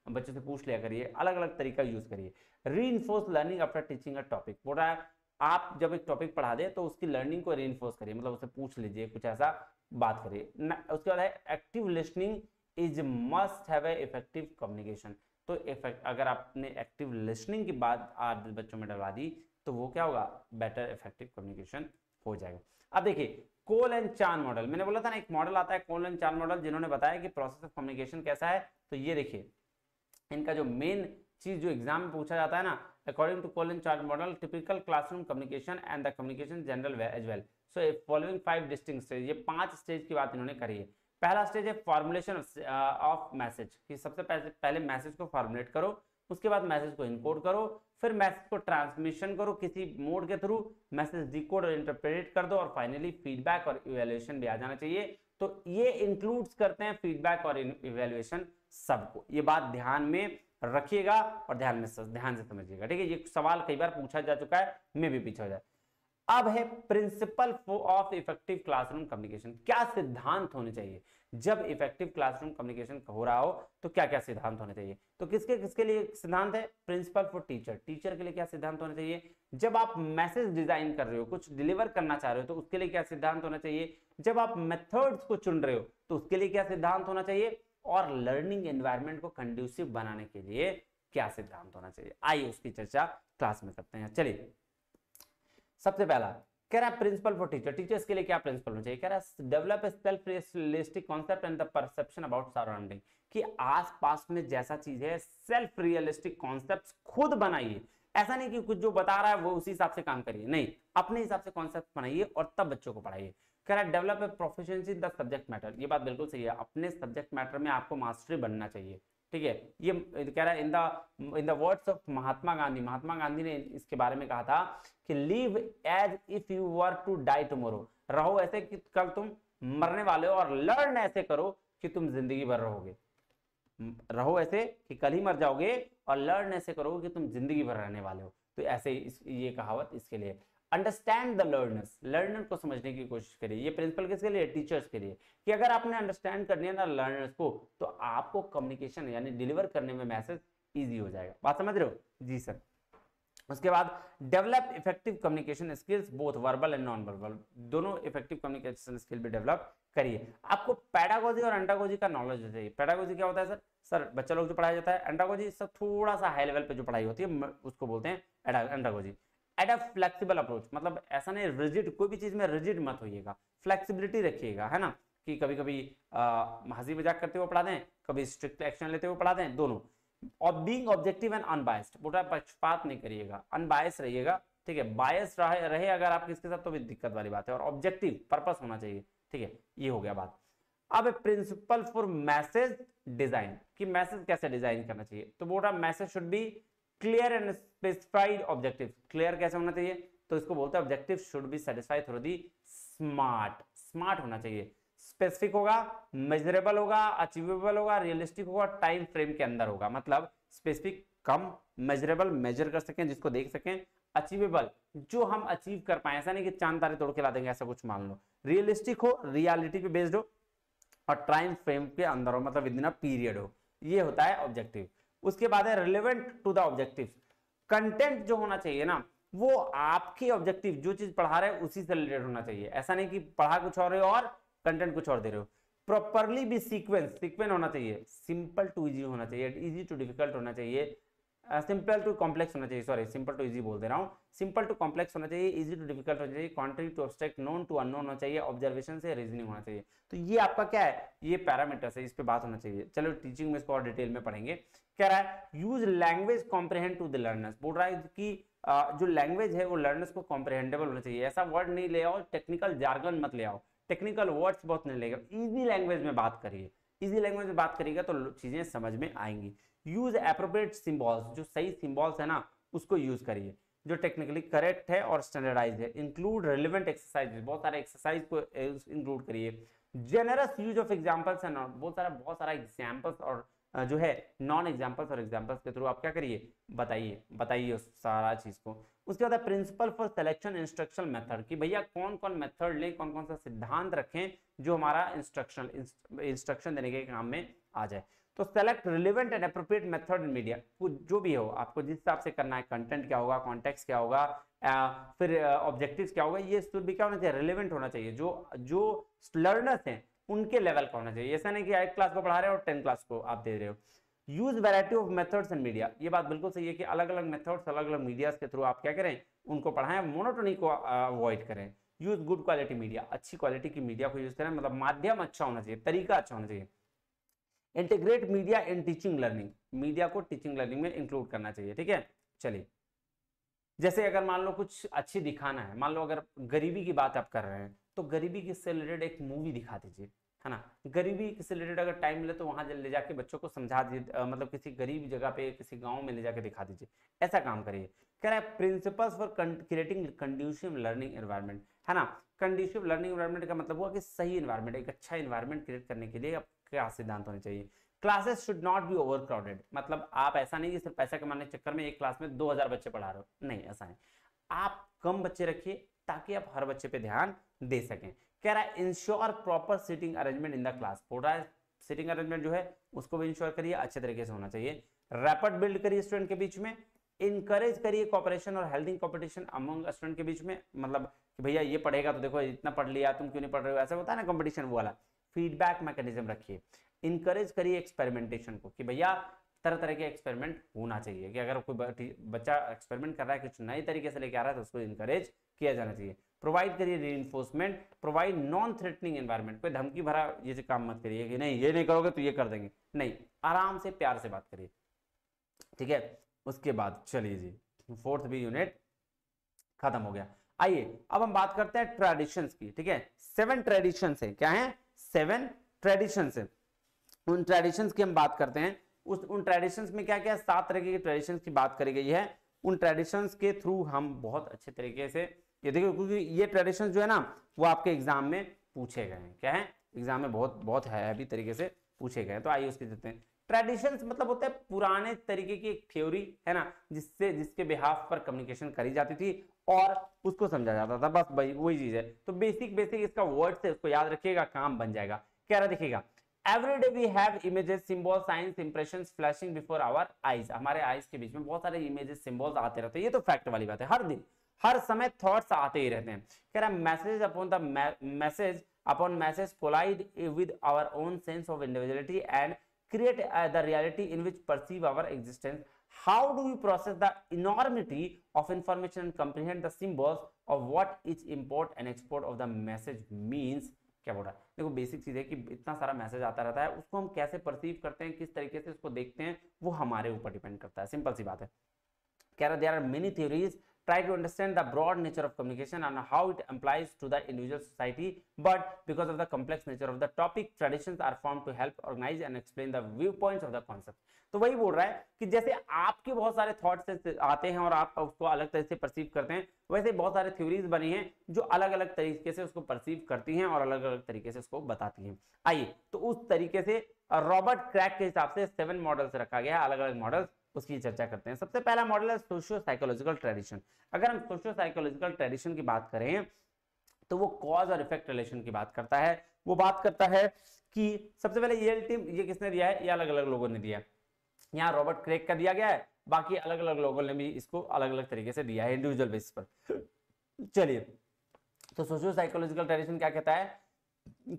Speaker 1: बच्चों से पूछ लिया करिए, अलग अलग तरीका यूज करिए। Reinforce learning after teaching a topic, बोल रहा है आप जब एक टॉपिक पढ़ा दे तो उसकी लर्निंग को रीइंफोर्स करिए, मतलब उससे पूछ लीजिए, कुछ ऐसा बात करिए। उसके बाद है active listening is must have a effective communication. तो अगर आपने एक्टिव लिसनिंग की बात आज बच्चों में डलवा दी तो वो क्या होगा, बेटर इफेक्टिव कम्युनिकेशन हो जाएगा। अब देखिए कोल एंड चान मॉडल, मैंने बोला था ना एक मॉडल आता है कोल एंड चान मॉडल, जिन्होंने बताया कि प्रोसेस ऑफ कम्युनिकेशन कैसा है। तो ये देखिए इनका जो मेन चीज जो एग्जाम में पूछा जाता है ना, according to Cole and Chan model typical classroom communication and the communication general as well. So following 5 distinct stage, ये 5 स्टेज की बात इन्होंने करी है। पहला स्टेज है फॉर्मुलेशन ऑफ मैसेज, कि सबसे पहले मैसेज को फॉर्मुलेट करो, उसके बाद मैसेज को इनकोड करो, फिर मैसेज को ट्रांसमिशन करो किसी मोड के थ्रू, मैसेज डिकोड और इंटरप्रेट कर दो, और फाइनली फीडबैक और इवैल्यूएशन भी आ जाना चाहिए। तो ये इंक्लूड्स करते हैं फीडबैक और इवैल्यूएशन सबको। ये बात ध्यान में रखिएगा और ध्यान से समझिएगा, ठीक है। ये सवाल कई बार पूछा जा चुका है, मैं भी पूछा जाए। अब है principle of effective classroom communication, क्या सिद्धांत होने चाहिए। जब इफेक्टिव क्लासरूम कम्युनिकेशन हो रहा हो तो क्या क्या सिद्धांत होने चाहिए। तो किसके किसके लिए सिद्धांत है, प्रिंसिपल फॉर टीचर, टीचर के लिए क्या सिद्धांत होने चाहिए। जब आप मैसेज डिजाइन कर रहे हो, कुछ डिलीवर करना चाह रहे हो तो उसके लिए क्या सिद्धांत होना चाहिए। जब आप मेथड्स को चुन रहे हो तो उसके लिए क्या सिद्धांत होना चाहिए। और लर्निंग एनवायरनमेंट को कंड्यूसिव बनाने के लिए क्या सिद्धांत होना चाहिए। आइए उसकी चर्चा क्लास में करते हैं। चलिए सबसे पहला कह रहा है प्रिंसिपल फॉर टीचर, टीचर्स के लिए क्या प्रिंसिपल होना चाहिए। कह रहा है develop a self realistic concept and the perception about surrounding, कि आसपास में जैसा चीज है सेल्फ रियलिस्टिक कॉन्सेप्ट्स खुद बनाइए। ऐसा नहीं कि कुछ जो बता रहा है वो उसी हिसाब से काम करिए, नहीं, अपने हिसाब से कॉन्सेप्ट बनाइए और तब बच्चों को पढ़ाइए। कह रहा है develop a proficiency in the subject matter, ये बात बिल्कुल सही है, अपने सब्जेक्ट मैटर में आपको मास्टरी बनना चाहिए, ठीक है। ये कह रहा है in the words of Mahatma Gandhi, Mahatma Gandhi ने इसके बारे में कहा था कि live as if you were to die tomorrow, रहो ऐसे कि कल तुम मरने वाले हो, और लर्न ऐसे करो कि तुम जिंदगी भर रहोगे। रहो ऐसे कि कल ही मर जाओगे और लर्न ऐसे करो कि तुम जिंदगी भर रहने वाले हो। तो ऐसे ये कहावत इसके लिए। अंडरस्टैंड द लर्नर्स, लर्नर को समझने की कोशिश करिए। ये प्रिंसिपल किसके लिए, टीचर्स के लिए, कि अगर आपने अंडरस्टैंड करनी है ना लर्नर्स को तो आपको कम्युनिकेशन यानी डिलीवर करने में मैसेज इजी हो जाएगा। बात समझ रहे हो जी सर। उसके बाद develop effective communication skills both verbal and non verbal, दोनों इफेक्टिव कम्युनिकेशन स्किल भी डेवलप करिए। आपको पेडागोजी और एंडागोजी का नॉलेज हो चाहिए। पेडागोजी क्या होता है सर बच्चा लोग जो पढ़ाया जाता है। एंडागोजी सब थोड़ा सा हाई लेवल पे जो पढ़ाई होती है उसको बोलते हैं एंडागोजी। एड फ्लेक्सिबल अप्रोच, मतलब ऐसा नहीं रिजिड, कोई भी चीज में रिजिड मत होइएगा, फ्लेक्सिबिलिटी रखिएगा, है ना, कि कभी कभी हंसी मजाक करते हुए पढ़ा दें, कभी स्ट्रिक्ट एक्शन लेते हुए पढ़ा दें, दोनों। और बीइंग ऑब्जेक्टिव एंड अनबायस्ड, पूरा पक्षपात नहीं करिएगा, अनबायस्ड रहिएगा, ठीक है। बायस रहे अगर आप किसके साथ तो भी दिक्कत वाली बात है। और ऑब्जेक्टिव पर्पस होना चाहिए, ठीक है, ये हो गया बात। अब प्रिंसिपल फॉर मैसेज डिजाइन, कि मैसेज कैसे डिजाइन करना चाहिए। तो बोल रहा message should be clear and specified objective, clear कैसे होना चाहिए, तो इसको बोलते हैं objective should be satisfied through the smart, smart होना चाहिए, स्पेसिफिक होगा, मेजरेबल होगा, अचीवेबल होगा, रियलिस्टिक होगा, टाइम फ्रेम के अंदर होगा। मतलब स्पेसिफिक कम, मेजरेबल मेजर कर सकें जिसको देख सकें, अचीवेबल जो हम अचीव कर पाए, ऐसा नहीं कि चांद तारे तोड़ के ला देंगे ऐसा कुछ मान लो, रियलिस्टिक हो, रियलिटी पे बेस्ड हो, और टाइम फ्रेम के अंदर हो, मतलब विद इन अ पीरियड हो, ये होता है ऑब्जेक्टिव। उसके बाद है relevant to the objective, content जो होना चाहिए ना वो आपके ऑब्जेक्टिव जो चीज पढ़ा रहे हैं उसी से रिलेटेड होना चाहिए। ऐसा नहीं कि पढ़ा कुछ और और कंटेंट कुछ और दे रहे हो। प्रॉपरली भी सीक्वेंस होना चाहिए, सिंपल टू इजी होना चाहिए, इजी टू डिफिकल्ट होना चाहिए, सिंपल टू कॉम्प्लेक्स होना चाहिए, सॉरी सिंपल टू इजी बोल दे रहा हूँ, सिंपल टू कॉम्प्लेक्स होना चाहिए, इजी टू डिफिकल्ट होना चाहिए, concrete to abstract, known to unknown होना चाहिए, ऑब्जर्वेशन से रीजनिंग होना चाहिए। तो ये आपका क्या है, ये पैरामीटर्स है, इस पे बात होना चाहिए। चलो टीचिंग में इसको और डिटेल में पढ़ेंगे। कह रहा है use language comprehend to the learners, बोल रहा है कि जो लैंग्वेज है वो लर्नर्स को कॉम्प्रिहेंडेबल होना चाहिए। ऐसा वर्ड नहीं ले आओ, टेक्निकल जार्गन मत ले आओ, टेक्निकल वर्ड्स बहुत नहीं लेगा, इजी लैंग्वेज में बात करिए, इजी लैंग्वेज में बात करिएगा तो चीजें समझ में आएंगी। यूज एप्रोप्रिएट सिंबल्स, जो सही सिंबल्स है ना उसको यूज करिए, जो टेक्निकली करेक्ट है और स्टैंडर्डाइज्ड है। इंक्लूड रेलेवेंट एक्सरसाइज, बहुत सारे एक्सरसाइज को इंक्लूड करिए। Generous use of examples and बहुत सारा एग्जांपल्स और जो है नॉन एग्जांपल्स और एग्जांपल्स के थ्रू आप क्या करिए, बताइए उस सारा चीज को। उसके बाद principle for selection instructional method, कि भैया कौन कौन मेथड लें, कौन कौन सा सिद्धांत रखें जो हमारा इंस्ट्रक्शन देने के काम में आ जाए। तो select relevant and appropriate method in media, जो भी हो आपको जिस हिसाब से करना है, कंटेंट क्या होगा, कॉन्टेक्स्ट क्या होगा, फिर ऑब्जेक्टिव्स क्या होगा, ये शुड भी क्या होना चाहिए, रिलेवेंट होना चाहिए, जो लर्नर्स हैं उनके लेवल का होना चाहिए। ऐसा नहीं कि 8 क्लास को पढ़ा रहे हो और 10 क्लास को आप दे रहे हो। Use variety of methods and media, ये बात बिल्कुल सही है कि अलग अलग मेथड्स अलग अलग मीडियाज के थ्रू आप क्या करें, उनको पढ़ाएं, मोनोटोनी को अवॉइड करें। यूज गुड क्वालिटी मीडिया, अच्छी क्वालिटी की मीडिया को यूज करें, मतलब माध्यम अच्छा होना चाहिए, तरीका अच्छा होना चाहिए। Integrate media in teaching learning, media को टीचिंग लर्निंग में इंक्लूड करना चाहिए, ठीक है। चलिए जैसे अगर मान लो कुछ अच्छी दिखाना है, मान लो अगर गरीबी की बात आप कर रहे हैं तो गरीबी से रिलेटेड एक मूवी दिखा दीजिए, है ना। गरीबी से रिलेटेड अगर टाइम मिले तो वहां ले जाके बच्चों को समझा दीजिए, मतलब किसी गरीब जगह पे किसी गांव में ले जाके दिखा दीजिए, ऐसा काम करिए। कह रहा है principles for creating conducive learning environment, है ना। कंड्यूसिव लर्निंग एनवायरनमेंट का मतलब हुआ कि सही एनवायरनमेंट, एक अच्छा एनवायरनमेंट क्रिएट करने के लिए क्या सिद्धांत होने चाहिए। Classes should not be over crowded, मतलब आप ऐसा नहीं कि सिर्फ पैसा कमाने के चक्कर में एक क्लास में 2000 बच्चे पढ़ा रहे हो, नहीं ऐसा नहीं, आप कम बच्चे रखिए ताकि आप हर बच्चे पे ध्यान दे सकें। कह रहा है ensure proper seating arrangement in the class, बोल रहा है सीटिंग अरेंजमेंट जो है उसको भी इंश्योर करिए, अच्छे तरीके से होना चाहिए। रैपिड बिल्ड करिए स्टूडेंट के बीच में, इनकरेज करिए कॉपरेशन और हेल्दी कॉम्पिटिशन अमंग स्टूडेंट के बीच में, मतलब कि भैया ये पढ़ेगा तो देखो इतना पढ़ लिया, तुम क्यों नहीं पढ़ रहे हो, ऐसा होता है ना कंपटीशन वो वाला। फीडबैक मैकेनिज्म रखिए, इनकरेज करिए एक्सपेरिमेंटेशन को, कि भैया तरह तरह के एक्सपेरिमेंट होना चाहिए, कि अगर कोई बच्चा एक्सपेरिमेंट कर रहा है कुछ नए तरीके से लेके आ रहा है तो उसको इनकरेज किया जाना चाहिए। प्रोवाइड करिए reinforcement, provide non threatening environment, कोई धमकी भरा ये काम मत करिए कि नहीं ये नहीं करोगे तो ये कर देंगे, नहीं, आराम से प्यार से बात करिए, ठीक है। उसके बाद चलिए जी फोर्थ भी यूनिट खत्म हो गया। आइए अब हम बात करते हैं ट्रेडिशंस की, ठीक है। 7 ट्रेडिशंस है, क्या है 7 ट्रेडिशंस है, उन ट्रेडिशंस की हम बात करते हैं। उन ट्रेडिशंस में क्या क्या 7 तरह के ट्रेडिशंस की बात करी गई है, उन ट्रेडिशंस के थ्रू हम बहुत अच्छे तरीके से ये देखिए, क्योंकि ये ट्रेडिशंस जो है ना वो आपके एग्जाम में पूछे गए हैं, क्या है एग्जाम में बहुत बहुत हैवी तरीके से पूछे गए हैं। तो आइए उसके देते हैं। ट्रेडिशंस मतलब होता है पुराने तरीके की एक थ्योरी है ना, जिसके बिहाफ पर कम्युनिकेशन करी जाती थी और उसको समझा जाता था, बस भाई वही चीज है। तो बेसिक इसका वर्ड से उसको याद रखिएगा, काम बन जाएगा। कह रहा देखिएगा, every day we have images, symbol, signs, impressions flashing before our eyes, हमारे आईज के बीच में बहुत सारे इमेजेस सिंबल्स आते रहते हैं, ये तो फैक्ट वाली बात है, हर दिन हर समय थॉट्स आते ही रहते हैं। कह रहा message upon the message collide with our own sense of individuality and create the reality in which perceive our existence. How do we process the enormity of information and comprehend the symbols of what each import and export of the message means? क्या बोल रहा है, देखो basic चीज है कि इतना सारा मैसेज आता रहता है, उसको हम कैसे परसीव करते हैं, किस तरीके से उसको देखते हैं, वो हमारे ऊपर डिपेंड करता है, सिंपल सी बात है। कह रहा there are many theories try to understand the broad nature of communication and how it applies to the individual society, but because of the complex nature of the topic, traditions are formed to help organize and explain the viewpoints of the concept. तो वही बोल रहा है कि जैसे आपके बहुत सारे थॉट्स आते हैं और आप उसको अलग तरह से परसीव करते हैं, वैसे बहुत सारे थ्योरीज बनी हैं जो अलग अलग तरीके से उसको परसीव करती हैं और अलग अलग तरीके से उसको बताती हैं। आइए तो उस तरीके से रॉबर्ट क्रैक के हिसाब से 7 मॉडल्स रखा गया, अलग अलग मॉडल्स, उसकी चर्चा करते हैं। सबसे पहला मॉडल है सोशियो साइकोलॉजिकल ट्रेडिशन। अगर हम सोशियो साइकोलॉजिकल ट्रेडिशन की बात करें तो वो कॉज और इफेक्ट रिलेशन की बात करता है। वो बात करता है कि सबसे पहले ये किसने दिया है, ये अलग अलग लोगों ने दिया है, यहाँ रॉबर्ट क्रेक का दिया गया है, बाकी अलग अलग लोगों ने भी इसको अलग अलग तरीके से दिया है इंडिविजुअल बेसिस पर। चलिए तो सोशियो साइकोलॉजिकल ट्रेडिशन क्या कहता है,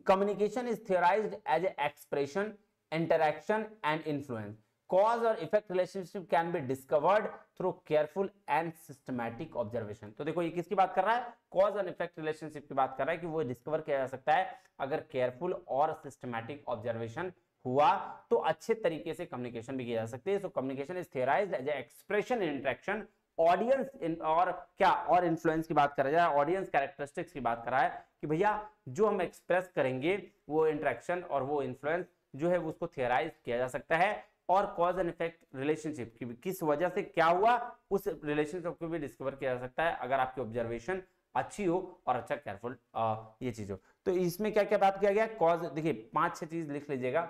Speaker 1: communication is theorized as a expression, interaction and influence. Cause or effect relationship can be discovered through careful and systematic observation। तो देखो ये किसकी बात कर रहा है, cause and effect relationship की बात कर रहा है कि वो डिस्कवर किया जा सकता है अगर केयरफुल और सिस्टमैटिक ऑब्जर्वेशन हुआ तो अच्छे तरीके से कम्युनिकेशन भी की जा सकती है। So communication is theorized as expression, interaction, audience और क्या और इन्फ्लुएंस की बात करा जाए, ऑडियंस कैरेक्टरिस्टिक्स की बात करा है कि भैया जो हम एक्सप्रेस करेंगे वो इंटरेक्शन और वो इन्फ्लुएंस जो है उसको थियराइज किया जा सकता है। और कॉज एंड इफेक्ट रिलेशनशिप की किस वजह से क्या हुआ उस रिलेशनशिप को भी डिस्कवर किया जा सकता है अगर आपकी ऑब्जर्वेशन अच्छी हो और अच्छा केयरफुल ये चीज हो। तो इसमें क्या क्या बात किया गया, कॉज देखिए 5-6 चीज लिख लीजिएगा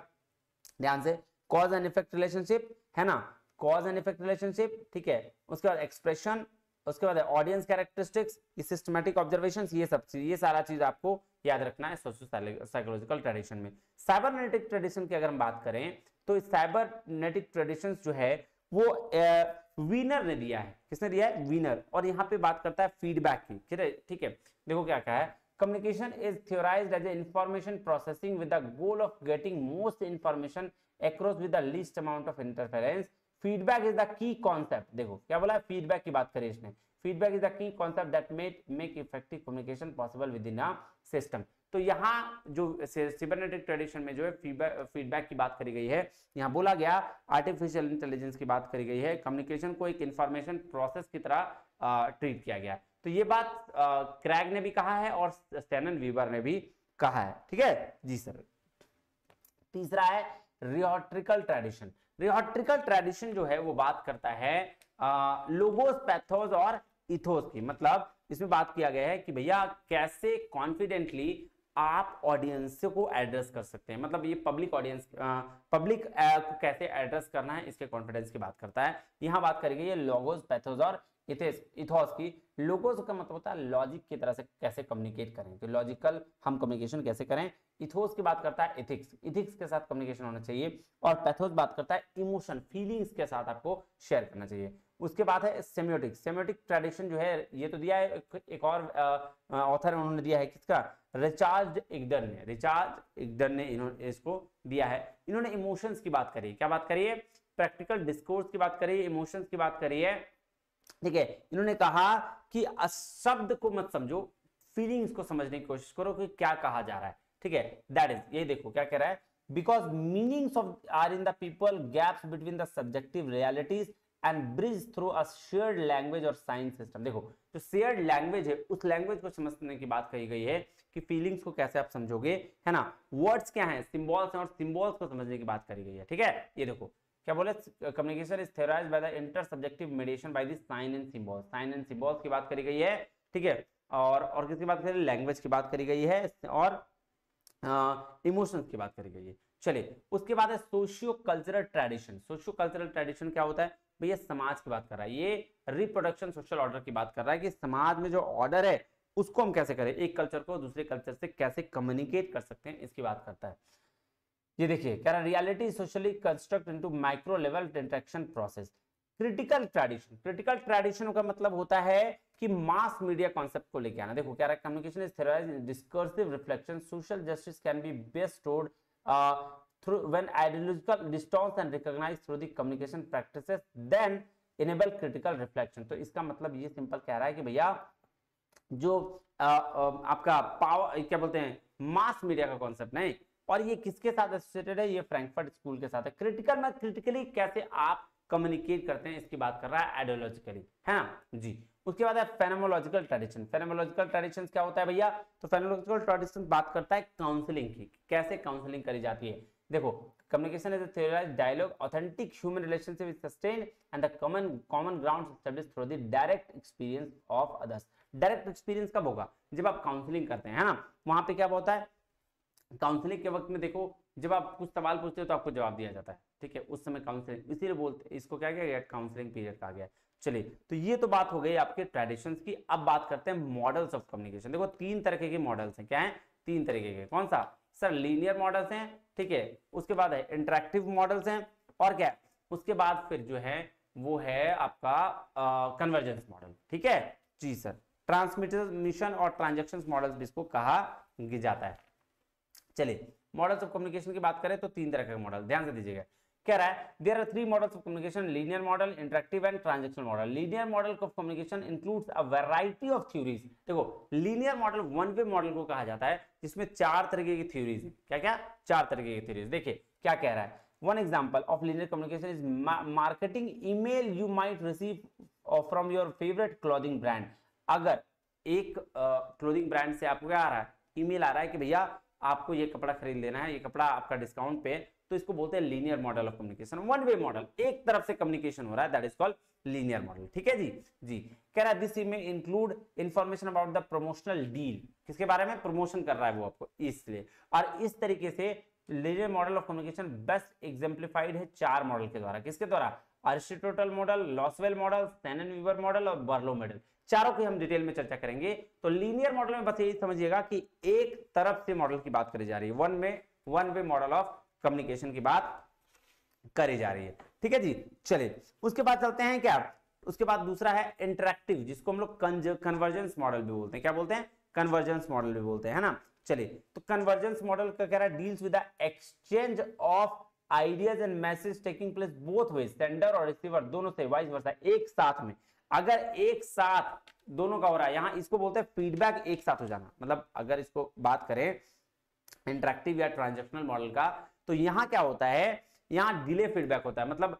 Speaker 1: ध्यान से, कॉज एंड इफेक्ट रिलेशनशिप है ना, कॉज एंड इफेक्ट रिलेशनशिप, ठीक है। उसके बाद एक्सप्रेशन, उसके बाद ऑडियंस कैरेक्टरिस्टिक्स, सिस्टमैटिक ऑब्जर्वेशंस, ये सब चीज, ये सारा चीज आपको याद रखना है सोशियो साइकोलॉजिकल ट्रेडिशन में। साइबरनेटिक ट्रेडिशन की अगर हम बात करें तो साइबरनेटिक ट्रेडिशंस जो है वो वीनर ने दिया है, किसने दिया है, वीनर, और यहाँ पे बात करता है फीडबैक की, ठीक है। देखो क्या कहा है, communication is theorized as a information processing with the goal of getting most information across with the least amount of interference. Feedback is the key concept। देखो क्या बोला है, फीडबैक की बात करी इसने, feedback is the key concept that make effective communication possible within a system। तो यहाँ जो साइबरनेटिक ट्रेडिशन में जो है फीडबैक की बात करी गई है, यहाँ बोला गया आर्टिफिशियल इंटेलिजेंस की बात करी गई है, कम्युनिकेशन को एक इंफॉर्मेशन प्रोसेस की तरह ट्रीट किया गया। तो ये बात क्रैग ने भी कहा है और स्टैनन वीवर ने भी कहा है, ठीक है जी सर। तीसरा है रियोट्रिकल ट्रेडिशन। रियोट्रिकल ट्रेडिशन जो है वो बात करता है लोगोस, पैथोस और इथोस की। मतलब इसमें बात किया गया है कि भैया कैसे कॉन्फिडेंटली आप ऑडियंस को एड्रेस कर सकते हैं, मतलब ये पब्लिक ऑडियंस को कैसे एड्रेस करना है इसके कॉन्फिडेंस की बात करता है। यहां बात करेंगे ये लोगोस, पैथोस और इथोस की, लोगोस का मतलब होता है लॉजिक की तरह से कैसे कम्युनिकेट करें, तो लॉजिकल हम कम्युनिकेशन कैसे करें। इथोस की बात करता है एथिक्स, इथिक्स के साथ कम्युनिकेशन होना चाहिए। और पैथोस बात करता है इमोशन, फीलिंग्स के साथ आपको शेयर करना चाहिए। उसके बाद है सेमियोटिक, सेमियोटिक ट्रेडिशन जो है ये तो दिया है, एक और ऑथर उन्होंने दिया है किसका, रिचार्ड इगडन ने, रिचार्ड इगडन ने इन्होंने इसको दिया है। इन्होंने इमोशंस की बात करी है, क्या बात करी है, प्रैक्टिकल डिस्कोर्स की बात करी है, इमोशंस की बात करी है, ठीक है। इन्होंने कहा कि शब्द को मत समझो, फीलिंग्स को समझने की कोशिश करो कि क्या कहा जा रहा है, ठीक है। दैट इज, ये देखो क्या कह रहा है, because meanings of are in the people, gaps between the subjective realities and bridge through a shared language or sign system. देखो जो शेयर्ड लैंग्वेज है उस लैंग्वेज को समझने की बात कही गई है कि फीलिंग्स को कैसे आप समझोगे, है ना। वर्ड्स क्या है, सिंबल्स हैं, और सिंबल्स को समझने की बात करी गई है, ठीक है। ये देखो क्या बोले, communication is theorized by the intersubjective mediation by the sign and symbols, sign and symbols की बात करी गई है, ठीक है। और किसकी बात करी, लैंग्वेज की बात करी गई है, और इमोशंस की बात करी गई है। चलिए उसके बाद है socio cultural tradition. Socio cultural tradition क्या होता है भैया, समाज की बात कर रहा है, ये रिप्रोडक्शन सोशल ऑर्डर की बात कर रहा है कि समाज में जो ऑर्डर है उसको हम कैसे करें, एक कल्चर को दूसरे कल्चर से कैसे कम्युनिकेट कर सकते हैं, इसकी बात करता है। ये देखिए कह रहा है reality socially construct into micro level interaction process. Critical tradition, critical tradition का मतलब होता है कि मास मीडिया कॉन्सेप्ट को लेके आना। देखो क्या रहा है, communication is theorized in discursive reflection, social justice can be best told through when ideological distance and recognized through the communication practices then enable critical reflection। तो इसका मतलब ये सिंपल कह रहा है कि भैया जो आपका पावर क्या बोलते हैं, मास मीडिया का कॉन्सेप्ट नहीं, और ये किसके साथ एसोसिएटेड है, ये फ्रैंकफर्ट स्कूल के साथ है। क्रिटिकल में क्रिटिकली कैसे आप कम्युनिकेट करते हैं इसकी बात कर रहा है, आइडियोलॉजिकली, है ना जी। उसके बाद है फेनोमोलॉजिकल ट्रेडिशन। फेनोमोलॉजिकल ट्रेडिशन क्या होता है भैया, तो फेनोमोलॉजिकल ट्रेडिशन बात करता है काउंसलिंग की, कैसे काउंसलिंग करी जाती है। देखो communication is a theorized dialogue, authentic human relationship is sustained and the common grounds established through the direct experience of others। Direct experience कब होगा, जब आप काउंसलिंग करते हैं, है ना। वहां पे क्या होता है, काउंसलिंग के वक्त में देखो जब आप कुछ सवाल पूछते हो तो आपको जवाब दिया जाता है, ठीक है, उस समय काउंसलिंग, इसीलिए बोलते इसको क्या किया गया, काउंसलिंग पीरियड कहा गया। चलिए तो ये तो बात हो गई आपके ट्रेडिशंस की। अब बात करते हैं मॉडल्स ऑफ कम्युनिकेशन। देखो तीन तरीके के मॉडल्स हैं, क्या है, तीन तरीके के, कौन सा सर, लीनियर मॉडल्स हैं, ठीक है। उसके बाद है इंटरैक्टिव मॉडल्स हैं, और क्या, उसके बाद फिर जो है वो है आपका कन्वर्जेंस मॉडल, ठीक है जी सर। ट्रांसमिशन और ट्रांजैक्शन मॉडल्स भी इसको कहा जाता है। चलिए मॉडल्स ऑफ कम्युनिकेशन की बात करें तो तीन तरह के मॉडल, ध्यान से दीजिएगा। कह रहा है there are three models of communication, linear model, interactive and transactional model. Linear model of communication includes a variety of theories. देखो linear model one way model को कहा जाता है जिसमें चार तरीके की थ्योरीज है। क्या क्या, चार तरीके की थ्योरीज। देखिए क्या कह रहा है, one example of linear communication is marketing email you might receive from your favorite clothing brand। अगर एक क्लोथिंग ब्रांड से आपको क्या आ रहा है, ईमेल आ रहा है कि भैया आपको ये कपड़ा खरीद लेना है, ये कपड़ा आपका डिस्काउंट पे, तो इसको बोलते हैं linear model of communication. One way model, एक तरफ से कम्युनिकेशन हो रहा है, that is called linear model, ठीक है जी जी। कह रहा है दिस में include information about the promotional deal, किसके बारे में, प्रमोशन कर रहा है वो आपको, इसलिए। और इस तरीके से linear model of communication best exemplified है चार मॉडल के द्वारा, किसके द्वारा, Aristotle model, Lasswell model, Shannon Weaver model और बर्लो मॉडल। चारों की हम डिटेल में चर्चा करेंगे। तो लीनियर मॉडल में बस यही समझिएगा कि एक तरफ से मॉडल की बात करी जा रही है, one way model of communication की बात करी जा रही है, ठीक है जी। चलिए उसके बाद चलते हैं क्या, उसके बाद दूसरा है इंटरैक्टिव, जिसको हम लोग कन्वर्जेंस मॉडल भी बोलते हैं। क्या बोलते हैं, कन्वर्जेंस मॉडल भी बोलते हैं, है ना। चलिए तो कन्वर्जेंस मॉडल का कह रहा है deals with the exchange of ideas and message taking place both ways, sender और रिसीवर दोनों से, वाइस वर्सा, एक साथ में। अगर एक साथ दोनों का हो रहा है, यहां इसको बोलते हैं फीडबैक एक साथ हो जाना। मतलब अगर इसको बात करें इंटरैक्टिव या ट्रांजैक्शनल मॉडल का, तो यहां क्या होता है, यहां डिले फीडबैक होता है। मतलब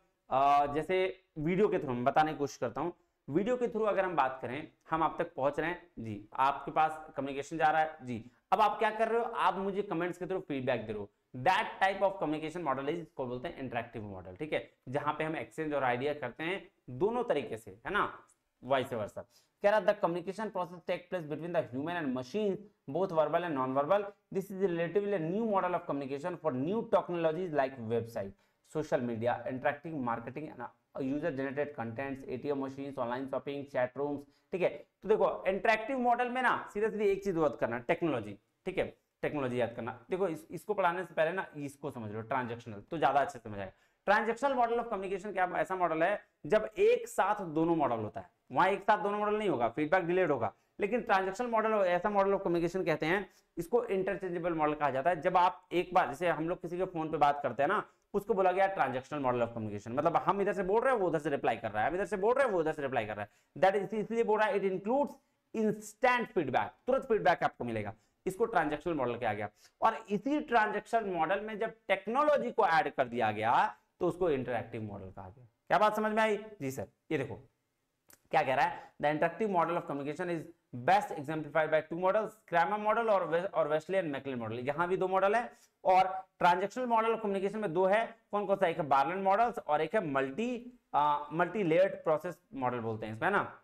Speaker 1: जैसे वीडियो के थ्रू मैं बताने की कोशिश करता हूं, वीडियो के थ्रू अगर हम बात करें, हम आप तक पहुंच रहे हैं जी, आपके पास कम्युनिकेशन जा रहा है जी, अब आप क्या कर रहे हो, आप मुझे कमेंट्स के थ्रू फीडबैक दे रहे हो। That type of communication model is इसको बोलते हैं इंटरैक्टिव मॉडल, ठीक है, जहां पे हम एक्सचेंज और आइडिया करते हैं दोनों तरीके से, है ना, वाइस वर्सा। कह रहा the communication process take place between the human and machine both verbal and non verbal. This is relatively new model of communication for new technologies like website. Social media, interactive marketing, user generated contents, ATM machines, online shopping, chat rooms. ठीक है, तो देखो interactive model में ना सीधे सीधे एक चीज याद करना, टेक्नोलॉजी। ठीक है, टेक्नोलॉजी याद करना। देखो इसको पढ़ाने से पहले ना इसको समझ लो, ट्रांजेक्शनल, तो ज्यादा अच्छे समझ आएगा। ट्रांजेक्शनल मॉडल ऑफ कम्युनिकेशन क्या ऐसा मॉडल है जब एक साथ दोनों मॉडल होता है। वहां एक साथ दोनों मॉडल नहीं होगा, फीडबैक डिलेड होगा। लेकिन ट्रांजेक्शनल मॉडल ऐसा मॉडल ऑफ कम्युनिकेशन कहते हैं, इसको इंटरचेंजेबल मॉडल कहा जाता है। जब आप एक बार, जैसे हम लोग किसी के फोन पे बात करते हैं ना, उसको बोला गया ट्रांजेक्शनल मॉडल ऑफ कम्युनिकेशन। मतलब हम इधर से बोल रहे हैं, वो उधर से रिप्लाई कर रहा है, हम इधर से बोल रहे हैं, वो उधर से रिप्लाई कर रहा है। दैट इज इसलिए बोल रहा है, इट इंक्लूड्स इंस्टेंट फीडबैक, तुरंत फीडबैक आपको मिलेगा। इसको ट्रांजेक्शनल मॉडल कहा गया। और इसी ट्रांजेक्शनल मॉडल में जब टेक्नोलॉजी को ऐड कर दिया गया तो उसको इंटरैक्टिव मॉडल कहा गया। क्या बात समझ में आई? जी सर, ये देखो क्या कह रहा है, the interactive model of communication is best exemplified by two models, Kramer model और वेस्ले एंड मैकलेन मॉडल। यहां भी दो मॉडल है, और ट्रांजेक्शनल मॉडल ऑफ कम्युनिकेशन में दो है। कौन कौन सा? एक है बार्लैंड मॉडल्स और एक है मल्टी लेयर्ड प्रोसेस मॉडल बोलते हैं इसमें ना।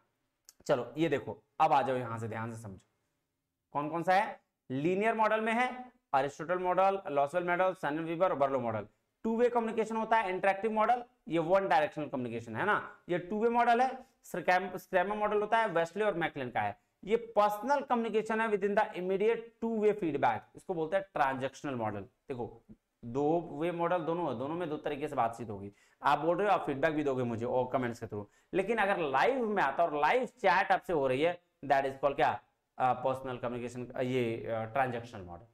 Speaker 1: चलो ये देखो, अब आ जाओ यहां से, ध्यान से समझो कौन कौन सा है। लीनियर मॉडल में है Aristotle model, Lasswell model, Shannon Weaver और Berlo model. Two way communication होता है इंटरैक्टिव मॉडल, ये वन डायरेक्शनल कम्युनिकेशन है ना, ये टू वे मॉडल है। स्क्रैमर मॉडल होता है वेस्ले और मैकलेन का है, ये पर्सनल कम्युनिकेशन है with in the immediate two way feedback, इसको बोलते हैं ट्रांजेक्शनल मॉडल। देखो दो वे मॉडल दोनों में दो तरीके से बातचीत होगी। आप बोल रहे हो, आप फीडबैक भी दोगे मुझे और कमेंट्स के थ्रू, लेकिन अगर लाइव में आता और लाइव चैट आपसे हो रही है, दैट इज कॉल्ड क्या? पर्सनल कम्युनिकेशन, ये ट्रांजेक्शनल मॉडल।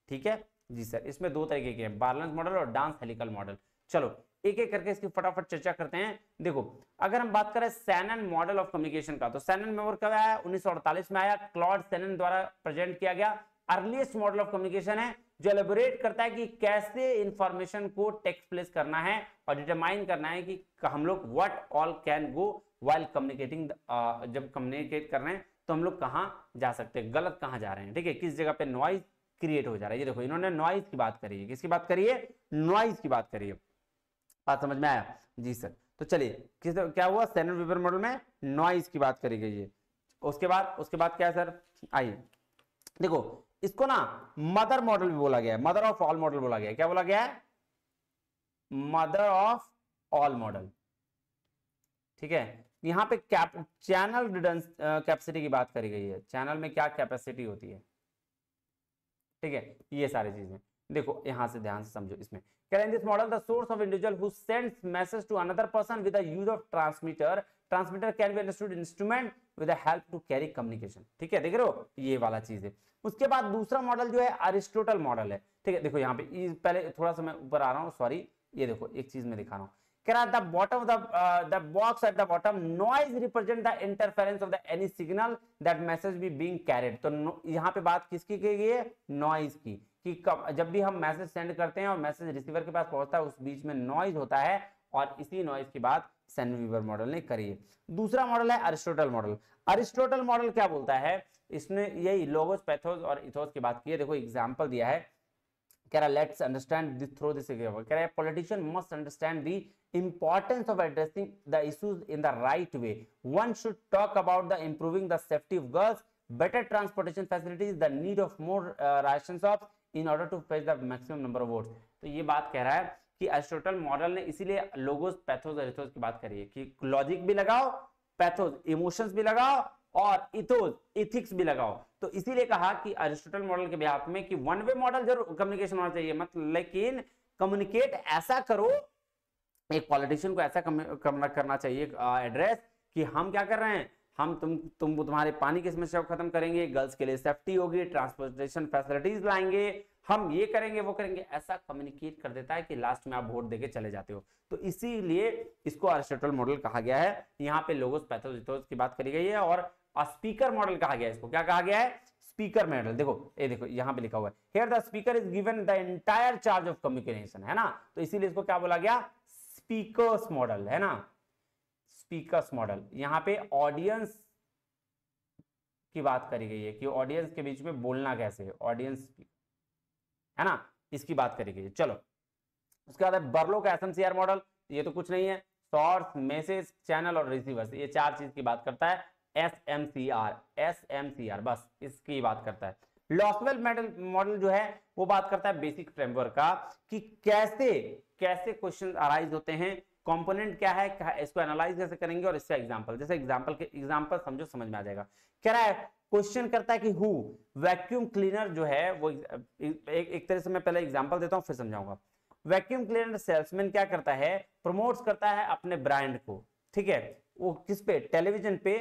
Speaker 1: ठीक है जी सर, इसमें दो तरीके के हैं, बार्लैंड मॉडल और डांस हेलिकल मॉडल। चलो एक एक करके इसकी फटाफट चर्चा करते हैं। देखो अगर हम बात करें सैनन मॉडल ऑफ कम्युनिकेशन का, तो सैनन मेमोर कब आया? 1948 में आया, क्लॉड सैनन द्वारा प्रेजेंट किया गया। अर्लीस्ट मॉडल ऑफ कम्युनिकेशन है जो एलेबोरेट करता है कि कैसे इंफॉर्मेशन को टेक्स्ट प्लेस करना है और डिटरमाइन करना है कि हम लोग what all can go while communicating. जब कम्युनिकेट कर रहे हैं तो हम लोग कहां जा सकते हैं, गलत कहां जा रहे हैं, ठीक है, किस जगह पे नॉइज क्रिएट हो जा रहा है। ये देखो इन्होंने नॉइज की बात करी है, किसकी बात करी है? नॉइज की बात करी है। बात समझ में आया? जी सर, तो चलिए क्या हुआ, सैनन वीवर मॉडल में नॉइज की बात करी गई है। उसके बाद क्या है सर? आइए देखो, इसको ना मदर मॉडल भी बोला गया है, मदर ऑफ ऑल मॉडल बोला गया है। क्या बोला गया है? Mother of all model. ठीक है, यहां पे चैनल कैपेसिटी की बात करी गई है, चैनल में क्या कैपेसिटी होती है। ठीक है, ये सारी चीजें देखो, यहां से ध्यान से समझो। इसमें कह रहे हैं, this model the source of individual who sends message to another person with the use of transmitter can be understood instrument with the help to carry communication. ठीक है, देख रहे हो, ये वाला चीज है। उसके बाद दूसरा मॉडल जो है अरिस्टोटल मॉडल है। ठीक है, देखो यहाँ पे पहले थोड़ा सा मैं ऊपर आ रहा हूँ, सॉरी, ये देखो एक चीज मैं दिखा रहा हूँ। कह रहा है the bottom the box at the bottom noise represent the interference of the any signal that message be being carried. तो यहाँ पे बात किसकी की गई है? नॉइज की, कि जब भी हम मैसेज सेंड करते हैं और मैसेज रिसीवर के पास पहुंचता है, उस बीच में नॉइज होता है, और इसी नॉइज की बात सैनन वीवर मॉडल ने करी है। दूसरा मॉडल है अरिस्टोटल मॉडल। अरिस्टोटल मॉडल क्या बोलता है? इसने यही लोगोस, पैथोस और इथोस की बात की है। देखो एग्जांपल दिया है, कह रहा let's understand this through this example. कह रहा है politician must understand the importance of addressing the issues in the right way. One should talk about the improving the safety of girls, better transportation facilities, the need of more ration shops in order to fetch the maximum number of votes। तो ये बात कह रहा है कि Aristotle model ने इसीलिए logos, pathos और इथोस की बात करी है कि लॉजिक भी लगाओ, पैथोस इमोशंस भी लगाओ, और इथोस इथिक्स भी लगाओ। तो इसीलिए कहा कि अरिस्टोटल मॉडल के बिहाफ में कि वन वे मॉडल जरूर कम्युनिकेशन होना चाहिए, मतलब लेकिन कम्युनिकेट ऐसा करो, एक पॉलिटिशियन को ऐसा करना चाहिए एड्रेस कि हम क्या कर रहे हैं, हम तुम्हारे पानी की समस्या को खत्म करेंगे, गर्ल्स के लिए सेफ्टी होगी, ट्रांसपोर्टेशन फैसिलिटीज लाएंगे, हम ये करेंगे वो करेंगे, ऐसा कम्युनिकेट कर देता है कि लास्ट में आप वोट देके चले जाते हो। तो इसीलिए इसको अरिस्टोटल मॉडल कहा गया है। यहाँ पे लोगोस, पैथोस, इथोस की बात करी गई है, और स्पीकर मॉडल कहा गया है। इसको क्या कहा गया है? Speaker model. देखो ये देखो यहाँ पे लिखा हुआ है, here the speaker is given the entire charge of communication, है ना, तो इसीलिए इसको क्या बोला गया? स्पीकर्स मॉडल, है ना, स्पीकर्स मॉडल। यहाँ पे ऑडियंस की बात करी गई है कि ऑडियंस के बीच में बोलना कैसे है, ऑडियंस, है ना, इसकी बात करी गई है। चलो उसके बाद बर्लो का एसएमसीआर मॉडल, ये तो कुछ नहीं है, सोर्स, मैसेज, चैनल और रिसीवर्स, ये चार चीज की बात करता है। एसएमसीआर बस इसकी बात करता है। लॉसवेल मॉडल जो है वो बात करता है बेसिक फ्रेमवर्क का कि कैसे कैसे क्वेश्चन अराइज होते हैं, कंपोनेंट क्या है, इसको एनालाइज कैसे करेंगे और इसका एग्जांपल, जैसे एग्जांपल समझो, समझ में आ जाएगा। कह रहा है, क्वेश्चन करता है कि हु वैक्यूम क्लीनर जो है वो एक तरह से मैं पहले एग्जांपल देता हूं फिर समझाऊंगा। वैक्यूम क्लीनर सेल्समैन क्या करता है, प्रमोट्स करता है अपने ब्रांड को, ठीक है, वो किस पे, टेलीविजन पे।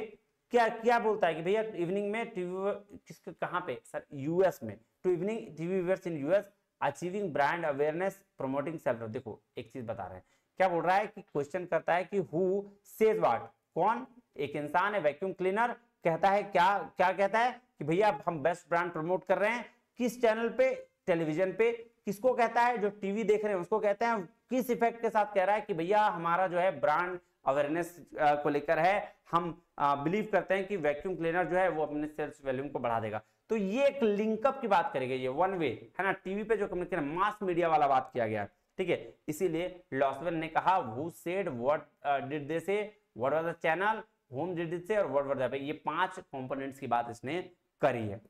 Speaker 1: क्या क्या बोलता है कि भैया इवनिंग में टीवी किसके कहां पे, सर यूएस में, to evening TV viewers in US achieving brand awareness promoting self. देखो एक चीज बता रहे हैं, क्या बोल रहा है कि क्वेश्चन करता है कि हु सेज व्हाट, कौन, एक इंसान है वैक्यूम क्लीनर, कहता है क्या क्या कहता है कि भैया हम बेस्ट ब्रांड प्रमोट कर रहे हैं, किस चैनल पे, टेलीविजन पे। किसको कहता है, जो टीवी देख रहे हैं उसको कहते हैं। किस इफेक्ट के साथ कह रहा है कि भैया हमारा जो है ब्रांड अवेयरनेस को लेकर है, हम बिलीव करते हैं कि वैक्यूम क्लीनर जो है वो अपने सेल्स वॉल्यूम को बढ़ा देगा। तो ये एक लिंकअप की बात करेगी, ये वन वे है ना, टीवी पे जो कम्युनिकेशन मास मीडिया वाला बात किया गया, ठीक है। इसीलिए लॉसवेल ने कहा who said what did they say, what was the channel, whom did it say और व्हाट वर द, ये 5 कंपोनेंट्स की बात इसने करी है।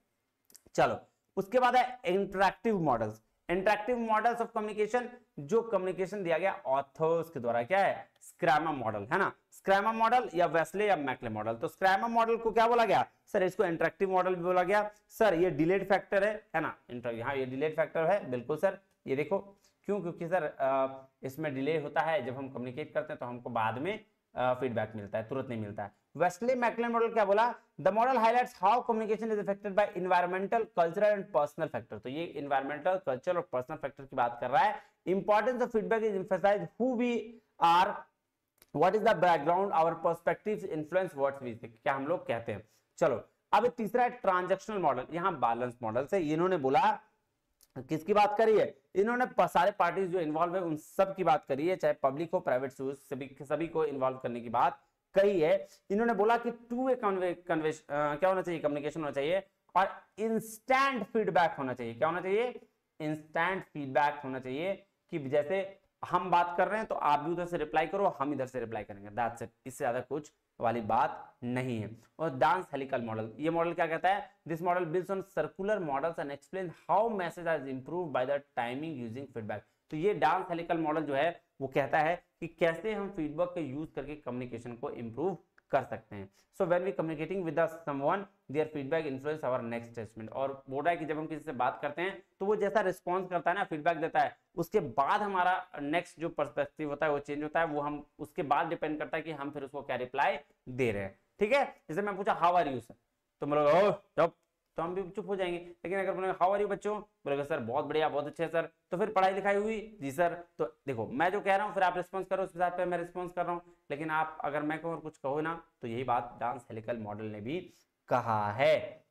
Speaker 1: चलो उसके बाद है interactive models. Interactive models of communication, जो कम्युनिकेशन दिया गया ऑथर्स के द्वारा, क्या है, स्क्रैमर मॉडल है ना, स्क्रैमर मॉडल या वेस्ले या मैकले मॉडल। तो स्क्रैमर मॉडल को क्या बोला गया सर, इसको इंटरैक्टिव मॉडल भी बोला गया। सर ये डिलेड फैक्टर है ना, हाँ ये डिलेड फैक्टर है, बिल्कुल सर। ये देखो क्यों, क्योंकि सर इसमें डिले होता है, जब हम कम्युनिकेट करते हैं तो हमको बाद में फीडबैक मिलता है, तुरंत नहीं मिलता है। वेस्ले मैकले मॉडल क्या बोला, the model highlights how communication is affected by environmental, cultural and personal factor. तो ये एनवायरमेंटल, कल्चरल और पर्सनल फैक्टर की बात कर रहा है। Importance of feedback is emphasized, who we are, what is the background, our perspectives influence what we think, क्या हम लोग कहते हैं। चलो अब तीसरा है ट्रांजैक्शनल मॉडल, यहां बैलेंस मॉडल से इन्होंने बोला, किसकी बात करी है, इन्होंने सारे पार्टीज जो इन्वॉल्व है उन सब की बात करी है, चाहे पब्लिक हो प्राइवेट सोर्स, सभी को इन्वॉल्व करने की बात कही है। इन्होंने बोला कि टू वे क्या होना चाहिए, कम्युनिकेशन होना चाहिए और इंस्टेंट फीडबैक होना चाहिए। क्या होना चाहिए, इंस्टेंट फीडबैक होना चाहिए, कि जैसे हम बात कर रहे हैं तो आप भी उधर से रिप्लाई करो, हम इधर से रिप्लाई करेंगे, दैट्स इट, इससे ज्यादा कुछ वाली बात नहीं है। और डांस हेलिकल मॉडल, ये मॉडल क्या कहता है, this model builds on circular models and explain how message are improved by the timing using feedback. तो ये डांस हेलिकल मॉडल जो है वो कहता है कि कैसे हम फीडबैक का यूज करके कम्युनिकेशन को इंप्रूव कर सकते हैं। So when we communicating with someone their feedback influence our next statement. और बोल रहा है कि जब हम किसी से बात करते हैं तो वो जैसा रिस्पॉन्स करता है ना, फीडबैक देता है, उसके बाद हमारा नेक्स्ट जो पर्सपेक्टिव होता है वो चेंज होता है, वो हम उसके बाद डिपेंड करता है कि हम फिर उसको क्या रिप्लाई दे रहे हैं, ठीक है। जैसे मैं पूछा हाउ आर यू सर, तो मतलब तो हम भी चुप हो जाएंगे। लेकिन अगर बोलेंगे हाउ आर यू बच्चों, बोलेगा सर बहुत बढ़िया, बहुत अच्छे सर, तो फिर पढ़ाई लिखाई हुई जी सर। तो देखो मैं जो कह रहा हूँ फिर आप रिस्पॉन्स करो, उस हिसाब पे मैं रिस्पॉन्स कर रहा हूँ। लेकिन आप अगर मैं कहूँ और कुछ कहो ना, तो यही बात डांस हेलिकल मॉडल ने भी कहा है।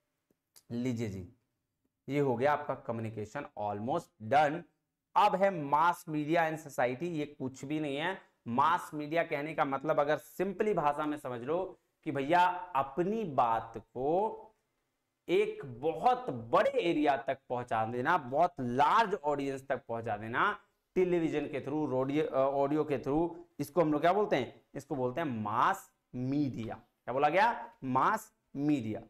Speaker 1: लीजिए जी, ये हो गया आपका कम्युनिकेशन ऑलमोस्ट डन। अब है मास मीडिया इन सोसाइटी। ये कुछ भी नहीं है, मास मीडिया कहने का मतलब अगर सिंपली भाषा में समझ लो कि भैया अपनी बात को एक बहुत बड़े एरिया तक पहुंचा देना, बहुत लार्ज ऑडियंस तक पहुंचा देना, टेलीविजन के थ्रू, ऑडियो के थ्रू। इसको हम लोग क्या बोलते हैं, इसको बोलते हैं मास मीडिया। क्या बोला गया, मास मीडिया।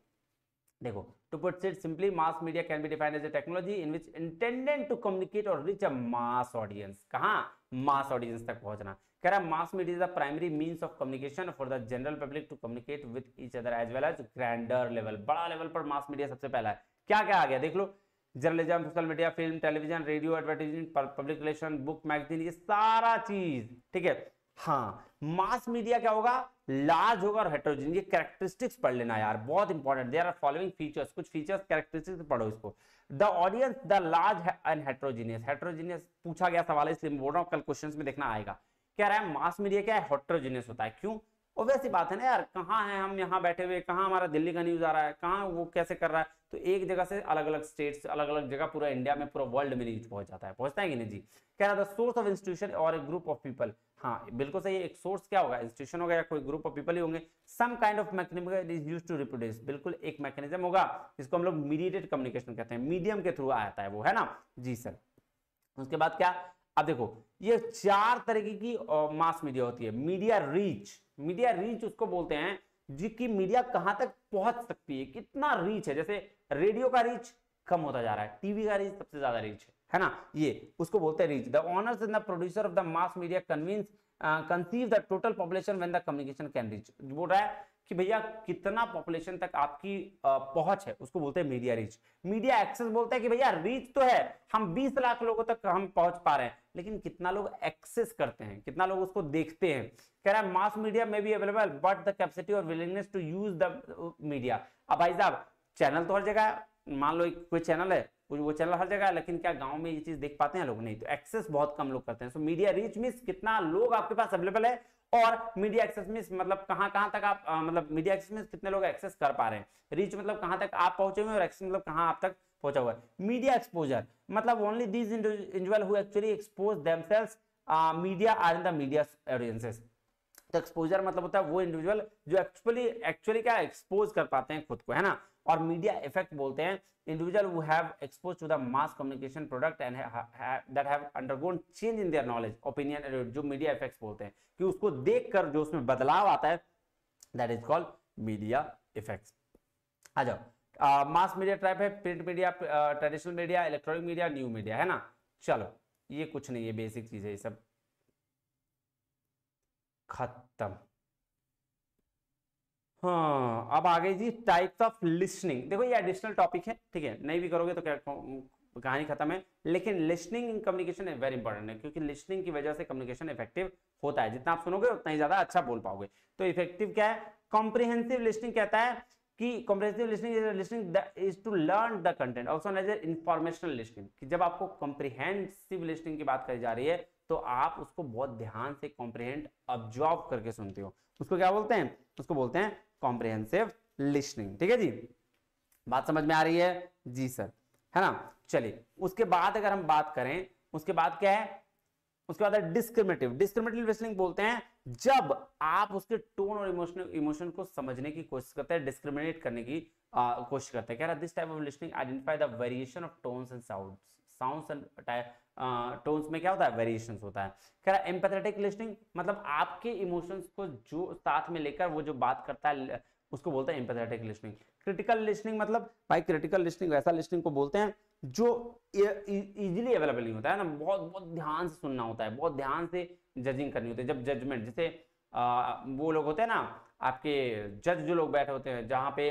Speaker 1: देखो to put it simply, mass media can be defined as a technology in which intended to communicate or reach a mass audience. कहां, मास ऑडियंस तक पहुंचना। कह रहा है mass media is the primary means of communication for the general public to communicate with each other as well as grander level. बड़ा level पर mass media सबसे पहला है। क्या क्या आ गया देख लो, journalism, social media, film, television, radio, advertising, public relation, book, magazine, ये सारा चीज, ठीक है। हाँ, मास मीडिया क्या होगा, लार्ज होगा और हेटेरोजेनियस। ये कैरेक्टरिस्टिक्स पढ़ लेना यार, बहुत important. There are following features, कुछ फीचर्स कैरेक्टरिस्टिक्स पढ़ो इसको। The audience the large and heterogeneous. Heterogeneous पूछा गया सवाल है इसलिए बोल रहा हूं, कल क्वेश्चंस में देखना आएगा। कह रहा है मास मीडिया क्या है, हेटेरोजेनियस होता है। क्यों, ऑब्वियस सी बात है ना यार, कहाँ है हम यहाँ बैठे हुए, कहाँ हमारा दिल्ली का न्यूज आ रहा है, कहाँ वो कैसे कर रहा है, तो एक जगह से अलग अलग स्टेट से अलग अलग जगह पूरा इंडिया में, पूरा वर्ल्ड में न्यूज पहुंच जाता है, पहुंचता है कि नहीं जी। कह रहा था सोर्स ऑफ इंस्टीट्यूशन और ग्रुप ऑफ पीपल। हाँ बिल्कुल सही है, एक सोर्स क्या होगा, इंस्टीट्यूशन होगा या कोई ग्रुप ऑफ पीपल ही होंगे। Some kind of mechanism is used to reproduce. बिल्कुल एक मैकेनिज्म होगा जिसको हम लोग मीडिएटेड कम्युनिकेशन कहते हैं, मीडियम के थ्रू आता है वो, है ना जी सर। उसके बाद क्या, अब देखो ये 4 तरीके की मास मीडिया होती है। मीडिया रीच, मीडिया रीच उसको बोलते हैं जिसकी मीडिया कहां तक पहुंच सकती है, कितना रीच है। जैसे रेडियो का रीच, कम होता जा रहा है। टीवी का रीच सबसे ज्यादा रीच है ना, ये उसको बोलते हैं reach. The owners and the producer of the mass media conceive the total population when the communication can reach. बोल रहा है कि भैया कितना पॉपुलेशन तक आपकी पहुंच है, उसको बोलते हैं मीडिया रीच। मीडिया एक्सेस बोलते हैं कि भैया रीच तो है, हम 20 लाख लोगों तक हम पहुंच पा रहे हैं, लेकिन कितना लोग एक्सेस करते हैं, कितना लोग उसको देखते हैं। कह रहा है मास मीडिया में भी अवेलेबल बट द कैपेसिटी और willingness to use the media. अब भाई साहब चैनल तो हर जगह है, मान लो कोई चैनल है, वो चैनल हर जगह है, लेकिन क्या गांव में ये चीज देख पाते हैं लोग? नहीं। तो एक्सेस बहुत कम लोग करते हैं। सो मीडिया रीच मींस कितना लोग आपके पास अवेलेबल है, और मीडिया एक्सेस मींस मतलब कहां तक आप मतलब मीडिया एक्सेस मींस कितने लोग एक्सेस कर पा रहे हैं। रीच मतलब कहां तक आप पहुंचे हुए, और एक्सेस मतलब कहां आप तक पहुंचा हुआ है। मीडिया एक्सपोजर मतलब only these individual who actually expose themselves media are in the media audiences. तो एक्सपोजर मतलब होता है वो इंडिविजुअल जो एक्चुअली क्या एक्सपोज कर पाते हैं खुद को, है ना। और मीडिया इफेक्ट बोलते हैं individual who have expose to the mass communication product and that have undergone change in their knowledge opinion, जो मीडिया इफेक्ट्स बोलते हैं कि उसको देखकर जो उसमें बदलाव आता है, that is called media effects. आ जाओ, मास मीडिया टाइप है print media, traditional media, electronic media, new media, है ना। चलो ये कुछ नहीं है, बेसिक चीज है ये सब, खत्म। हाँ अब आ गई जी टाइप्स ऑफ लिसनिंग। देखो ये एडिशनल टॉपिक है, ठीक है, नहीं भी करोगे तो क्या कहानी खत्म है, लेकिन listening in communication is very important है, क्योंकि लिसनिंग की वजह से कम्युनिकेशन इफेक्टिव होता है। जितना आप सुनोगे उतना ही ज्यादा अच्छा बोल पाओगे। तो इफेक्टिव क्या है? कॉम्प्रिहेंसिव लिसनिंग कहता है कि comprehensive listening is to learn the content, also known as informational listening, कि जब आपको कॉम्प्रिहेंसिव लिसनिंग की बात करी जा रही है तो आप उसको बहुत ध्यान से कॉम्प्रिहेंड ऑब्जर्व करके सुनते हो, उसको क्या बोलते हैं? उसको बोलते हैं कॉम्प्रिहेंसिव लिसनिंग। ठीक है जी, बात समझ में आ रही है? जी सर, है ना। चलिए उसके बाद अगर हम बात करें, उसके बाद क्या है? उसके बाद डिस्क्रिमिनेटिव। डिस्क्रिमिनेटिव लिसनिंग बोलते हैं जब आप उसके टोन और इमोशन को समझने की कोशिश करते हैं, डिस्क्रिमिनेट करने की कोशिश करते हैं। कह रहा है this type of listening identify the variation of tones and sounds and tones में क्या होता है? वेरिएशंस होता है। कह रहा है एम्पैथेटिक लिसनिंग मतलब आपके इमोशंस को जो साथ में लेकर वो जो बात करता है उसको बोलते हैं एम्पैथेटिक लिसनिंग। क्रिटिकल लिसनिंग मतलब भाई क्रिटिकल लिसनिंग वैसा लिसनिंग को बोलते हैं जो इजीली अवेलेबल नहीं होता है ना, बहुत बहुत ध्यान से सुनना होता है, बहुत ध्यान से जजिंग करनी होती है। जब जजमेंट, जैसे वो लोग होते हैं ना आपके जज जो लोग बैठे होते हैं जहाँ पे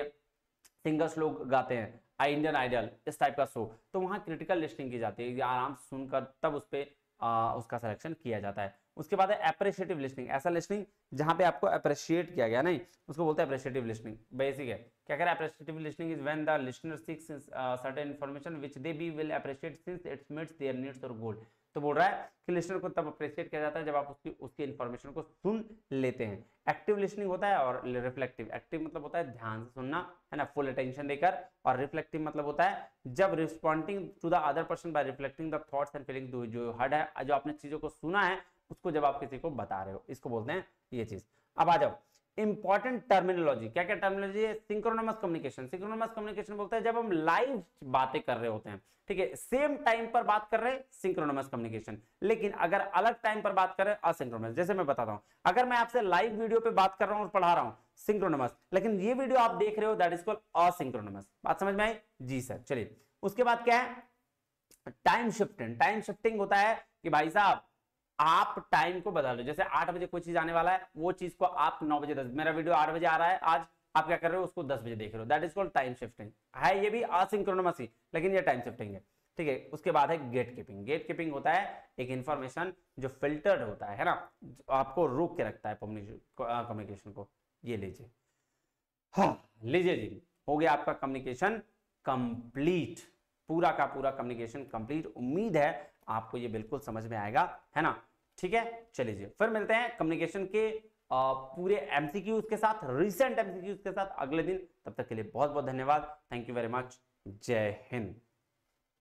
Speaker 1: सिंगर्स लोग गाते हैं, इंडियन आइडल इस टाइप का शो, तो वहाँ क्रिटिकल लिसनिंग की जाती है, आराम से सुनकर तब उस पर उसका सिलेक्शन किया जाता है। उसके बाद है अप्रिशिएटिव लिसनिंग, ऐसा लिसनिंग जहां पे आपको अप्रिशिएट किया गया, नहीं, उसको बोलते हैं अप्रिशिएटिव लिसनिंग। बेसिक है, क्या कह रहा है? Appreciative listening is when the listener seeks certain information which they be will appreciate since it meets their needs और गोल। तो बोल रहा है कि लिसनर को तब अप्रिशिएट किया जाता है जब आप उसकी इंफॉर्मेशन को सुन लेते हैं। एक्टिव लिसनिंग होता है और रिफ्लेक्टिव। एक्टिव मतलब होता है ध्यान से सुनना, है ना, फुल अटेंशन देकर, और रिफ्लेक्टिव मतलब होता है जब responding to the other person by reflecting the thoughts and feeling, जो हर्ड है, जो आपने चीजों को सुना है उसको जब आप किसी को बता रहे हो, इसको बोलते हैं ये चीज। अब आ जाओ इंपॉर्टेंट टर्मिनोलॉजी। क्या क्या टर्मिनोलॉजी है? सिंक्रोनमस कम्युनिकेशन। सिंक्रोनमस कम्युनिकेशन बोलते हैं जब हम लाइव बातें कर रहे होते हैं, ठीक है, सेम टाइम पर बात कर रहे हैं, सिंक्रोनमस कम्युनिकेशन। लेकिन अगर अलग टाइम पर बात कर रहे हैं, असिंक्रोनमस। जैसे मैं बताता हूं, अगर मैं आपसे लाइव वीडियो पे बात कर रहा हूं और पढ़ा रहा हूं, सिंक्रोनमस, लेकिन ये वीडियो आप देख रहे हो, दैट इज कॉल्ड असिंक्रोनमस। बात समझ में आई? जी सर। चलिए उसके बाद क्या है? Time shifting. टाइम शिफ्टिंग होता है कि भाई साहब आप टाइम को बदल लो, जैसे 8 बजे कोई चीज आने वाला है, वो चीज को आप 9 बजे 10, मेरा वीडियो 8 बजे आ रहा है आज, आप क्या कर रहे हो? उसको 10 बजे देख रहे हो, that is called time shifting. है ये भी असिंक्रोनमस ही, लेकिन ये टाइम शिफ्टिंग है, ठीक है। उसके बाद है गेट कीपिंग। गेट कीपिंग होता है एक इंफॉर्मेशन जो फिल्टर्ड होता है ना, आपको रोक के रखता है कम्युनिकेशन को। ये लीजिए, हाँ लीजिए जी, हो गया आपका कम्युनिकेशन कंप्लीट, पूरा का पूरा कम्युनिकेशन कंप्लीट। उम्मीद है आपको ये बिल्कुल समझ में आएगा, है ना। ठीक है, चलिए जी, फिर मिलते हैं कम्युनिकेशन के पूरे एमसीक्यूज के साथ, रिसेंट एमसीक्यूज के साथ अगले दिन। तब तक के लिए बहुत बहुत धन्यवाद। Thank you very much. जय हिंद।